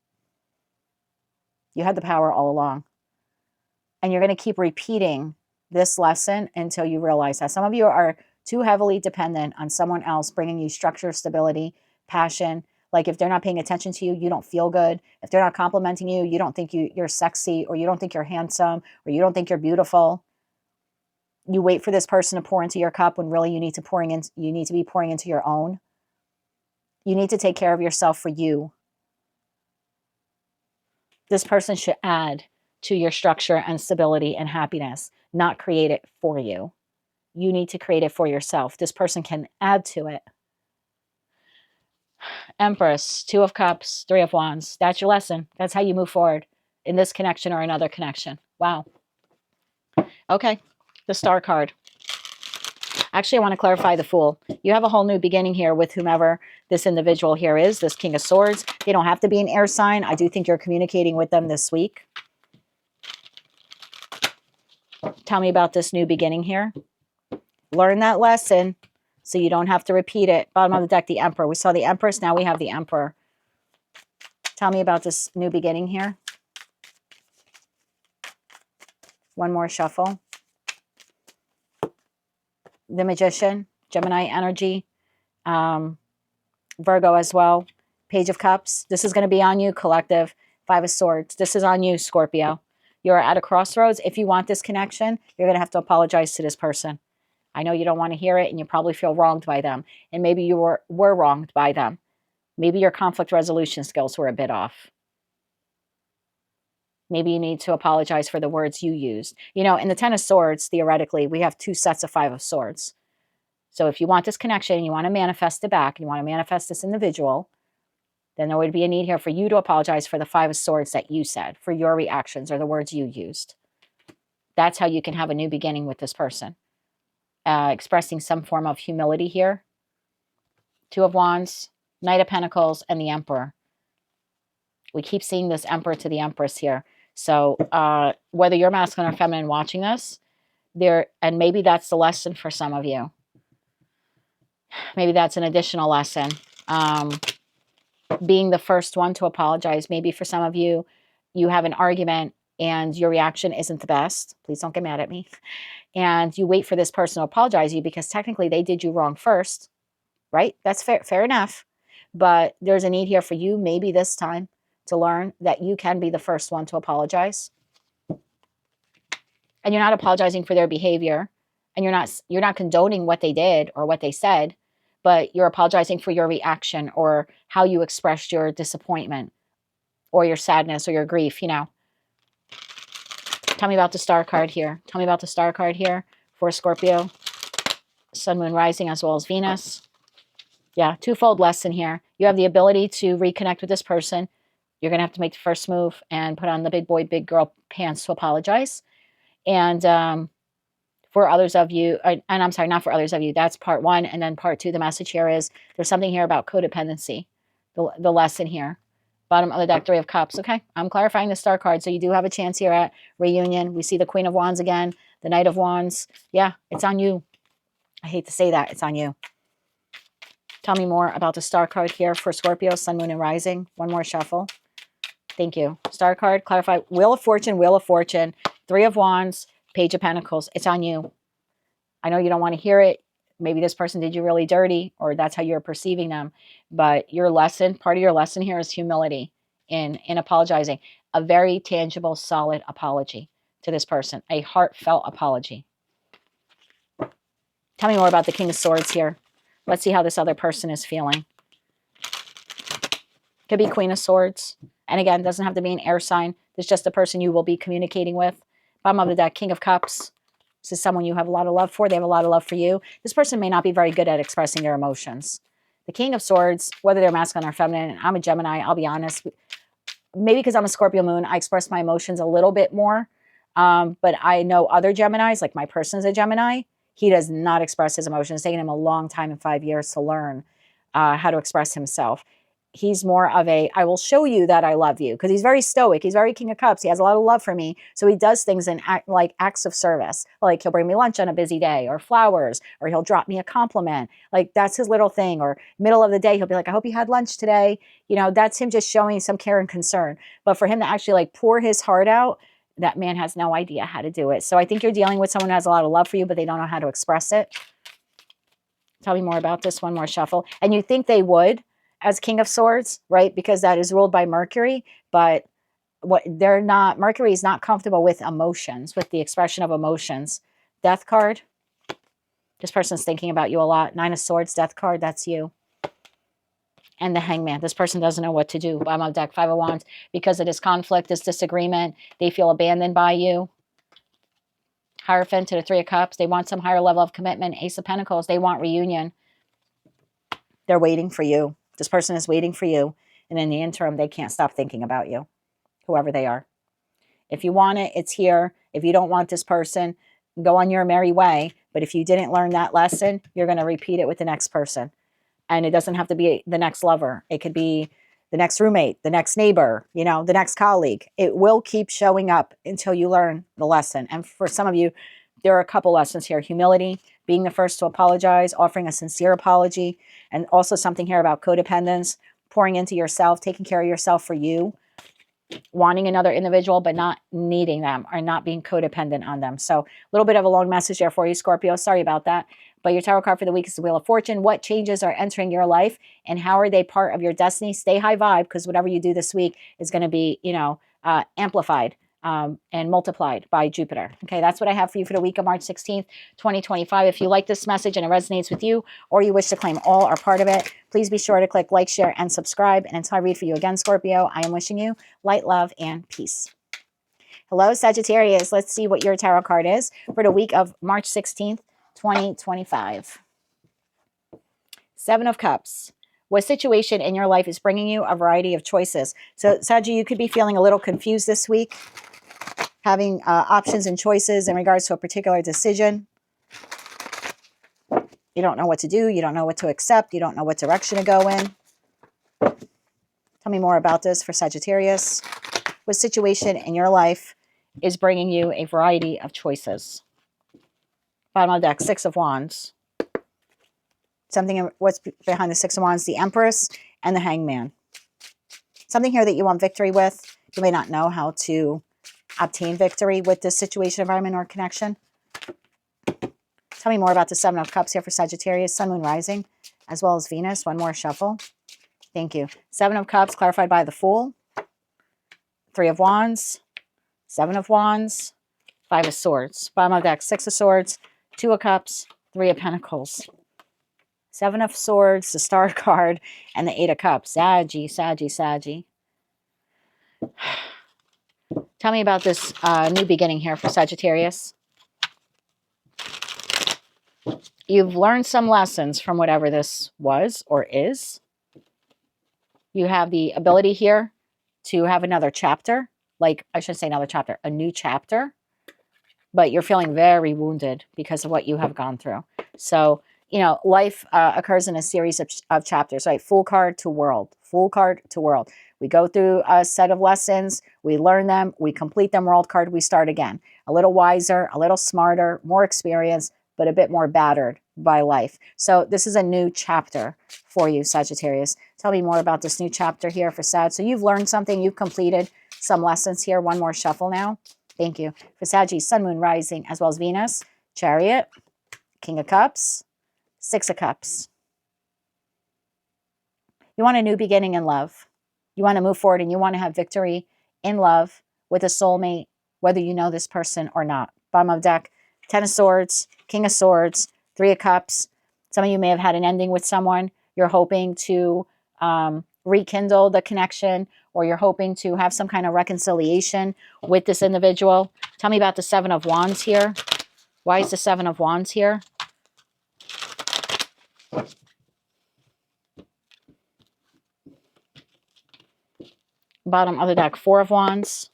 You had the power all along. And you're going to keep repeating this lesson until you realize that. Some of you are too heavily dependent on someone else bringing you structure, stability, passion. Like if they're not paying attention to you, you don't feel good. If they're not complimenting you, you don't think you're sexy, or you don't think you're handsome, or you don't think you're beautiful. You wait for this person to pour into your cup when really you need to be pouring into your own. You need to take care of yourself for you. This person should add to your structure and stability and happiness, not create it for you. You need to create it for yourself. This person can add to it. Empress, Two of Cups, Three of Wands. That's your lesson. That's how you move forward in this connection or another connection. Wow. Okay. The Star card. Actually, I want to clarify the Fool. You have a whole new beginning here with whomever this individual here is, this King of Swords. They don't have to be an air sign. I do think you're communicating with them this week. Tell me about this new beginning here. Learn that lesson so you don't have to repeat it. Bottom of the deck, the Emperor. We saw the Empress. Now we have the Emperor. Tell me about this new beginning here. One more shuffle. The Magician, Gemini energy, Virgo as well. Page of Cups. This is going to be on you, collective. Five of Swords. This is on you, Scorpio. You're at a crossroads. If you want this connection, you're going to have to apologize to this person. I know you don't want to hear it, and you probably feel wronged by them. And maybe you were wronged by them. Maybe your conflict resolution skills were a bit off. Maybe you need to apologize for the words you used. You know, in the Ten of Swords, theoretically, we have two sets of Five of Swords. So if you want this connection, you want to manifest it back, and you want to manifest this individual, then there would be a need here for you to apologize for the Five of Swords that you said, for your reactions or the words you used. That's how you can have a new beginning with this person. Expressing some form of humility here. Two of Wands, Knight of Pentacles, and the Emperor. We keep seeing this Emperor to the Empress here. So whether you're masculine or feminine watching this, and maybe that's the lesson for some of you. Maybe that's an additional lesson. Being the first one to apologize. Maybe for some of you, you have an argument and your reaction isn't the best. Please don't get mad at me. And you wait for this person to apologize to you because technically they did you wrong first, right? That's fair enough. But there's a need here for you, maybe this time, to learn that you can be the first one to apologize. And you're not apologizing for their behavior, and you're not condoning what they did or what they said, but you're apologizing for your reaction or how you expressed your disappointment or your sadness or your grief, you know. Tell me about the Star card here. Tell me about the Star card here for Scorpio. Sun, Moon, Rising, as well as Venus. Yeah, twofold lesson here. You have the ability to reconnect with this person. You're going to have to make the first move and put on the big boy, big girl pants to apologize. And for others of you, and I'm sorry, not for others of you, that's part one. And then part two, the message here is there's something here about codependency, the lesson here. Bottom of the deck, Three of Cups. Okay, I'm clarifying the Star card. So you do have a chance here at reunion. We see the Queen of Wands again, the Knight of Wands. Yeah, it's on you. I hate to say that. It's on you. Tell me more about the Star card here for Scorpio, Sun, Moon, and Rising. One more shuffle. Thank you. Star card, clarify. Wheel of Fortune, Three of Wands, Page of Pentacles. It's on you. I know you don't want to hear it. Maybe this person did you really dirty, or that's how you're perceiving them. But your lesson, part of your lesson here is humility in apologizing. A very tangible, solid apology to this person. A heartfelt apology. Tell me more about the King of Swords here. Let's see how this other person is feeling. Could be Queen of Swords. And again, doesn't have to be an air sign. It's just the person you will be communicating with. Bottom of the deck, King of Cups. This is someone you have a lot of love for. They have a lot of love for you. This person may not be very good at expressing their emotions. The King of Swords, whether they're masculine or feminine, I'm a Gemini, I'll be honest. Maybe because I'm a Scorpio moon, I express my emotions a little bit more. But I know other Geminis, like my person's a Gemini. He does not express his emotions. It's taken him a long time, in 5 years, to learn how to express himself. He's more of a, I will show you that I love you, because he's very stoic. He's very King of Cups. He has a lot of love for me. So he does things in like acts of service. Like he'll bring me lunch on a busy day, or flowers, or he'll drop me a compliment. Like that's his little thing. Or middle of the day, he'll be like, I hope you had lunch today. You know, that's him just showing some care and concern. But for him to actually like pour his heart out, that man has no idea how to do it. So I think you're dealing with someone who has a lot of love for you, but they don't know how to express it. Tell me more about this. One more shuffle. And you think they would, as King of Swords, right? Because that is ruled by Mercury, but what they're not, Mercury is not comfortable with emotions, with the expression of emotions. Death card. This person's thinking about you a lot. Nine of Swords, Death card, that's you. And the Hangman. This person doesn't know what to do. Bottom of deck, Five of Wands. Because of this conflict, this disagreement, they feel abandoned by you. Hierophant to the Three of Cups. They want some higher level of commitment. Ace of Pentacles. They want reunion. They're waiting for you. This person is waiting for you. And in the interim, they can't stop thinking about you, whoever they are. If you want it, it's here. If you don't want this person, go on your merry way. But if you didn't learn that lesson, you're going to repeat it with the next person. And it doesn't have to be the next lover. It could be the next roommate, the next neighbor, you know, the next colleague. It will keep showing up until you learn the lesson. And for some of you, there are a couple lessons here. Humility, being the first to apologize, offering a sincere apology, and also something here about codependence, pouring into yourself, taking care of yourself for you, wanting another individual, but not needing them or not being codependent on them. So a little bit of a long message there for you, Scorpio. Sorry about that. But your tarot card for the week is the Wheel of Fortune. What changes are entering your life and how are they part of your destiny? Stay high vibe, because whatever you do this week is going to be, you know, amplified and multiplied by Jupiter. Okay, that's what I have for you for the week of March 16th, 2025. If you like this message and it resonates with you, or you wish to claim all or part of it, please be sure to click like, share, and subscribe. And until I read for you again, Scorpio, I am wishing you light, love, and peace. Hello, Sagittarius. Let's see what your tarot card is for the week of March 16th, 2025. Seven of Cups. What situation in your life is bringing you a variety of choices? So, Saggy, you could be feeling a little confused this week, having options and choices in regards to a particular decision. You don't know what to do. You don't know what to accept. You don't know what direction to go in. Tell me more about this for Sagittarius. What situation in your life is bringing you a variety of choices? Bottom of the deck, Six of Wands. Something, what's behind the Six of Wands? The Empress and the Hangman. Something here that you want victory with. You may not know how to obtain victory with this situation, environment, or connection. Tell me more about the Seven of Cups here for Sagittarius, Sun, Moon, Rising, as well as Venus. One more shuffle. Thank you. Seven of Cups clarified by the Fool. Three of Wands. Seven of Wands. Five of Swords. Bottom of the deck, Six of Swords. Two of Cups. Three of Pentacles. Seven of Swords, the Star card, and the Eight of Cups. Saggy, Saggy, Saggy. Tell me about this new beginning here for Sagittarius. You've learned some lessons from whatever this was or is. You have the ability here to have another chapter. Like, I shouldn't say another chapter, a new chapter. But you're feeling very wounded because of what you have gone through. So, you know, life occurs in a series of chapters, right? Fool card to world, Fool card to world. We go through a set of lessons, we learn them, we complete them, world card, we start again. A little wiser, a little smarter, more experienced, but a bit more battered by life. So this is a new chapter for you, Sagittarius. Tell me more about this new chapter here for Sag. So you've learned something, you've completed some lessons here. One more shuffle now. Thank you. For Saggy, Sun, Moon, Rising, as well as Venus, Chariot, King of Cups, Six of Cups. You want a new beginning in love. You want to move forward and you want to have victory in love with a soulmate, whether you know this person or not. Bottom of deck, Ten of Swords, King of Swords, Three of Cups. Some of you may have had an ending with someone. You're hoping to rekindle the connection, or you're hoping to have some kind of reconciliation with this individual. Tell me about the Seven of Wands here. Why is the Seven of Wands here? Bottom of the deck, Four of Wands.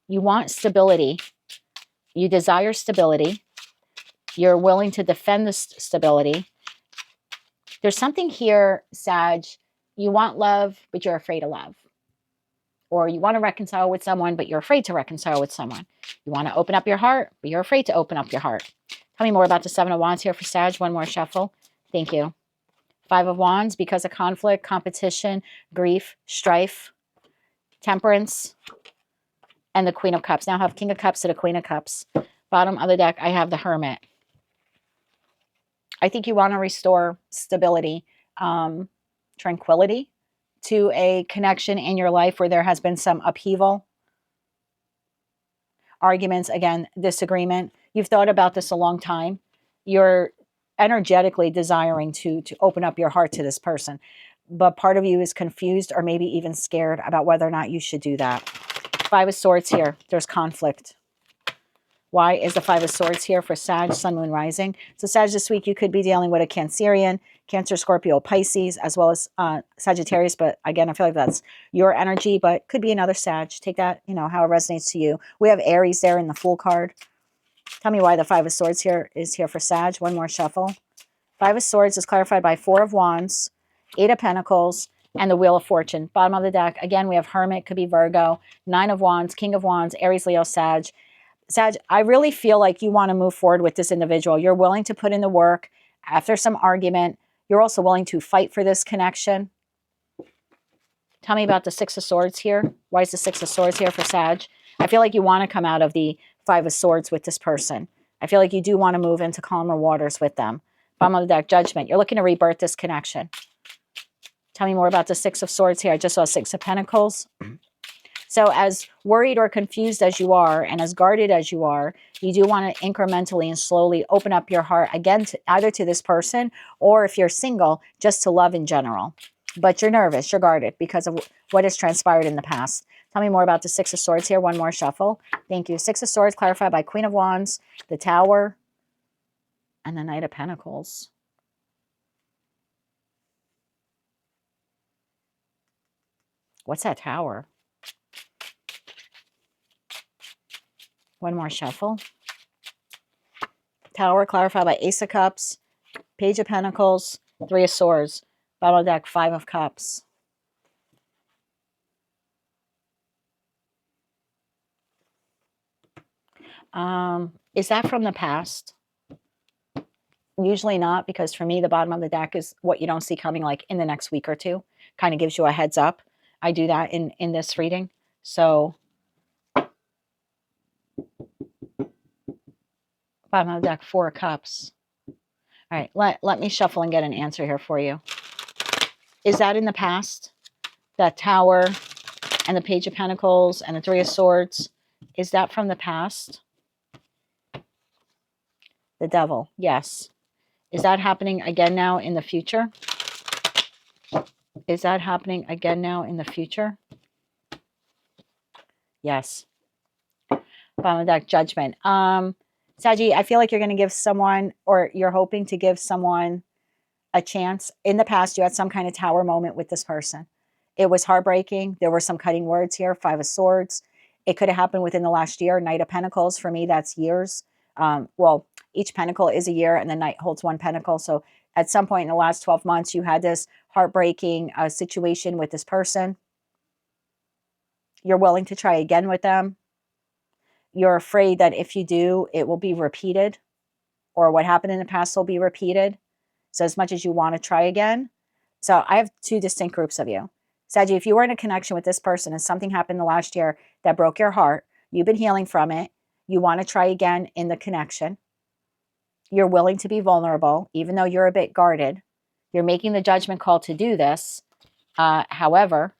You want stability. You desire stability. You're willing to defend this stability. There's something here, Sag. You want love, but you're afraid of love. Or you want to reconcile with someone, but you're afraid to reconcile with someone. You want to open up your heart, but you're afraid to open up your heart. Tell me more about the Seven of Wands here for Sag. One more shuffle. Thank you. Five of Wands, because of conflict, competition, grief, strife, temperance, and the Queen of Cups. Now I have King of Cups to the Queen of Cups. Bottom of the deck, I have the Hermit. I think you want to restore stability, tranquility to a connection in your life where there has been some upheaval, arguments, again, disagreement. You've thought about this a long time. You're energetically desiring to open up your heart to this person, but part of you is confused or maybe even scared about whether or not you should do that. Five of Swords here. There's conflict. Why is the Five of Swords here for Sag, Sun, Moon, Rising? So Sag, this week you could be dealing with a Cancerian, Cancer, Scorpio, Pisces, as well as Sagittarius. But again, I feel like that's your energy, but could be another Sag. Take that, how it resonates to you. We have Aries there in the Fool card. Tell me why the Five of Swords here is here for Sag. One more shuffle. Five of Swords is clarified by Four of Wands, Eight of Pentacles, and the Wheel of Fortune. Bottom of the deck, again, we have Hermit, could be Virgo, Nine of Wands, King of Wands, Aries, Leo, Sag. Sag, I really feel like you want to move forward with this individual. You're willing to put in the work after some argument. You're also willing to fight for this connection. Tell me about the Six of Swords here. Why is the Six of Swords here for Sag? I feel like you want to come out of the Five of Swords with this person. I feel like you do want to move into calmer waters with them. Bottom of the deck, Judgment. You're looking to rebirth this connection. Tell me more about the Six of Swords here. I just saw Six of Pentacles. So as worried or confused as you are and as guarded as you are, you do want to incrementally and slowly open up your heart again, either to this person or if you're single, just to love in general. But you're nervous, you're guarded because of what has transpired in the past. Tell me more about the Six of Swords here. One more shuffle. Thank you. Six of Swords clarified by Queen of Wands, the Tower, and the Knight of Pentacles. What's that Tower? One more shuffle. Tower clarified by Ace of Cups, Page of Pentacles, Three of Swords. Bottom of the deck, Five of Cups. Is that from the past? Usually not, because for me, the bottom of the deck is what you don't see coming like in the next week or two. Kind of gives you a heads up. I do that in this reading. So bottom of the deck, Four of Cups. All right, let me shuffle and get an answer here for you. Is that in the past? That Tower and the Page of Pentacles and the Three of Swords. Is that from the past? The Devil, yes. Is that happening again now in the future? Is that happening again now in the future? Yes. Bottom of the deck, Judgment. Saggy, I feel like you're going to give someone, or you're hoping to give someone a chance. In the past, you had some kind of Tower moment with this person. It was heartbreaking. There were some cutting words here. Five of Swords. It could have happened within the last year. Knight of Pentacles. For me, that's years. Well, each pentacle is a year, and the Knight holds one pentacle. So at some point in the last 12 months, you had this heartbreaking situation with this person. You're willing to try again with them. You're afraid that if you do, it will be repeated, or what happened in the past will be repeated. So as much as you want to try again. So I have two distinct groups of you. Saggy, if you were in a connection with this person and something happened in the last year that broke your heart, you've been healing from it, you want to try again in the connection. You're willing to be vulnerable, even though you're a bit guarded. You're making the judgment call to do this. However,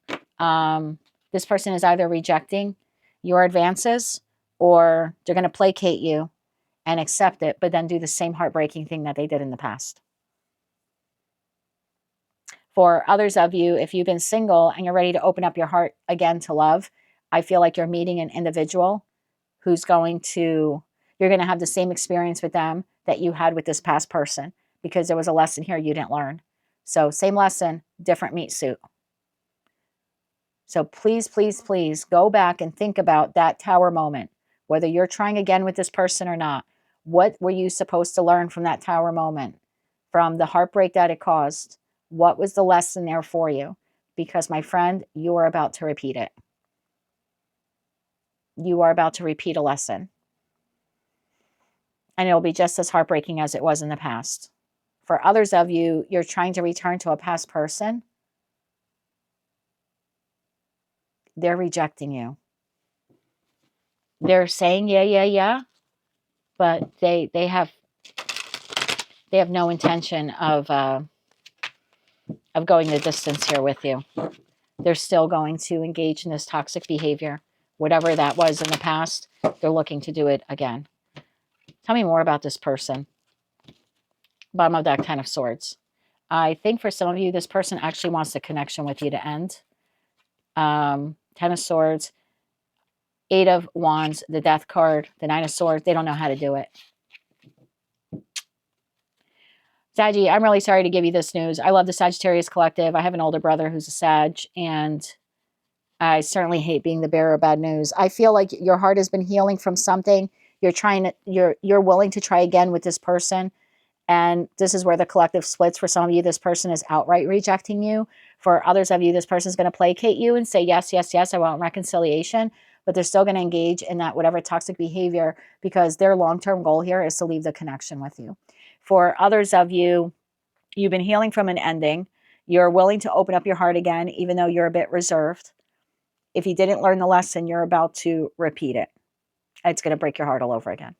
this person is either rejecting your advances, or they're going to placate you and accept it, but then do the same heartbreaking thing that they did in the past. For others of you, if you've been single and you're ready to open up your heart again to love, I feel like you're meeting an individual who's you're going to have the same experience with them that you had with this past person, because there was a lesson here you didn't learn. So same lesson, different meat suit. So please, please, please go back and think about that tower moment, whether you're trying again with this person or not. What were you supposed to learn from that tower moment, from the heartbreak that it caused? What was the lesson there for you? Because, my friend, you are about to repeat it. You are about to repeat a lesson. And it'll be just as heartbreaking as it was in the past. For others of you, you're trying to return to a past person. They're rejecting you. They're saying, yeah, but they have no intention of going the distance here with you. They're still going to engage in this toxic behavior. Whatever that was in the past, they're looking to do it again. Tell me more about this person. Bottom of deck, Ten of Swords. I think for some of you, this person actually wants the connection with you to end. Ten of Swords, Eight of Wands, the Death card, the Nine of Swords. They don't know how to do it. Saggy, I'm really sorry to give you this news. I love the Sagittarius Collective. I have an older brother who's a Sag, and I certainly hate being the bearer of bad news. I feel like your heart has been healing from something. You're willing to try again with this person. And this is where the collective splits. For some of you, this person is outright rejecting you. For others of you, this person is going to placate you and say, yes, yes, yes, I want reconciliation. But they're still going to engage in that whatever toxic behavior, because their long-term goal here is to leave the connection with you. For others of you, you've been healing from an ending. You're willing to open up your heart again, even though you're a bit reserved. If you didn't learn the lesson, you're about to repeat it. It's going to break your heart all over again.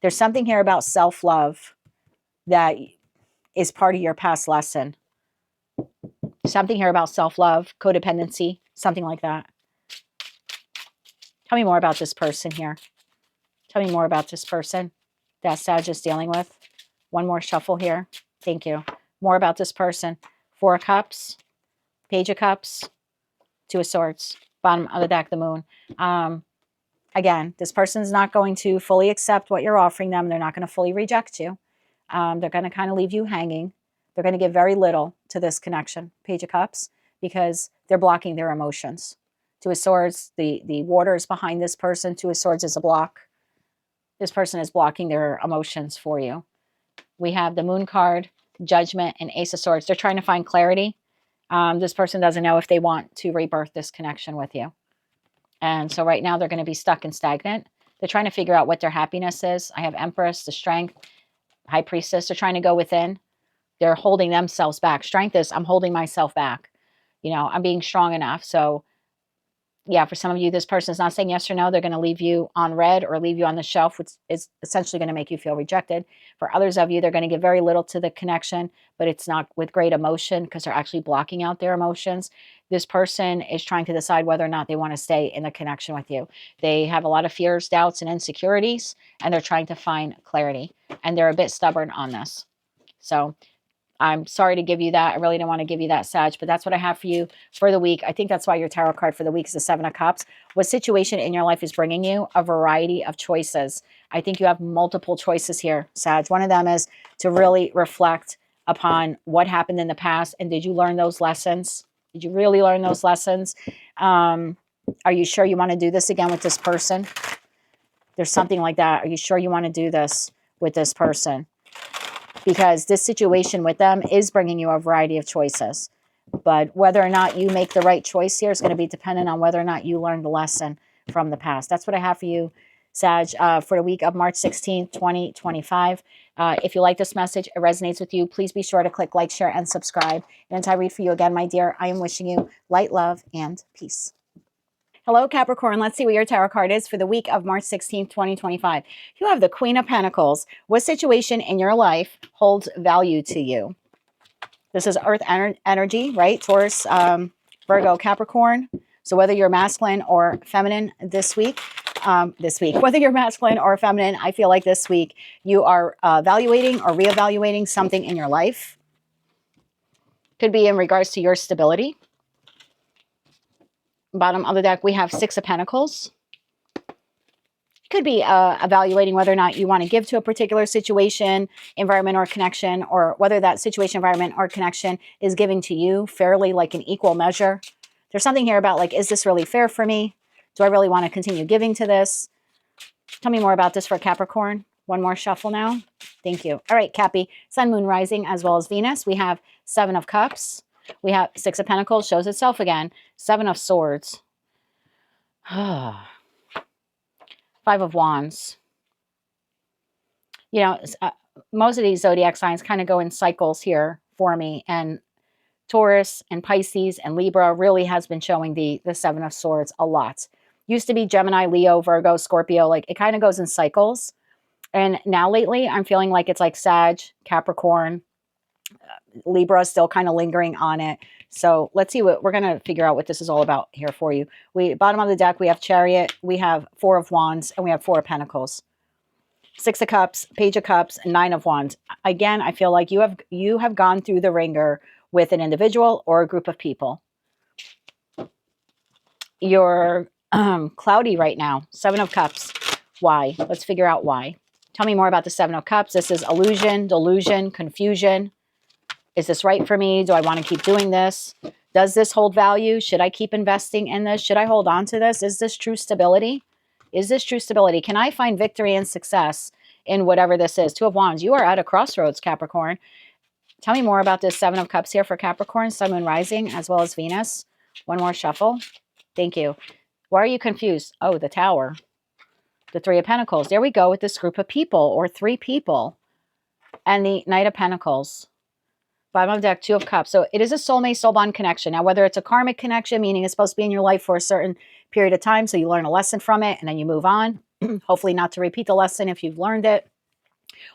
There's something here about self-love that is part of your past lesson. Something here about self-love, codependency, something like that. Tell me more about this person here. Tell me more about this person that Sag is dealing with. One more shuffle here. Thank you. More about this person. Four of Cups, Page of Cups, Two of Swords, bottom of the deck, the Moon. Again, this person's not going to fully accept what you're offering them. They're not going to fully reject you. They're going to kind of leave you hanging. They're going to give very little to this connection, Page of Cups, because they're blocking their emotions. Two of Swords, the water is behind this person. Two of Swords is a block. This person is blocking their emotions for you. We have the Moon card, Judgment, and Ace of Swords. They're trying to find clarity. This person doesn't know if they want to rebirth this connection with you. And so right now they're going to be stuck and stagnant. They're trying to figure out what their happiness is. I have Empress, the Strength, High Priestess. They're trying to go within. They're holding themselves back. Strength is, I'm holding myself back. You know, I'm being strong enough. So yeah, for some of you, this person is not saying yes or no. They're going to leave you on red or leave you on the shelf, which is essentially going to make you feel rejected. For others of you, they're going to give very little to the connection, but it's not with great emotion because they're actually blocking out their emotions. This person is trying to decide whether or not they want to stay in the connection with you. They have a lot of fears, doubts, and insecurities, and they're trying to find clarity. And they're a bit stubborn on this. So I'm sorry to give you that. I really don't want to give you that, Sag, but that's what I have for you for the week. I think that's why your tarot card for the week is the Seven of Cups. What situation in your life is bringing you a variety of choices? I think you have multiple choices here, Sag. One of them is to really reflect upon what happened in the past, and did you learn those lessons? Did you really learn those lessons? Are you sure you want to do this again with this person? There's something like that. Are you sure you want to do this with this person? Because this situation with them is bringing you a variety of choices. But whether or not you make the right choice here is going to be dependent on whether or not you learned the lesson from the past. That's what I have for you, Sag, for the week of March 16th, 2025. If you like this message, it resonates with you, please be sure to click like, share, and subscribe. And until I read for you again, my dear, I am wishing you light, love, and peace. Hello, Capricorn. Let's see what your tarot card is for the week of March 16th, 2025. You have the Queen of Pentacles. What situation in your life holds value to you? This is Earth energy, right? Taurus, Virgo, Capricorn. So whether you're masculine or feminine this week, this week. Whether you're masculine or feminine, I feel like this week you are evaluating or reevaluating something in your life. Could be in regards to your stability. Bottom of the deck, we have Six of Pentacles. Could be evaluating whether or not you want to give to a particular situation, environment, or connection, or whether that situation, environment, or connection is giving to you fairly, like an equal measure. There's something here about like, is this really fair for me? Do I really want to continue giving to this? Tell me more about this for Capricorn. One more shuffle now. Thank you. All right, Cappy. Sun, Moon, Rising, as well as Venus. We have Seven of Cups. We have Six of Pentacles. Shows itself again. Seven of Swords. Five of Wands. You know, most of these zodiac signs kind of go in cycles here for me. And Taurus and Pisces and Libra really has been showing the Seven of Swords a lot. Used to be Gemini, Leo, Virgo, Scorpio. Like, it kind of goes in cycles. And now lately, I'm feeling like it's like Sag, Capricorn, Libra is still kind of lingering on it. So let's see what we're going to figure out what this is all about here for you. Bottom of the deck, we have Chariot, we have Four of Wands, and we have Four of Pentacles. Six of Cups, Page of Cups, and Nine of Wands. Again, I feel like you have gone through the ringer with an individual or a group of people. You're cloudy right now. Seven of Cups. Why? Let's figure out why. Tell me more about the Seven of Cups. This is illusion, delusion, confusion. Is this right for me? Do I want to keep doing this? Does this hold value? Should I keep investing in this? Should I hold on to this? Is this true stability? Is this true stability? Can I find victory and success in whatever this is? Two of Wands. You are at a crossroads, Capricorn. Tell me more about this Seven of Cups here for Capricorn, Sun, Moon, Rising, as well as Venus. One more shuffle. Thank you. Why are you confused? Oh, the Tower. The Three of Pentacles. There we go with this group of people or three people. And the Knight of Pentacles. Bottom of the deck, Two of Cups. So it is a soulmate, soul bond connection. Now, whether it's a karmic connection, meaning it's supposed to be in your life for a certain period of time, so you learn a lesson from it and then you move on. Hopefully not to repeat the lesson if you've learned it.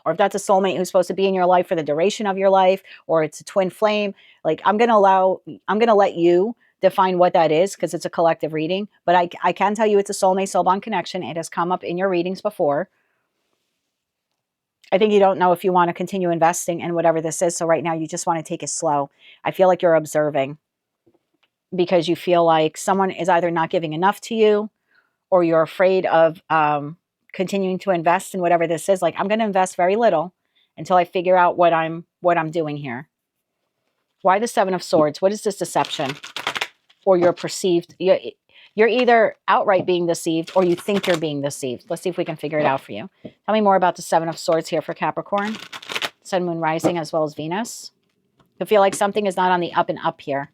Or if that's a soulmate who's supposed to be in your life for the duration of your life, or it's a twin flame, like I'm going to let you define what that is because it's a collective reading. But I can tell you it's a soulmate, soul bond connection. It has come up in your readings before. I think you don't know if you want to continue investing in whatever this is. So right now you just want to take it slow. I feel like you're observing because you feel like someone is either not giving enough to you or you're afraid of continuing to invest in whatever this is. Like, I'm going to invest very little until I figure out what I'm doing here. Why the Seven of Swords? What is this deception? Or you're perceived, you're either outright being deceived or you think you're being deceived. Let's see if we can figure it out for you. Tell me more about the Seven of Swords here for Capricorn, Sun, Moon, Rising, as well as Venus. You feel like something is not on the up and up here.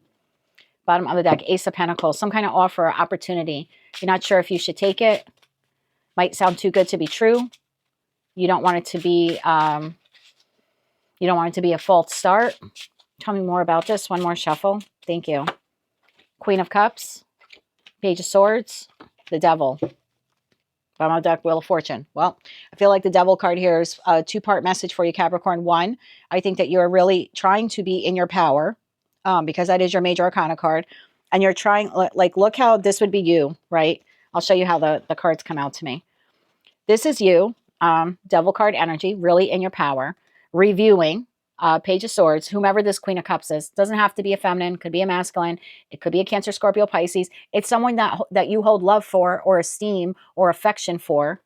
Bottom of the deck, Ace of Pentacles, some kind of offer or opportunity. You're not sure if you should take it. Might sound too good to be true. You don't want it to be, a false start. Tell me more about this. One more shuffle. Thank you. Queen of Cups, Page of Swords, the Devil. Bottom of the deck, Wheel of Fortune. Well, I feel like the Devil card here is a two-part message for you, Capricorn. One, I think that you're really trying to be in your power because that is your major arcana card. And you're trying, like, look how this would be you, right? I'll show you how the cards come out to me. This is you, Devil card energy, really in your power, reviewing, Page of Swords, whomever this Queen of Cups is. Doesn't have to be a feminine, could be a masculine, it could be a Cancer, Scorpio, Pisces. It's someone that you hold love for or esteem or affection for.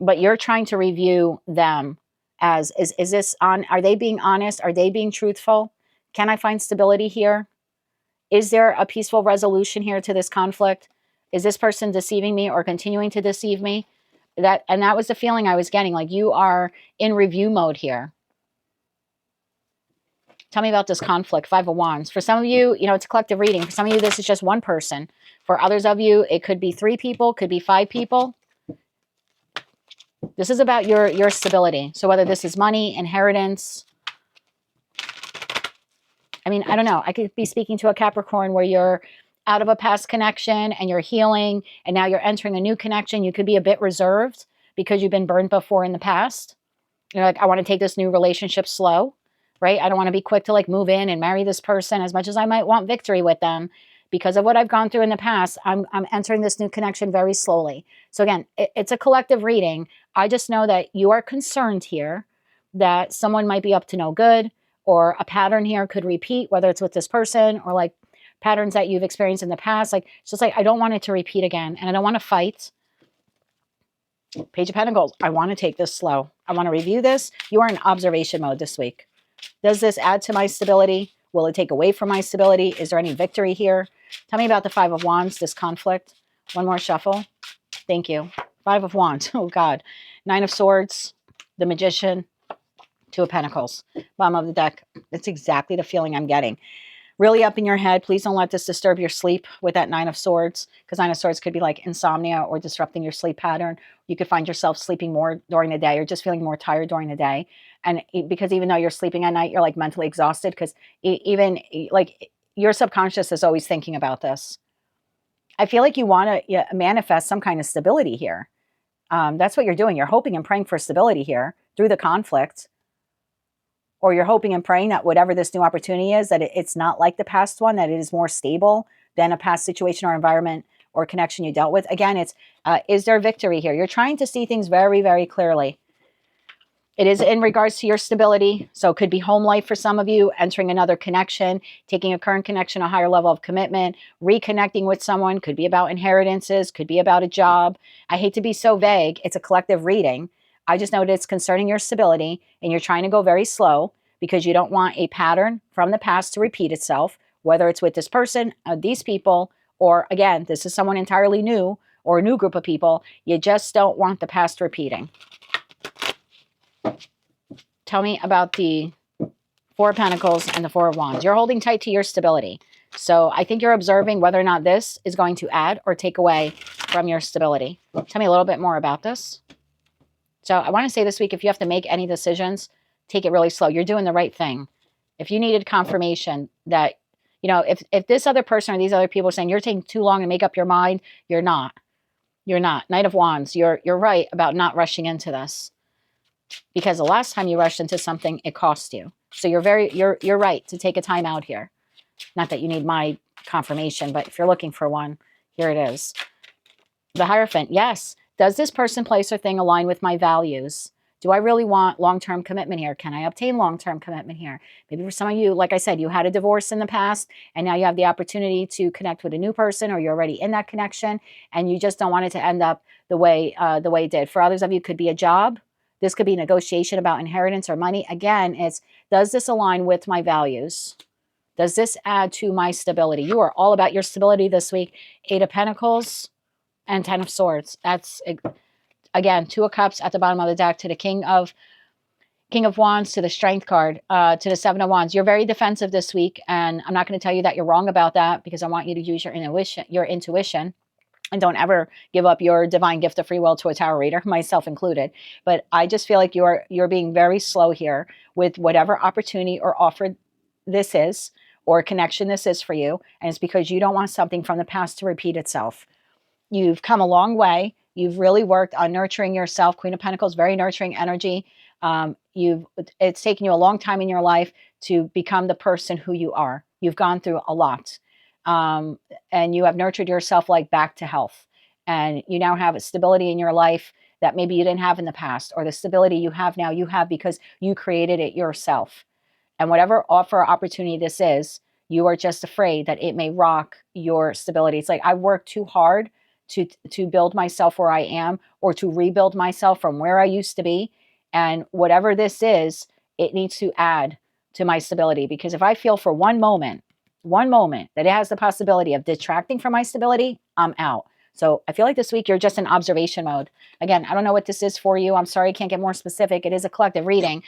But you're trying to review them as, is this on, are they being honest? Are they being truthful? Can I find stability here? Is there a peaceful resolution here to this conflict? Is this person deceiving me or continuing to deceive me? That was the feeling I was getting, like you are in review mode here. Tell me about this conflict, Five of Wands. For some of you, it's a collective reading. For some of you, this is just one person. For others of you, it could be three people, could be five people. This is about your stability. So whether this is money, inheritance. I mean, I don't know. I could be speaking to a Capricorn where you're out of a past connection and you're healing and now you're entering a new connection. You could be a bit reserved because you've been burned before in the past. You're like, I want to take this new relationship slow, right? I don't want to be quick to like move in and marry this person as much as I might want victory with them because of what I've gone through in the past, I'm entering this new connection very slowly. So again, it's a collective reading. I just know that you are concerned here that someone might be up to no good, or a pattern here could repeat, whether it's with this person or like patterns that you've experienced in the past. Like, it's just like, I don't want it to repeat again, and I don't want to fight. Page of Pentacles. I want to take this slow. I want to review this. You are in observation mode this week. Does this add to my stability? Will it take away from my stability? Is there any victory here? Tell me about the Five of Wands, this conflict. One more shuffle. Thank you. Five of Wands. Oh, God. Nine of Swords, the Magician, Two of Pentacles. Bottom of the deck. It's exactly the feeling I'm getting. Really up in your head. Please don't let this disturb your sleep with that Nine of Swords, because Nine of Swords could be like insomnia or disrupting your sleep pattern. You could find yourself sleeping more during the day or just feeling more tired during the day. And because even though you're sleeping at night, you're like mentally exhausted, because even like your subconscious is always thinking about this. I feel like you want to manifest some kind of stability here. That's what you're doing. You're hoping and praying for stability here through the conflict. Or you're hoping and praying that whatever this new opportunity is, that it's not like the past one, that it is more stable than a past situation or environment or connection you dealt with. Again, it's, is there victory here? You're trying to see things very, very clearly. It is in regards to your stability. So it could be home life for some of you, entering another connection, taking a current connection, a higher level of commitment, reconnecting with someone, could be about inheritances, could be about a job. I hate to be so vague. It's a collective reading. I just know that it's concerning your stability, and you're trying to go very slow because you don't want a pattern from the past to repeat itself, whether it's with this person, these people, or again, this is someone entirely new or a new group of people. You just don't want the past repeating. Tell me about the Four of Pentacles and the Four of Wands. You're holding tight to your stability. So I think you're observing whether or not this is going to add or take away from your stability. Tell me a little bit more about this. So I want to say this week, if you have to make any decisions, take it really slow. You're doing the right thing. If you needed confirmation that, you know, if this other person or these other people are saying you're taking too long to make up your mind, you're not. You're not. Knight of Wands, you're right about not rushing into this. Because the last time you rushed into something, it cost you. So you're right to take a time out here. Not that you need my confirmation, but if you're looking for one, here it is. The Hierophant, yes. Does this person, place, or thing align with my values? Do I really want long-term commitment here? Can I obtain long-term commitment here? Maybe for some of you, like I said, you had a divorce in the past, and now you have the opportunity to connect with a new person, or you're already in that connection, and you just don't want it to end up the way it did. For others of you, it could be a job. This could be negotiation about inheritance or money. Again, it's, does this align with my values? Does this add to my stability? You are all about your stability this week. Eight of Pentacles and Ten of Swords. That's, again, Two of Cups at the bottom of the deck to the King of Wands, to the Strength card, to the Seven of Wands. You're very defensive this week, and I'm not going to tell you that you're wrong about that, because I want you to use your intuition. And don't ever give up your divine gift of free will to a tarot reader, myself included. But I just feel like you're being very slow here with whatever opportunity or offer this is, or connection this is for you. And it's because you don't want something from the past to repeat itself. You've come a long way. You've really worked on nurturing yourself. Queen of Pentacles, very nurturing energy. It's taken you a long time in your life to become the person who you are. You've gone through a lot. And you have nurtured yourself like back to health. And you now have a stability in your life that maybe you didn't have in the past, or the stability you have now, you have because you created it yourself. And whatever offer or opportunity this is, you are just afraid that it may rock your stability. It's like, I worked too hard to build myself where I am, or to rebuild myself from where I used to be. And whatever this is, it needs to add to my stability. Because if I feel for one moment that it has the possibility of detracting from my stability, I'm out. So I feel like this week you're just in observation mode. Again, I don't know what this is for you. I'm sorry I can't get more specific. It is a collective reading.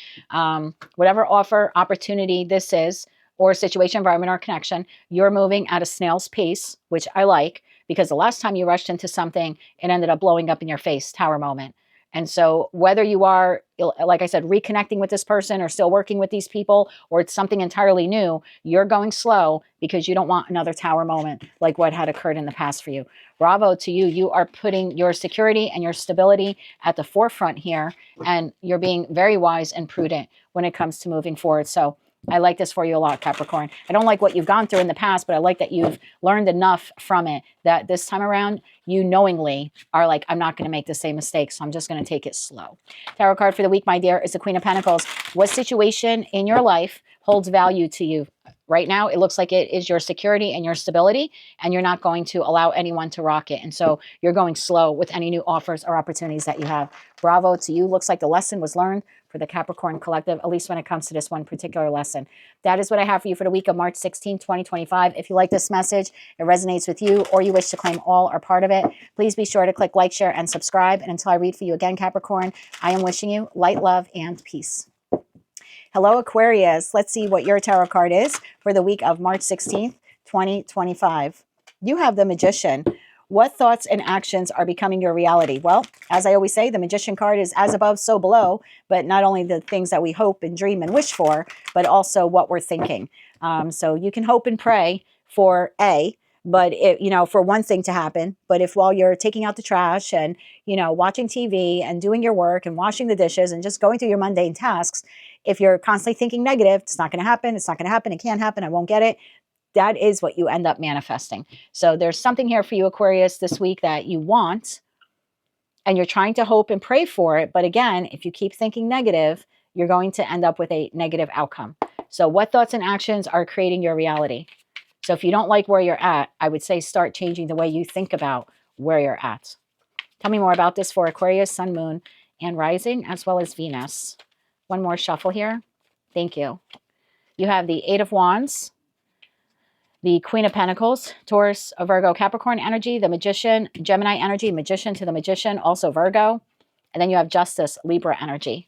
Whatever offer, opportunity this is, or situation, environment, or connection, you're moving at a snail's pace, which I like, because the last time you rushed into something, it ended up blowing up in your face, tower moment. And so whether you are, like I said, reconnecting with this person, or still working with these people, or it's something entirely new, you're going slow because you don't want another tower moment like what had occurred in the past for you. Bravo to you. You are putting your security and your stability at the forefront here, and you're being very wise and prudent when it comes to moving forward. So I like this for you a lot, Capricorn. I don't like what you've gone through in the past, but I like that you've learned enough from it that this time around, you knowingly are like, I'm not going to make the same mistake, so I'm just going to take it slow. Tarot card for the week, my dear, is the Queen of Pentacles. What situation in your life holds value to you? Right now, it looks like it is your security and your stability, and you're not going to allow anyone to rock it. And so you're going slow with any new offers or opportunities that you have. Bravo to you. Looks like the lesson was learned for the Capricorn collective, at least when it comes to this one particular lesson. That is what I have for you for the week of March 16, 2025. If you like this message, it resonates with you, or you wish to claim all or part of it, please be sure to click like, share, and subscribe. And until I read for you again, Capricorn, I am wishing you light, love, and peace. Hello, Aquarius. Let's see what your tarot card is for the week of March 16th, 2025. You have the Magician. What thoughts and actions are becoming your reality? Well, as I always say, the Magician card is as above, so below, but not only the things that we hope and dream and wish for, but also what we're thinking. So you can hope and pray for but for one thing to happen. But if while you're taking out the trash and, watching TV and doing your work and washing the dishes and just going through your mundane tasks, if you're constantly thinking negative, it's not going to happen. It's not going to happen. It can't happen. I won't get it. That is what you end up manifesting. So there's something here for you, Aquarius, this week that you want, and you're trying to hope and pray for it. But again, if you keep thinking negative, you're going to end up with a negative outcome. So what thoughts and actions are creating your reality? So if you don't like where you're at, I would say start changing the way you think about where you're at. Tell me more about this for Aquarius, Sun, Moon, and Rising, as well as Venus. One more shuffle here. Thank you. You have the Eight of Wands, the Queen of Pentacles, Taurus, Virgo, Capricorn energy, the Magician, Gemini energy, Magician to the Magician, also Virgo. And then you have Justice, Libra energy.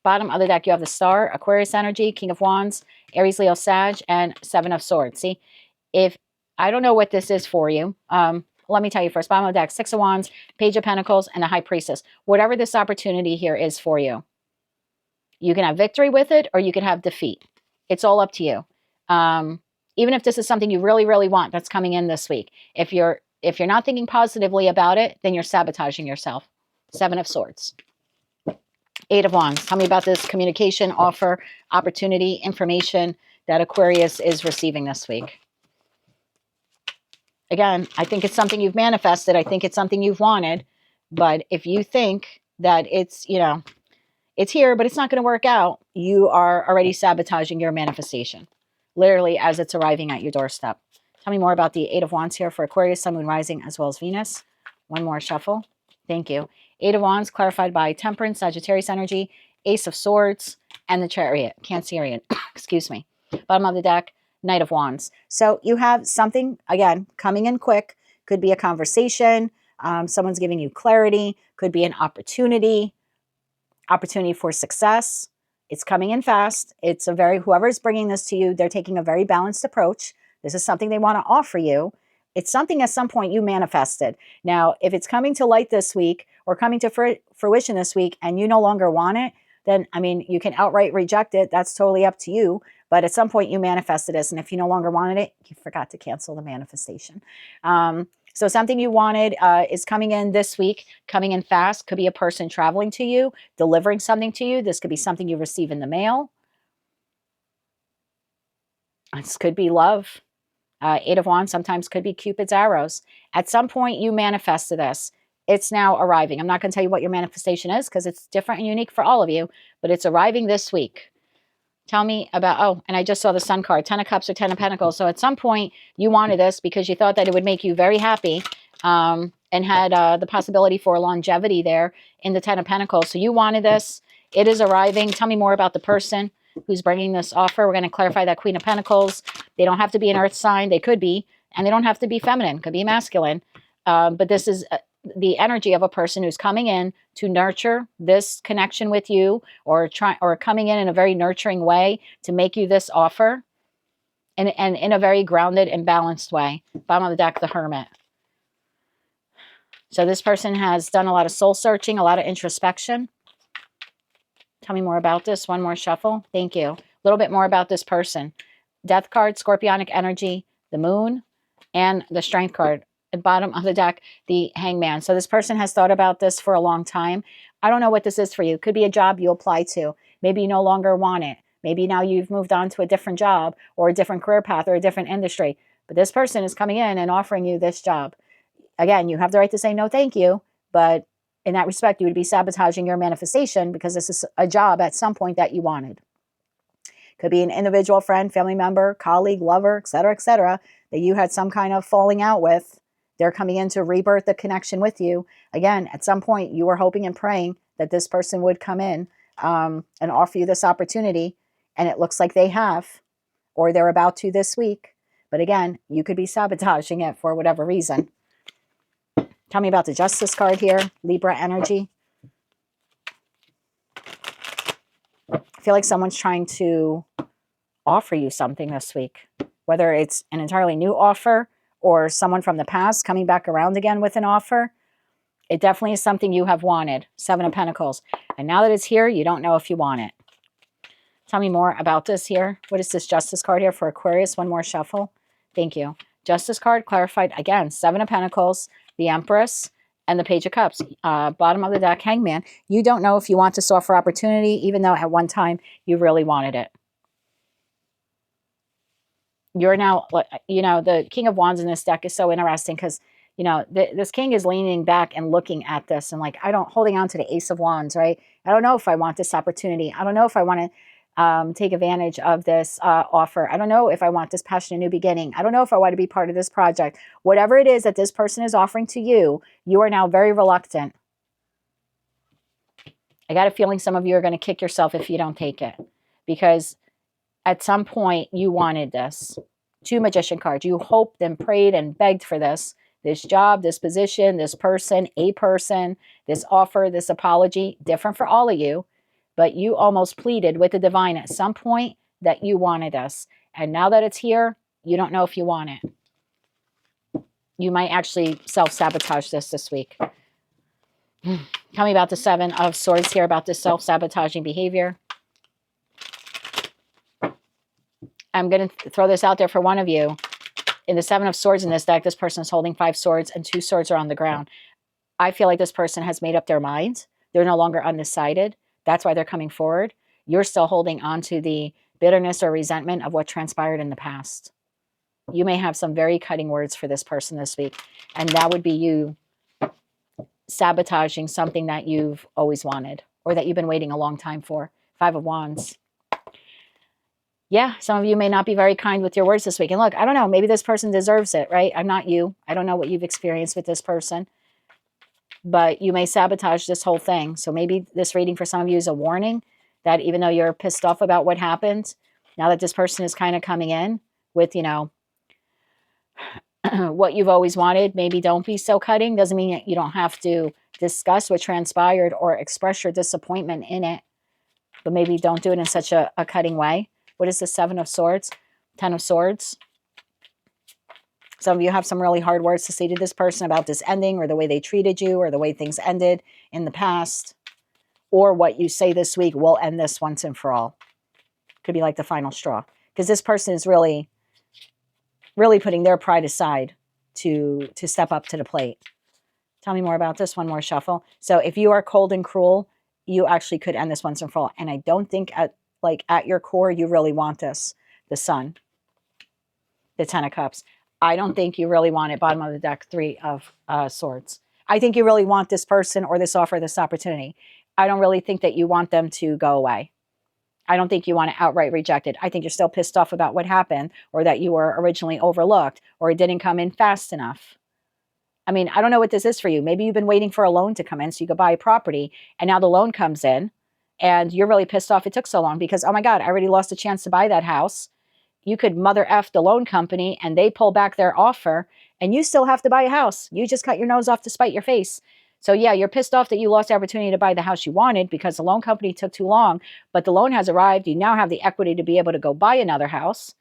Bottom of the deck, you have the Star, Aquarius energy, King of Wands, Aries, Leo, Sag, and Seven of Swords. See, if I don't know what this is for you, let me tell you first. Bottom of the deck, Six of Wands, Page of Pentacles, and the High Priestess. Whatever this opportunity here is for you, you can have victory with it or you can have defeat. It's all up to you. Even if this is something you really, really want that's coming in this week. If you're not thinking positively about it, then you're sabotaging yourself. Seven of Swords. Eight of Wands. Tell me about this communication, offer, opportunity, information that Aquarius is receiving this week. Again, I think it's something you've manifested. I think it's something you've wanted. But if you think that it's here, but it's not going to work out, you are already sabotaging your manifestation, literally as it's arriving at your doorstep. Tell me more about the Eight of Wands here for Aquarius, Sun, Moon, Rising, as well as Venus. One more shuffle. Thank you. Eight of Wands clarified by Temperance, Sagittarius energy, Ace of Swords, and the Chariot, Cancerian. Excuse me. Bottom of the deck, Knight of Wands. So you have something, again, coming in quick. Could be a conversation. Someone's giving you clarity. Could be an opportunity for success. It's coming in fast. It's whoever's bringing this to you, they're taking a very balanced approach. This is something they want to offer you. It's something at some point you manifested. Now, if it's coming to light this week or coming to fruition this week and you no longer want it, then, you can outright reject it. That's totally up to you. But at some point you manifested this. And if you no longer wanted it, you forgot to cancel the manifestation. So something you wanted is coming in this week, coming in fast. Could be a person traveling to you, delivering something to you. This could be something you receive in the mail. This could be love. Eight of Wands sometimes could be Cupid's arrows. At some point you manifested this. It's now arriving. I'm not going to tell you what your manifestation is because it's different and unique for all of you, but it's arriving this week. Tell me about, and I just saw the Sun card, 10 of Cups or 10 of Pentacles. So at some point you wanted this because you thought that it would make you very happy and had the possibility for longevity there in the 10 of Pentacles. So you wanted this. It is arriving. Tell me more about the person who's bringing this offer. We're going to clarify that Queen of Pentacles. They don't have to be an earth sign. They could be, and they don't have to be feminine. Could be masculine. But this is the energy of a person who's coming in to nurture this connection with you or coming in a very nurturing way to make you this offer and in a very grounded and balanced way. Bottom of the deck, the Hermit. So this person has done a lot of soul searching, a lot of introspection. Tell me more about this. One more shuffle. Thank you. A little bit more about this person. Death card, Scorpionic energy, the Moon, and the Strength card. At the bottom of the deck, the Hangman. So this person has thought about this for a long time. I don't know what this is for you. It could be a job you apply to. Maybe you no longer want it. Maybe now you've moved on to a different job or a different career path or a different industry. But this person is coming in and offering you this job. Again, you have the right to say no, thank you. But in that respect, you would be sabotaging your manifestation because this is a job at some point that you wanted. Could be an individual friend, family member, colleague, lover, etc., that you had some kind of falling out with. They're coming in to rebirth the connection with you. Again, at some point, you were hoping and praying that this person would come in and offer you this opportunity. And it looks like they have, or they're about to this week. But again, you could be sabotaging it for whatever reason. Tell me about the Justice card here, Libra energy. I feel like someone's trying to offer you something this week, whether it's an entirely new offer or someone from the past coming back around again with an offer. It definitely is something you have wanted. 7 of Pentacles. And now that it's here, you don't know if you want it. Tell me more about this here. What is this Justice card here for Aquarius? One more shuffle. Thank you. Justice card clarified again. 7 of Pentacles, the Empress, and the Page of Cups. Bottom of the deck, Hangman. You don't know if you want this offer opportunity, even though at one time you really wanted it. You're now, you know, the King of Wands in this deck is so interesting because, you know, this king is leaning back and looking at this and like, holding on to the Ace of Wands, right? I don't know if I want this opportunity. I don't know if I want to take advantage of this offer. I don't know if I want this passionate new beginning. I don't know if I want to be part of this project. Whatever it is that this person is offering to you, you are now very reluctant. I got a feeling some of you are going to kick yourself if you don't take it because at some point you wanted this. 2 Magician cards. You hoped and prayed and begged for this job, this position, this person, this offer, this apology, different for all of you. But you almost pleaded with the divine at some point that you wanted this. And now that it's here, you don't know if you want it. You might actually self-sabotage this week. Tell me about the 7 of Swords here, about this self-sabotaging behavior. I'm going to throw this out there for one of you. In the 7 of Swords in this deck, this person is holding 5 swords and 2 swords are on the ground. I feel like this person has made up their mind. They're no longer undecided. That's why they're coming forward. You're still holding on to the bitterness or resentment of what transpired in the past. You may have some very cutting words for this person this week. And that would be you sabotaging something that you've always wanted or that you've been waiting a long time for. 5 of Wands. Yeah, some of you may not be very kind with your words this week. And look, I don't know, maybe this person deserves it, right? I'm not you. I don't know what you've experienced with this person. But you may sabotage this whole thing. So maybe this reading for some of you is a warning that even though you're pissed off about what happened, now that this person is kind of coming in with, you know, what you've always wanted, maybe don't be so cutting. Doesn't mean that you don't have to discuss what transpired or express your disappointment in it. But maybe don't do it in such a cutting way. What is the 7 of Swords? 10 of Swords. Some of you have some really hard words to say to this person about this ending or the way they treated you or the way things ended in the past. Or what you say this week will end this once and for all. Could be like the final straw. Because this person is really putting their pride aside to step up to the plate. Tell me more about this. One more shuffle. So if you are cold and cruel, you actually could end this once and for all. And I don't think at your core, you really want this. The Sun. The 10 of Cups. I don't think you really want it. Bottom of the deck, 3 of Swords. I think you really want this person or this offer, this opportunity. I don't really think that you want them to go away. I don't think you want to outright reject it. I think you're still pissed off about what happened or that you were originally overlooked or it didn't come in fast enough. I mean, I don't know what this is for you. Maybe you've been waiting for a loan to come in so you could buy a property and now the loan comes in and you're really pissed off it took so long because, oh my God, I already lost a chance to buy that house. You could mother F the loan company and they pull back their offer and you still have to buy a house. You just cut your nose off to spite your face. So yeah, you're pissed off that you lost the opportunity to buy the house you wanted because the loan company took too long, but the loan has arrived. You now have the equity to be able to go buy another house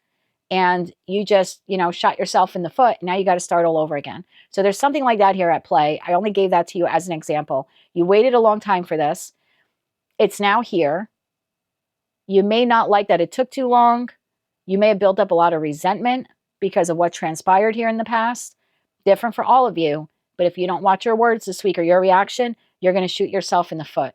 and you just, you know, shot yourself in the foot. Now you got to start all over again. So there's something like that here at play. I only gave that to you as an example. You waited a long time for this. It's now here. You may not like that it took too long. You may have built up a lot of resentment because of what transpired here in the past. Different for all of you. But if you don't watch your words this week or your reaction, you're going to shoot yourself in the foot.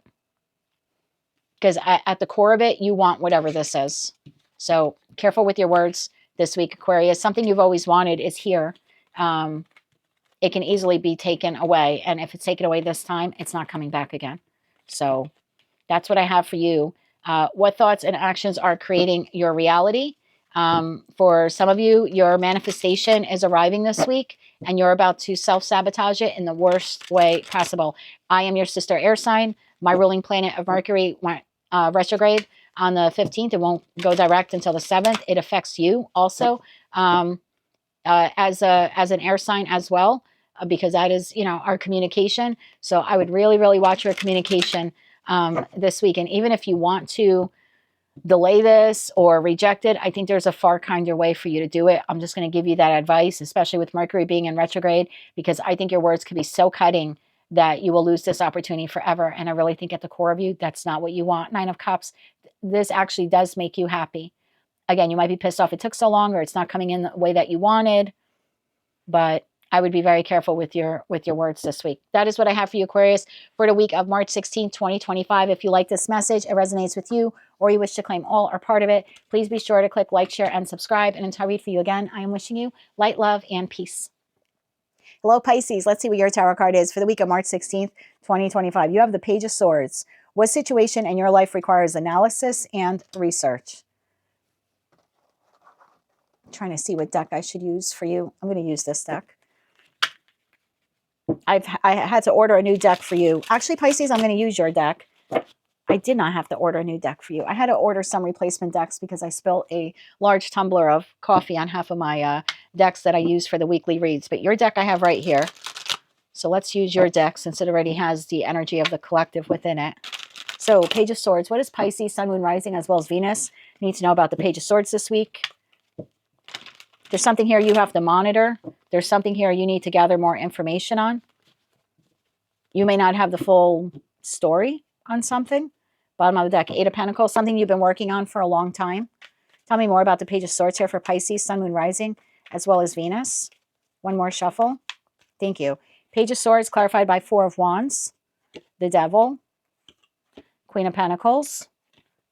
because at the core of it, you want whatever this is. So careful with your words this week, Aquarius. Something you've always wanted is here. It can easily be taken away. And if it's taken away this time, it's not coming back again. So that's what I have for you. What thoughts and actions are creating your reality? For some of you, your manifestation is arriving this week and you're about to self-sabotage it in the worst way possible. I am your sister air sign. My ruling planet of Mercury went retrograde on the 15th. It won't go direct until the 7th. It affects you also as an air sign as well, because that is, you know, our communication. So I would really, really watch your communication this week. And even if you want to delay this or reject it, I think there's a far kinder way for you to do it. I'm just going to give you that advice, especially with Mercury being in retrograde, because I think your words could be so cutting that you will lose this opportunity forever. And I really think at the core of you, that's not what you want. 9 of Cups, this actually does make you happy. Again, you might be pissed off it took so long or it's not coming in the way that you wanted, but I would be very careful with your words this week. That is what I have for you, Aquarius, for the week of March 16, 2025. If you like this message, it resonates with you, or you wish to claim all or part of it, please be sure to click like, share, and subscribe. And until I read for you again, I am wishing you light, love, and peace. Hello, Pisces. Let's see what your tarot card is for the week of March 16th, 2025. You have the Page of Swords. What situation in your life requires analysis and research? I'm trying to see what deck I should use for you. I'm going to use this deck. I had to order a new deck for you. Actually, Pisces, I'm going to use your deck. I did not have to order a new deck for you. I had to order some replacement decks because I spilled a large tumbler of coffee on half of my decks that I use for the weekly reads. But your deck I have right here. So let's use your deck since it already has the energy of the collective within it. So Page of Swords. What is Pisces, Sun, Moon, Rising, as well as Venus? You need to know about the Page of Swords this week. There's something here you have to monitor. There's something here you need to gather more information on. You may not have the full story on something. Bottom of the deck, 8 of Pentacles, something you've been working on for a long time. Tell me more about the Page of Swords here for Pisces, Sun, Moon, Rising, as well as Venus. One more shuffle. Thank you. Page of Swords clarified by 4 of Wands, the Devil, Queen of Pentacles,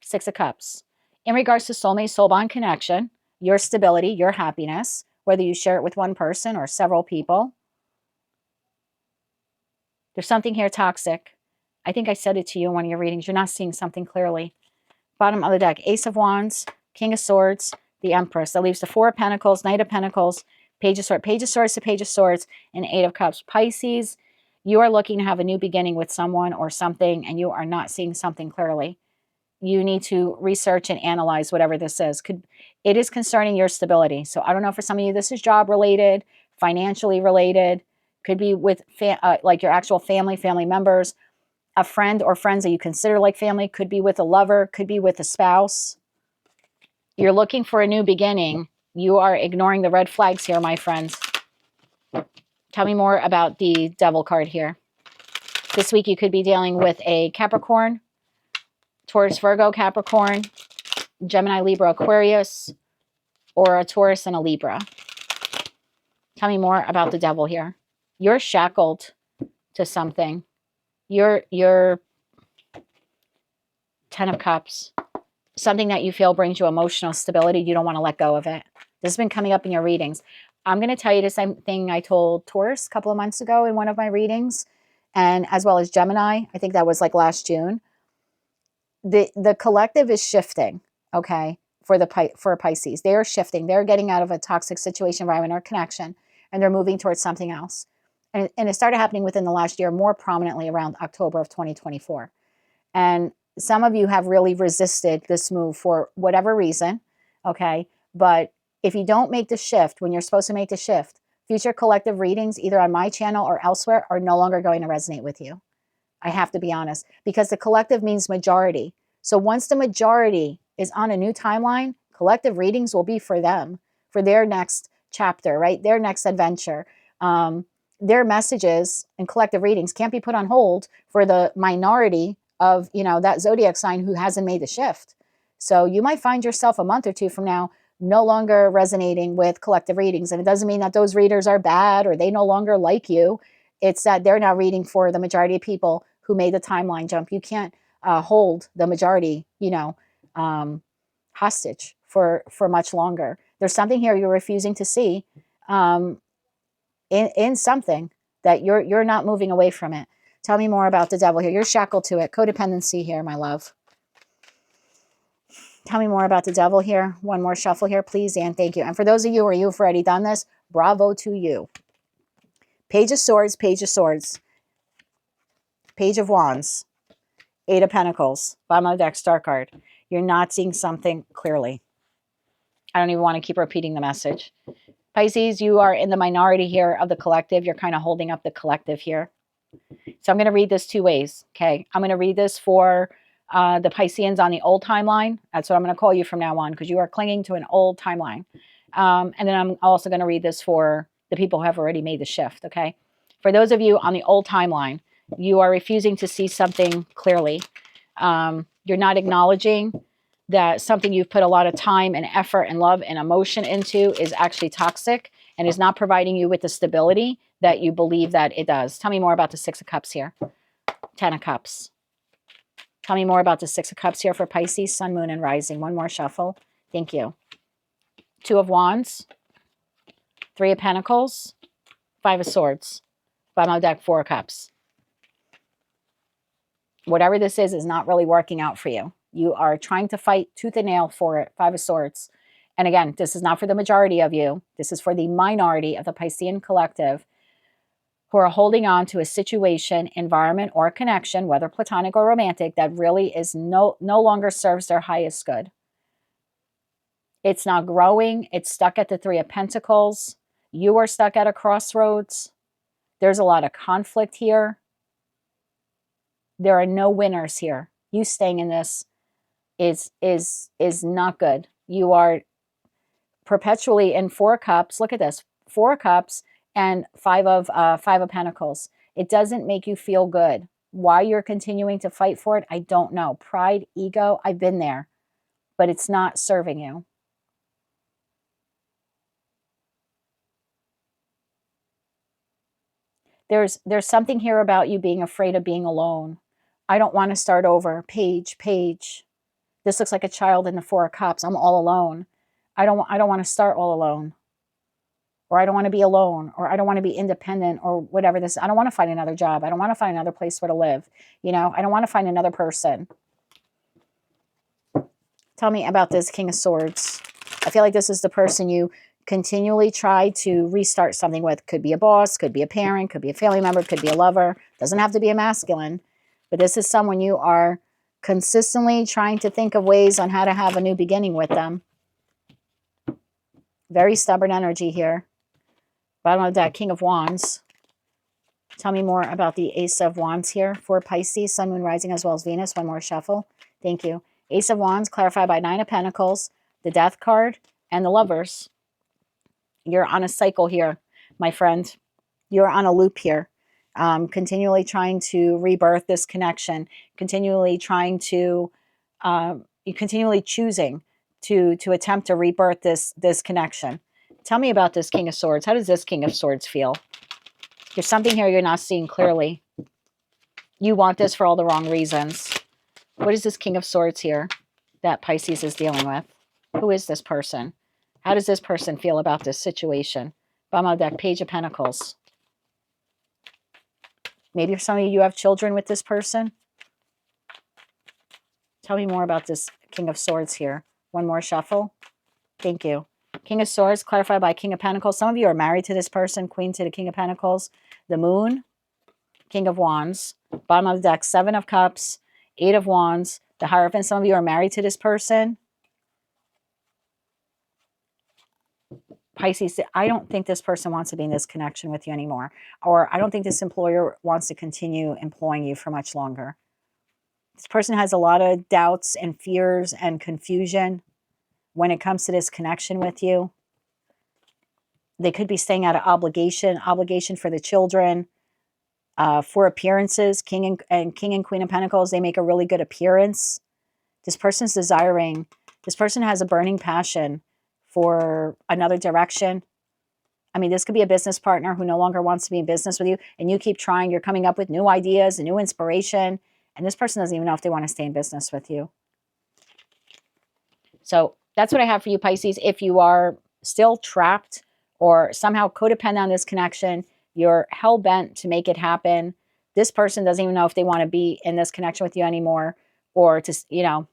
6 of Cups. In regards to soulmate, soul bond connection, your stability, your happiness, whether you share it with one person or several people. There's something here toxic. I think I said it to you in one of your readings. You're not seeing something clearly. Bottom of the deck, Ace of Wands, King of Swords, the Empress. That leaves the 4 of Pentacles, Knight of Pentacles, Page of Swords to Page of Swords, and 8 of Cups. Pisces, you are looking to have a new beginning with someone or something, and you are not seeing something clearly. You need to research and analyze whatever this is. It is concerning your stability. So I don't know, for some of you, this is job related, financially related. Could be with like your actual family members, a friend or friends that you consider like family. Could be with a lover, could be with a spouse. You're looking for a new beginning. You are ignoring the red flags here, my friends. Tell me more about the Devil card here. This week you could be dealing with a Capricorn, Taurus, Virgo, Capricorn, Gemini, Libra, Aquarius, or a Taurus and a Libra. Tell me more about the Devil here. You're shackled to something. You're 10 of Cups. Something that you feel brings you emotional stability. You don't want to let go of it. This has been coming up in your readings. I'm going to tell you the same thing I told Taurus a couple of months ago in one of my readings, and as well as Gemini. I think that was like last June. The collective is shifting, okay, for Pisces. They are shifting. They're getting out of a toxic situation, environment, or connection, and they're moving towards something else. And it started happening within the last year, more prominently around October of 2024. And some of you have really resisted this move for whatever reason, okay? But if you don't make the shift when you're supposed to make the shift, future collective readings, either on my channel or elsewhere, are no longer going to resonate with you. I have to be honest, because the collective means majority. So once the majority is on a new timeline, collective readings will be for them, for their next chapter, right? Their next adventure. Their messages and collective readings can't be put on hold for the minority of, you know, that zodiac sign who hasn't made the shift. So you might find yourself a month or two from now no longer resonating with collective readings. And it doesn't mean that those readers are bad or they no longer like you. It's that they're now reading for the majority of people who made the timeline jump. You can't hold the majority, you know, hostage for much longer. There's something here you're refusing to see in something that you're not moving away from it. Tell me more about the devil here. You're shackled to it. Codependency here, my love. Tell me more about the devil here. One more shuffle here, please, and thank you. And for those of you where you've already done this, bravo to you. Page of Swords, Page of Swords, Page of Wands, Eight of Pentacles, bottom of the deck, Star card. You're not seeing something clearly. I don't even want to keep repeating the message. Pisces, you are in the minority here of the collective. You're kind of holding up the collective here. So I'm going to read this two ways, okay? I'm going to read this for the Pisceans on the old timeline. That's what I'm going to call you from now on, because you are clinging to an old timeline. And then I'm also going to read this for the people who have already made the shift, okay? For those of you on the old timeline, you are refusing to see something clearly. You're not acknowledging that something you've put a lot of time and effort and love and emotion into is actually toxic and is not providing you with the stability that you believe that it does. Tell me more about the Six of Cups here. Ten of Cups. Tell me more about the Six of Cups here for Pisces, Sun, Moon, and Rising. One more shuffle. Thank you. Two of Wands. Three of Pentacles. Five of Swords. Bottom of the deck, Four of Cups. Whatever this is not really working out for you. You are trying to fight tooth and nail for it. Five of Swords. And again, this is not for the majority of you. This is for the minority of the Piscean collective who are holding on to a situation, environment, or connection, whether platonic or romantic, that really is no longer serves their highest good. It's not growing. It's stuck at the Three of Pentacles. You are stuck at a crossroads. There's a lot of conflict here. There are no winners here. You staying in this is not good. You are perpetually in Four of Cups. Look at this. Four of Cups and Five of Pentacles. It doesn't make you feel good. Why you're continuing to fight for it, I don't know. Pride, ego, I've been there. But it's not serving you. There's something here about you being afraid of being alone. I don't want to start over. Page. This looks like a child in the Four of Cups. I'm all alone. I don't want to start all alone. Or I don't want to be alone. Or I don't want to be independent or whatever this. I don't want to find another job. I don't want to find another place where to live. You know, I don't want to find another person. Tell me about this King of Swords. I feel like this is the person you continually try to restart something with. Could be a boss, could be a parent, could be a family member, could be a lover. Doesn't have to be a masculine. But this is someone you are consistently trying to think of ways on how to have a new beginning with them. Very stubborn energy here. Bottom of that, King of Wands. Tell me more about the Ace of Wands here for Pisces, Sun, Moon, Rising, as well as Venus. One more shuffle. Thank you. Ace of Wands, clarified by Nine of Pentacles, the Death card, and the Lovers. You're on a cycle here, my friend. You're on a loop here. Continually trying to rebirth this connection. Continually trying to, you're continually choosing to attempt to rebirth this connection. Tell me about this King of Swords. How does this King of Swords feel? There's something here you're not seeing clearly. You want this for all the wrong reasons. What is this King of Swords here that Pisces is dealing with? Who is this person? How does this person feel about this situation? Bottom of the deck, Page of Pentacles. Maybe some of you have children with this person. Tell me more about this King of Swords here. One more shuffle. Thank you. King of Swords, clarified by King of Pentacles. Some of you are married to this person. Queen to the King of Pentacles. The Moon, King of Wands. Bottom of the deck, Seven of Cups, Eight of Wands. The Hierophant. Some of you are married to this person. Pisces, I don't think this person wants to be in this connection with you anymore. Or I don't think this employer wants to continue employing you for much longer. This person has a lot of doubts and fears and confusion when it comes to this connection with you. They could be staying out of obligation for the children, for appearances. King and Queen of Pentacles, they make a really good appearance. This person's desiring, this person has a burning passion for another direction. I mean, this could be a business partner who no longer wants to be in business with you, and you keep trying. You're coming up with new ideas and new inspiration, And this person doesn't even know if they want to stay in business with you. So that's what I have for you, Pisces. If you are still trapped or somehow codependent on this connection, you're hell-bent to make it happen. This person doesn't even know if they want to be in this connection with you anymore, or to, you know,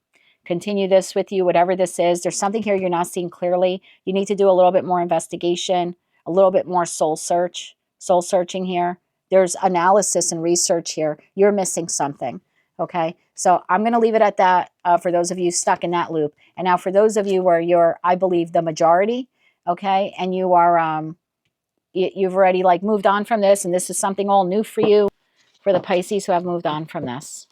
continue this with you, whatever this is. There's something here you're not seeing clearly. You need to do a little bit more investigation, a little bit more soul searching here. There's analysis and research here. You're missing something. Okay, so I'm going to leave it at that for those of you stuck in that loop. And now for those of you where you're, I believe, the majority, okay, and you are, you've already like moved on from this, and this is something all new for you, for the Pisces who have moved on from this.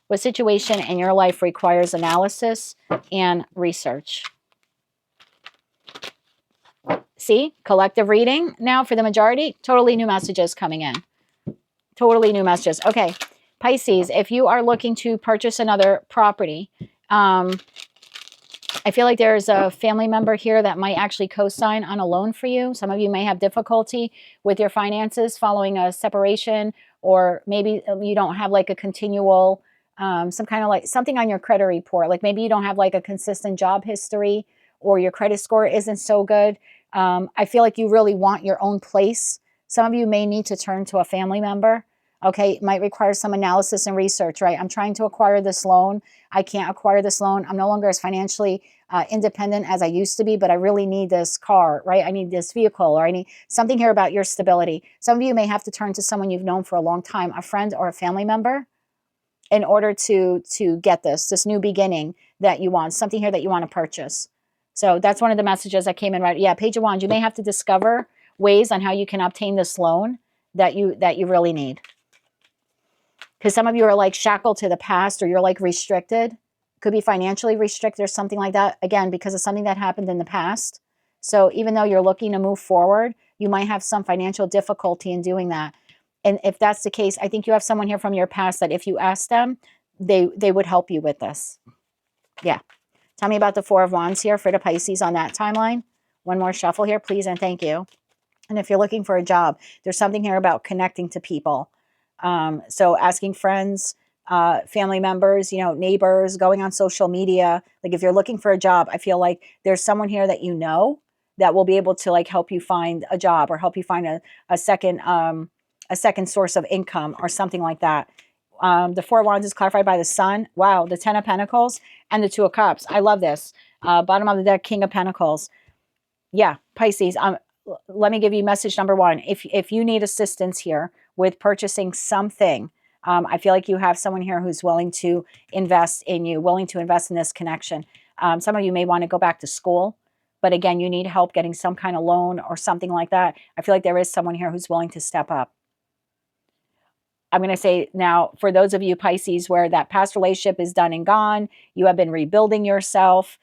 What situation in your life requires analysis and research? See, collective reading now for the majority, totally new messages coming in. Totally new messages. Okay. Pisces, if you are looking to purchase another property, I feel like there's a family member here that might actually co-sign on a loan for you. Some of you may have difficulty with your finances following a separation, or maybe you don't have like a continual, some kind of like something on your credit report. Like maybe you don't have like a consistent job history, or your credit score isn't so good. I feel like you really want your own place. Some of you may need to turn to a family member. Okay, it might require some analysis and research, right? I'm trying to acquire this loan. I can't acquire this loan. I'm no longer as financially independent as I used to be, but I really need this car, right? I need this vehicle, or I need something here about your stability. Some of you may have to turn to someone you've known for a long time, a friend or a family member, in order to get this new beginning that you want, something here that you want to purchase. So that's one of the messages that came in, right? Yeah, Page of Wands, you may have to discover ways on how you can obtain this loan that you really need. Because some of you are like shackled to the past, or you're like restricted. Could be financially restricted or something like that. Again, because of something that happened in the past. So even though you're looking to move forward, you might have some financial difficulty in doing that. And if that's the case, I think you have someone here from your past that if you ask them, they would help you with this. Yeah. Tell me about the Four of Wands here for the Pisces on that timeline. One more shuffle here, please, and thank you. And if you're looking for a job, there's something here about connecting to people. So asking friends, family members, you know, neighbors, going on social media. Like if you're looking for a job, I feel like there's someone here that you know that will be able to like help you find a job, or help you find a second source of income, or something like that. The Four of Wands is clarified by the Sun. Wow, the Ten of Pentacles and the Two of Cups. I love this. Bottom of the deck, King of Pentacles. Yeah, Pisces. Let me give you message number one. If you need assistance here with purchasing something, I feel like you have someone here who's willing to invest in you, willing to invest in this connection. Some of you may want to go back to school, but again, you need help getting some kind of loan or something like that. I feel like there is someone here who's willing to step up. I'm going to say now, for those of you Pisces where that past relationship is done and gone, you have been rebuilding yourself.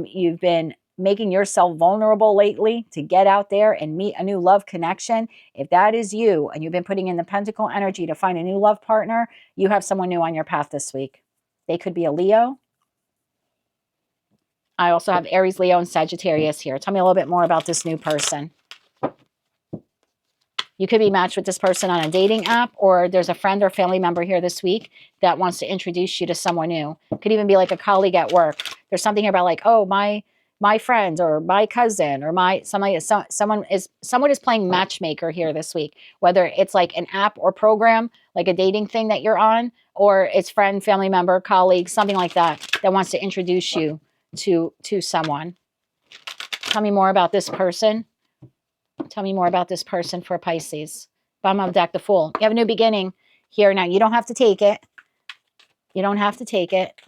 You've been making yourself vulnerable lately to get out there and meet a new love connection. If that is you, and you've been putting in the Pentacle energy to find a new love partner, you have someone new on your path this week. They could be a Leo. I also have Aries, Leo, and Sagittarius here. Tell me a little bit more about this new person. You could be matched with this person on a dating app, or there's a friend or family member here this week that wants to introduce you to someone new. Could even be like a colleague at work. There's something here about like, oh, my friend or my cousin or someone is playing matchmaker here this week, whether it's like an app or program, like a dating thing that you're on, or it's friend, family member, colleague, something like that wants to introduce you to someone. Tell me more about this person. Tell me more about this person for Pisces. Bottom of the deck, the Fool. You have a new beginning here. Now, you don't have to take it. You don't have to take it,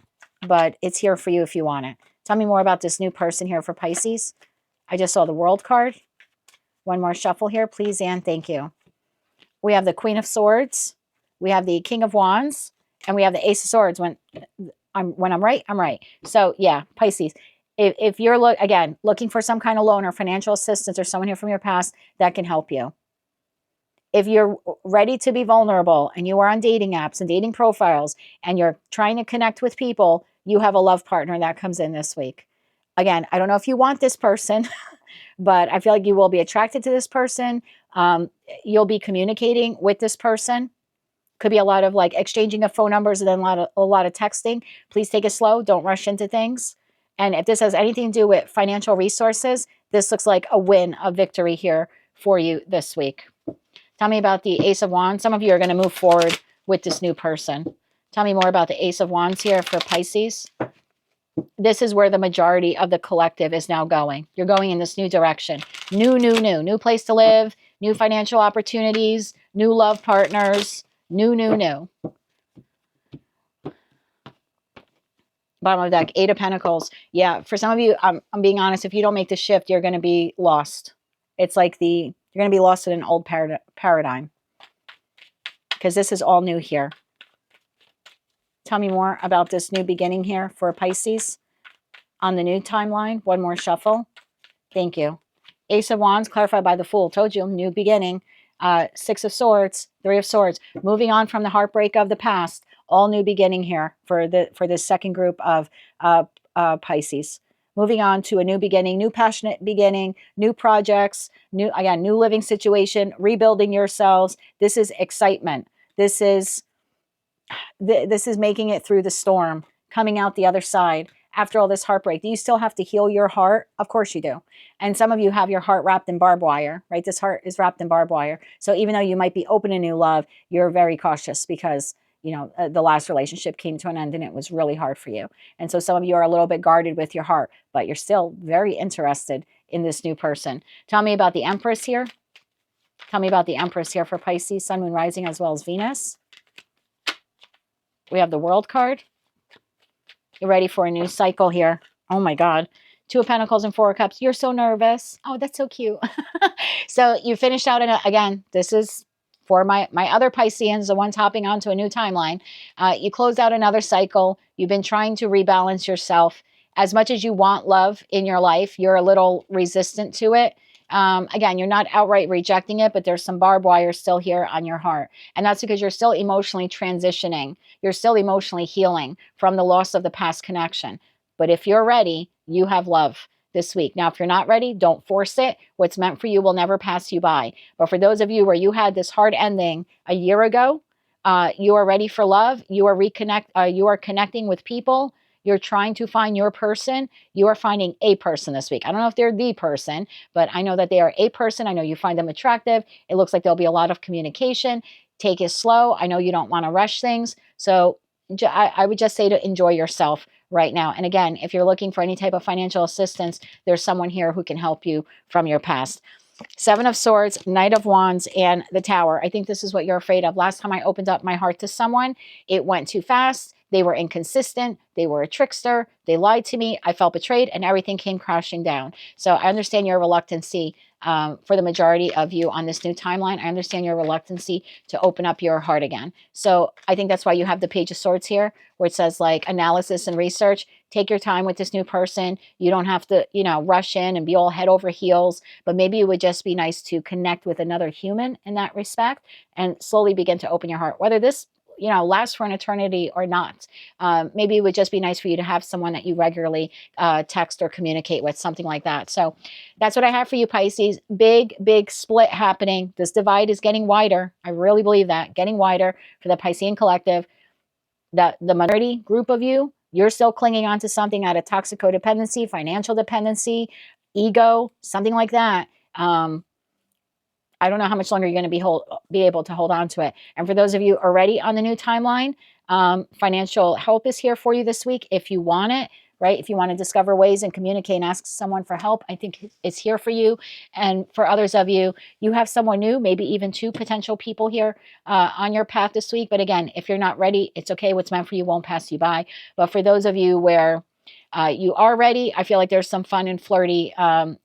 but it's here for you if you want it. Tell me more about this new person here for Pisces. I just saw the World card. One more shuffle here, please, and thank you. We have the Queen of Swords. We have the King of Wands. And we have the Ace of Swords. When I'm right, I'm right. So, yeah, Pisces. If you're, looking for some kind of loan or financial assistance, or someone here from your past that can help you. If you're ready to be vulnerable and you are on dating apps and dating profiles and you're trying to connect with people, you have a love partner that comes in this week. Again, I don't know if you want this person, but I feel like you will be attracted to this person. You'll be communicating with this person. Could be a lot of like exchanging of phone numbers and then a lot of texting. Please take it slow. Don't rush into things. And if this has anything to do with financial resources, this looks like a win, a victory here for you this week. Tell me about the Ace of Wands. Some of you are going to move forward with this new person. Tell me more about the Ace of Wands here for Pisces. This is where the majority of the collective is now going. You're going in this new direction. New place to live, new financial opportunities, new love partners, new. Bottom of the deck, Eight of Pentacles. Yeah, for some of you, I'm being honest, if you don't make the shift, you're going to be lost. It's like you're going to be lost in an old paradigm. Because this is all new here. Tell me more about this new beginning here for Pisces on the new timeline. One more shuffle. Thank you. Ace of Wands, clarified by the Fool. Told you, new beginning. Six of Swords, Three of Swords. Moving on from the heartbreak of the past. All new beginning here for this second group of Pisces. Moving on to a new beginning, new passionate beginning, new projects, new living situation, rebuilding yourselves. This is excitement. This is making it through the storm, coming out the other side after all this heartbreak. Do you still have to heal your heart? Of course you do. And some of you have your heart wrapped in barbed wire, right? This heart is wrapped in barbed wire. So even though you might be open to new love, you're very cautious because, the last relationship came to an end and it was really hard for you. And so some of you are a little bit guarded with your heart, but you're still very interested in this new person. Tell me about the Empress here. Tell me about the Empress here for Pisces, Sun, Moon, Rising, as well as Venus. We have the World card. You're ready for a new cycle here. Oh my God. Two of Pentacles and Four of Cups. You're so nervous. Oh, that's so cute. So you finished out again, this is for my other Pisceans, the ones hopping onto a new timeline. You closed out another cycle. You've been trying to rebalance yourself. As much as you want love in your life, you're a little resistant to it. Again, you're not outright rejecting it, but there's some barbed wire still here on your heart. And that's because you're still emotionally transitioning. You're still emotionally healing from the loss of the past connection. But if you're ready, you have love this week. Now, if you're not ready, don't force it. What's meant for you will never pass you by. But for those of you where you had this hard ending a year ago, you are ready for love. You are connecting with people. You're trying to find your person. You are finding a person this week. I don't know if they're the person, but I know that they are a person. I know you find them attractive. It looks like there'll be a lot of communication. Take it slow. I know you don't want to rush things. So I would just say to enjoy yourself right now. And again, if you're looking for any type of financial assistance, there's someone here who can help you from your past. Seven of Swords, Knight of Wands, and the Tower. I think this is what you're afraid of. Last time I opened up my heart to someone, it went too fast. They were inconsistent. They were a trickster. They lied to me. I felt betrayed and everything came crashing down. So I understand your reluctancy for the majority of you on this new timeline. I understand your reluctancy to open up your heart again. So I think that's why you have the Page of Swords here, where it says like analysis and research. Take your time with this new person. You don't have to, rush in and be all head over heels, but maybe it would just be nice to connect with another human in that respect and slowly begin to open your heart. Whether this lasts for an eternity or not. Maybe it would just be nice for you to have someone that you regularly text or communicate with, something like that. So that's what I have for you, Pisces. Big split happening. This divide is getting wider. I really believe that. Getting wider for the Piscean collective. The minority group of you, you're still clinging on to something out of toxic codependency, financial dependency, ego, something like that. I don't know how much longer you're going to be able to hold on to it. And for those of you already on the new timeline, financial help is here for you this week if you want it, right? If you want to discover ways and communicate and ask someone for help, I think it's here for you. And for others of you, you have someone new, maybe even two potential people here on your path this week. But again, if you're not ready, it's okay. What's meant for you won't pass you by. But for those of you where you are ready, I feel like there's some fun and flirty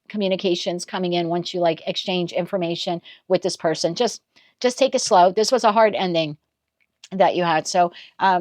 communications coming in once you exchange information with this person. Just take it slow. This was a hard ending that you had. So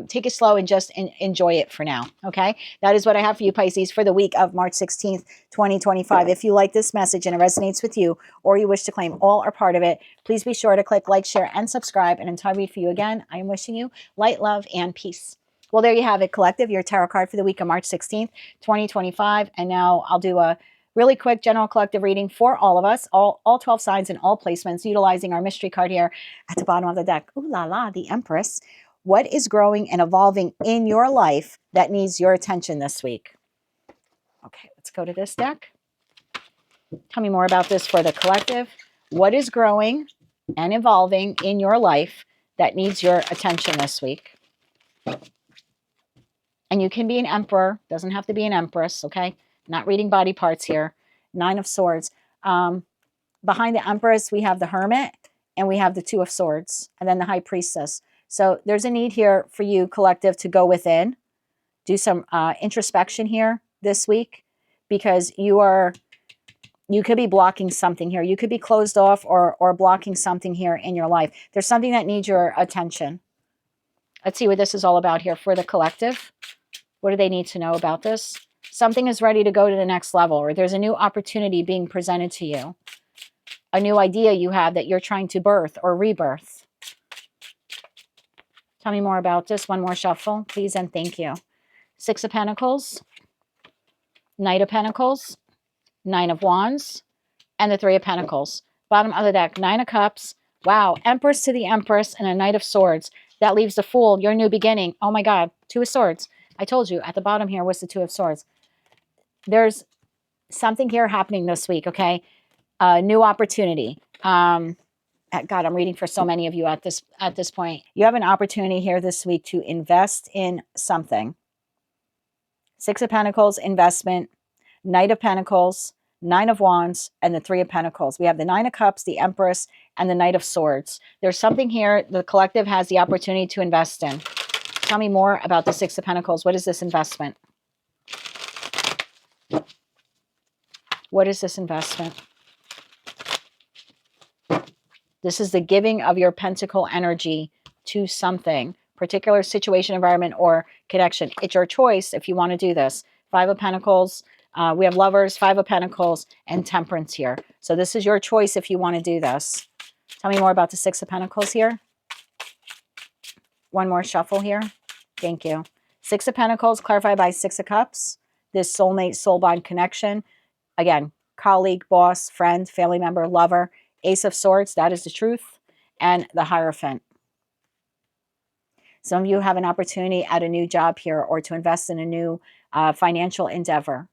take it slow and just enjoy it for now. Okay. That is what I have for you, Pisces, for the week of March 16th, 2025. If you like this message and it resonates with you, or you wish to claim all or part of it, please be sure to click like, share, and subscribe. And until I read for you again, I am wishing you light, love, and peace. Well, there you have it, collective, your tarot card for the week of March 16th, 2025. And now I'll do a Really quick general collective reading for all of us, all 12 signs and all placements, utilizing our mystery card here at the bottom of the deck. Ooh la la, the Empress. What is growing and evolving in your life that needs your attention this week? Okay, let's go to this deck. Tell me more about this for the collective. What is growing and evolving in your life that needs your attention this week? And you can be an emperor, doesn't have to be an empress, okay? Not reading body parts here. 9 of Swords. Behind the Empress, we have the Hermit, and we have the 2 of Swords, and then the High Priestess. So there's a need here for you, collective, to go within, do some introspection here this week, because you could be blocking something here. You could be closed off or blocking something here in your life. There's something that needs your attention. Let's see what this is all about here for the collective. What do they need to know about this? Something is ready to go to the next level, or there's a new opportunity being presented to you. A new idea you have that you're trying to birth or rebirth. Tell me more about this. One more shuffle, please, and thank you. 6 of Pentacles, Knight of Pentacles, 9 of Wands, and the 3 of Pentacles. Bottom of the deck, 9 of Cups. Wow, Empress to the Empress and a Knight of Swords. That leaves the Fool, your new beginning. Oh my God, 2 of Swords. I told you, at the bottom here was the 2 of Swords. There's something here happening this week, okay? New opportunity. God, I'm reading for so many of you at this point. You have an opportunity here this week to invest in something. 6 of Pentacles, investment. Knight of Pentacles, 9 of Wands, and the 3 of Pentacles. We have the 9 of Cups, the Empress, and the Knight of Swords. There's something here the collective has the opportunity to invest in. Tell me more about the 6 of Pentacles. What is this investment? What is this investment? This is the giving of your pentacle energy to something, particular situation, environment, or connection. It's your choice if you want to do this. 5 of Pentacles. We have Lovers, 5 of Pentacles, and Temperance here. So this is your choice if you want to do this. Tell me more about the 6 of Pentacles here. One more shuffle here. Thank you. 6 of Pentacles, clarified by 6 of Cups. This soulmate, soul bond connection. Again, colleague, boss, friend, family member, lover. Ace of Swords, that is the truth. And the Hierophant. Some of you have an opportunity at a new job here, or to invest in a new financial endeavor.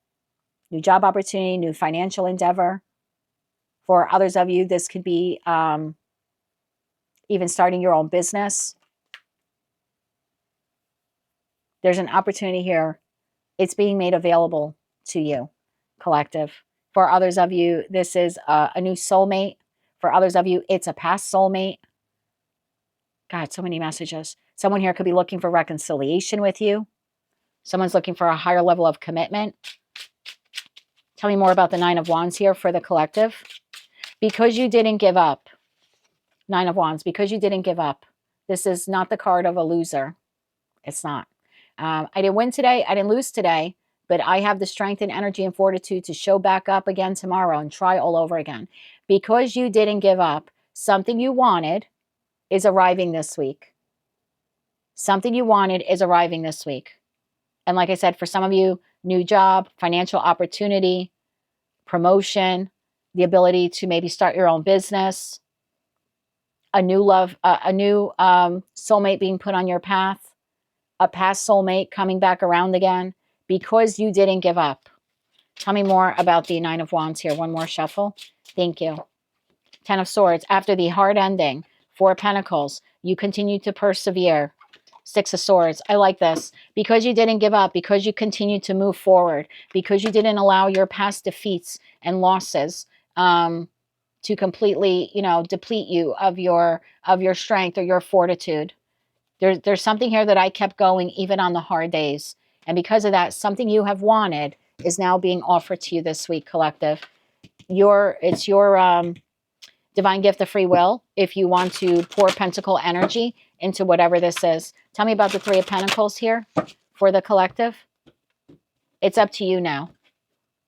New job opportunity, new financial endeavor. For others of you, this could be even starting your own business. There's an opportunity here. It's being made available to you, collective. For others of you, this is a new soulmate. For others of you, it's a past soulmate. God, so many messages. Someone here could be looking for reconciliation with you. Someone's looking for a higher level of commitment. Tell me more about the 9 of Wands here for the collective. Because you didn't give up. 9 of Wands, because you didn't give up. This is not the card of a loser. It's not. I didn't win today. I didn't lose today. But I have the strength and energy and fortitude to show back up again tomorrow and try all over again. Because you didn't give up, something you wanted is arriving this week. Something you wanted is arriving this week. And like I said, for some of you, new job, financial opportunity, promotion, the ability to maybe start your own business, a new love, a new soulmate being put on your path, a past soulmate coming back around again, because you didn't give up. Tell me more about the 9 of Wands here. One more shuffle. Thank you. 10 of Swords. After the hard ending, 4 of Pentacles, you continue to persevere. 6 of Swords. I like this. Because you didn't give up, because you continue to move forward, because you didn't allow your past defeats and losses to completely, deplete you of your strength or your fortitude. There's something here that I kept going even on the hard days. And because of that, something you have wanted is now being offered to you this week, collective. It's your divine gift of free will if you want to pour pentacle energy into whatever this is. Tell me about the 3 of Pentacles here for the collective. It's up to you now.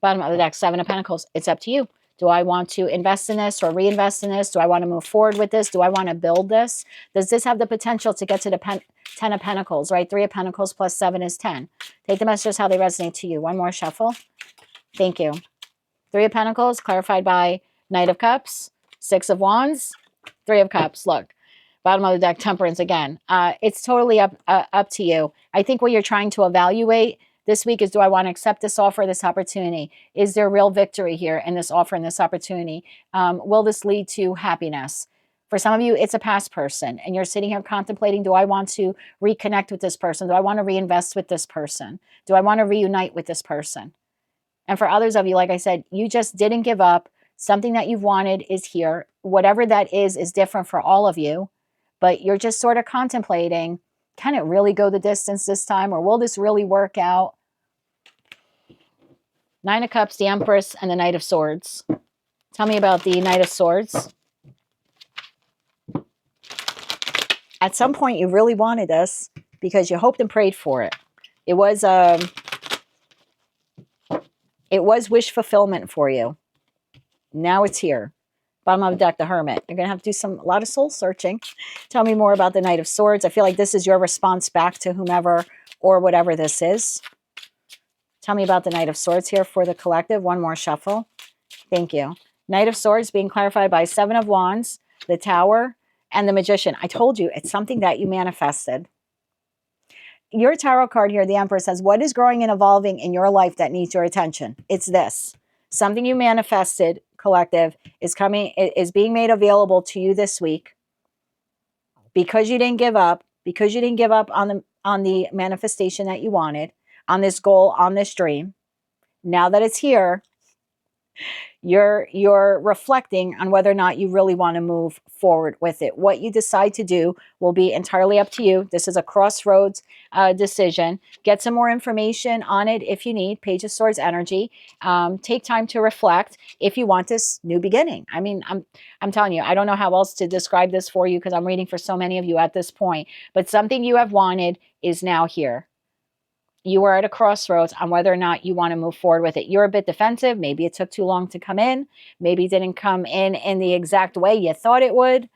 Bottom of the deck, 7 of Pentacles. It's up to you. Do I want to invest in this or reinvest in this? Do I want to move forward with this? Do I want to build this? Does this have the potential to get to the 10 of Pentacles, right? 3 of Pentacles plus 7 is 10. Take the messages how they resonate to you. One more shuffle. Thank you. Three of Pentacles, clarified by Knight of Cups, Six of Wands, Three of Cups. Look, bottom of the deck, Temperance again. It's totally up to you. I think what you're trying to evaluate this week is, do I want to accept this offer, this opportunity? Is there real victory here in this offer and this opportunity? Will this lead to happiness? For some of you, it's a past person, and you're sitting here contemplating, do I want to reconnect with this person? Do I want to reinvest with this person? Do I want to reunite with this person? And for others of you, like I said, you just didn't give up. Something that you've wanted is here. Whatever that is different for all of you. But you're just sort of contemplating, can it really go the distance this time? Or will this really work out? Nine of Cups, the Empress, and the Knight of Swords. Tell me about the Knight of Swords. At some point, you really wanted this because you hoped and prayed for it. It was wish fulfillment for you. Now it's here. Bottom of the deck, the Hermit. You're going to have to do a lot of soul searching. Tell me more about the Knight of Swords. I feel like this is your response back to whomever or whatever this is. Tell me about the Knight of Swords here for the collective. One more shuffle. Thank you. Knight of Swords being clarified by Seven of Wands, the Tower, and the Magician. I told you, it's something that you manifested. Your tarot card here, the Emperor, says, what is growing and evolving in your life that needs your attention? It's this. Something you manifested, collective, is being made available to you this week because you didn't give up, on the manifestation that you wanted, on this goal, on this dream. Now that it's here, you're reflecting on whether or not you really want to move forward with it. What you decide to do will be entirely up to you. This is a crossroads decision. Get some more information on it if you need. Page of Swords energy. Take time to reflect if you want this new beginning. I mean, I'm telling you, I don't know how else to describe this for you because I'm reading for so many of you at this point. But something you have wanted is now here. You are at a crossroads on whether or not you want to move forward with it. You're a bit defensive. Maybe it took too long to come in. Maybe it didn't come in the exact way you thought it would.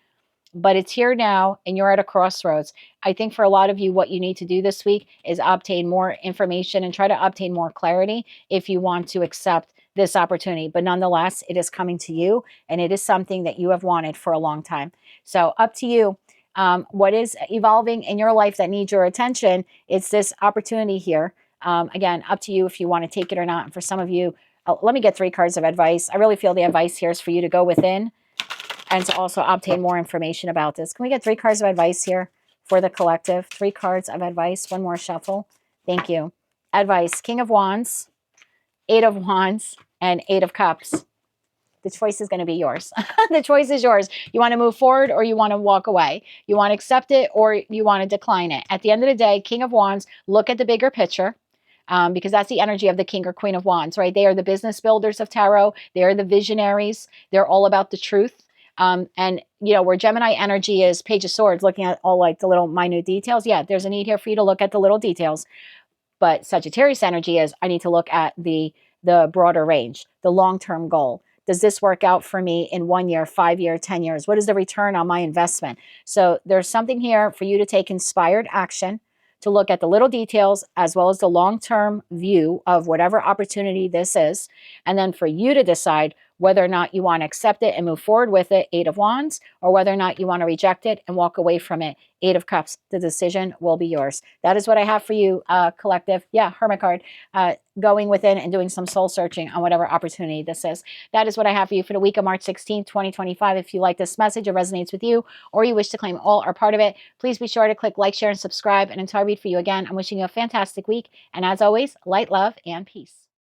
But it's here now, and you're at a crossroads. I think for a lot of you, what you need to do this week is obtain more information and try to obtain more clarity if you want to accept this opportunity. But nonetheless, it is coming to you, and it is something that you have wanted for a long time. So up to you. What is evolving in your life that needs your attention? It's this opportunity here. Again, up to you if you want to take it or not. And for some of you, let me get 3 cards of advice. I really feel the advice here is for you to go within and to also obtain more information about this. Can we get 3 cards of advice here for the collective? 3 cards of advice. One more shuffle. Thank you. Advice. King of Wands, 8 of Wands, and 8 of Cups. The choice is going to be yours. The choice is yours. You want to move forward or you want to walk away. You want to accept it or you want to decline it. At the end of the day, King of Wands, look at the bigger picture. Because that's the energy of the King or Queen of Wands, right? They are the business builders of tarot. They are the visionaries. They're all about the truth. And, you know, where Gemini energy is Page of Swords, looking at all like the little minute details. Yeah, there's a need here for you to look at the little details. But Sagittarius energy is, I need to look at the broader range, the long-term goal. Does this work out for me in 1 year, 5 years, 10 years? What is the return on my investment? So there's something here for you to take inspired action, to look at the little details as well as the long-term view of whatever opportunity this is. And then for you to decide whether or not you want to accept it and move forward with it, 8 of Wands, or whether or not you want to reject it and walk away from it, 8 of Cups. The decision will be yours. That is what I have for you, collective. Yeah, Hermit card. Going within and doing some soul searching on whatever opportunity this is. That is what I have for you for the week of March 16th, 2025. If you like this message, it resonates with you, or you wish to claim all or part of it, please be sure to click like, share, and subscribe. And until I read for you again, I'm wishing you a fantastic week. And as always, light, love, and peace.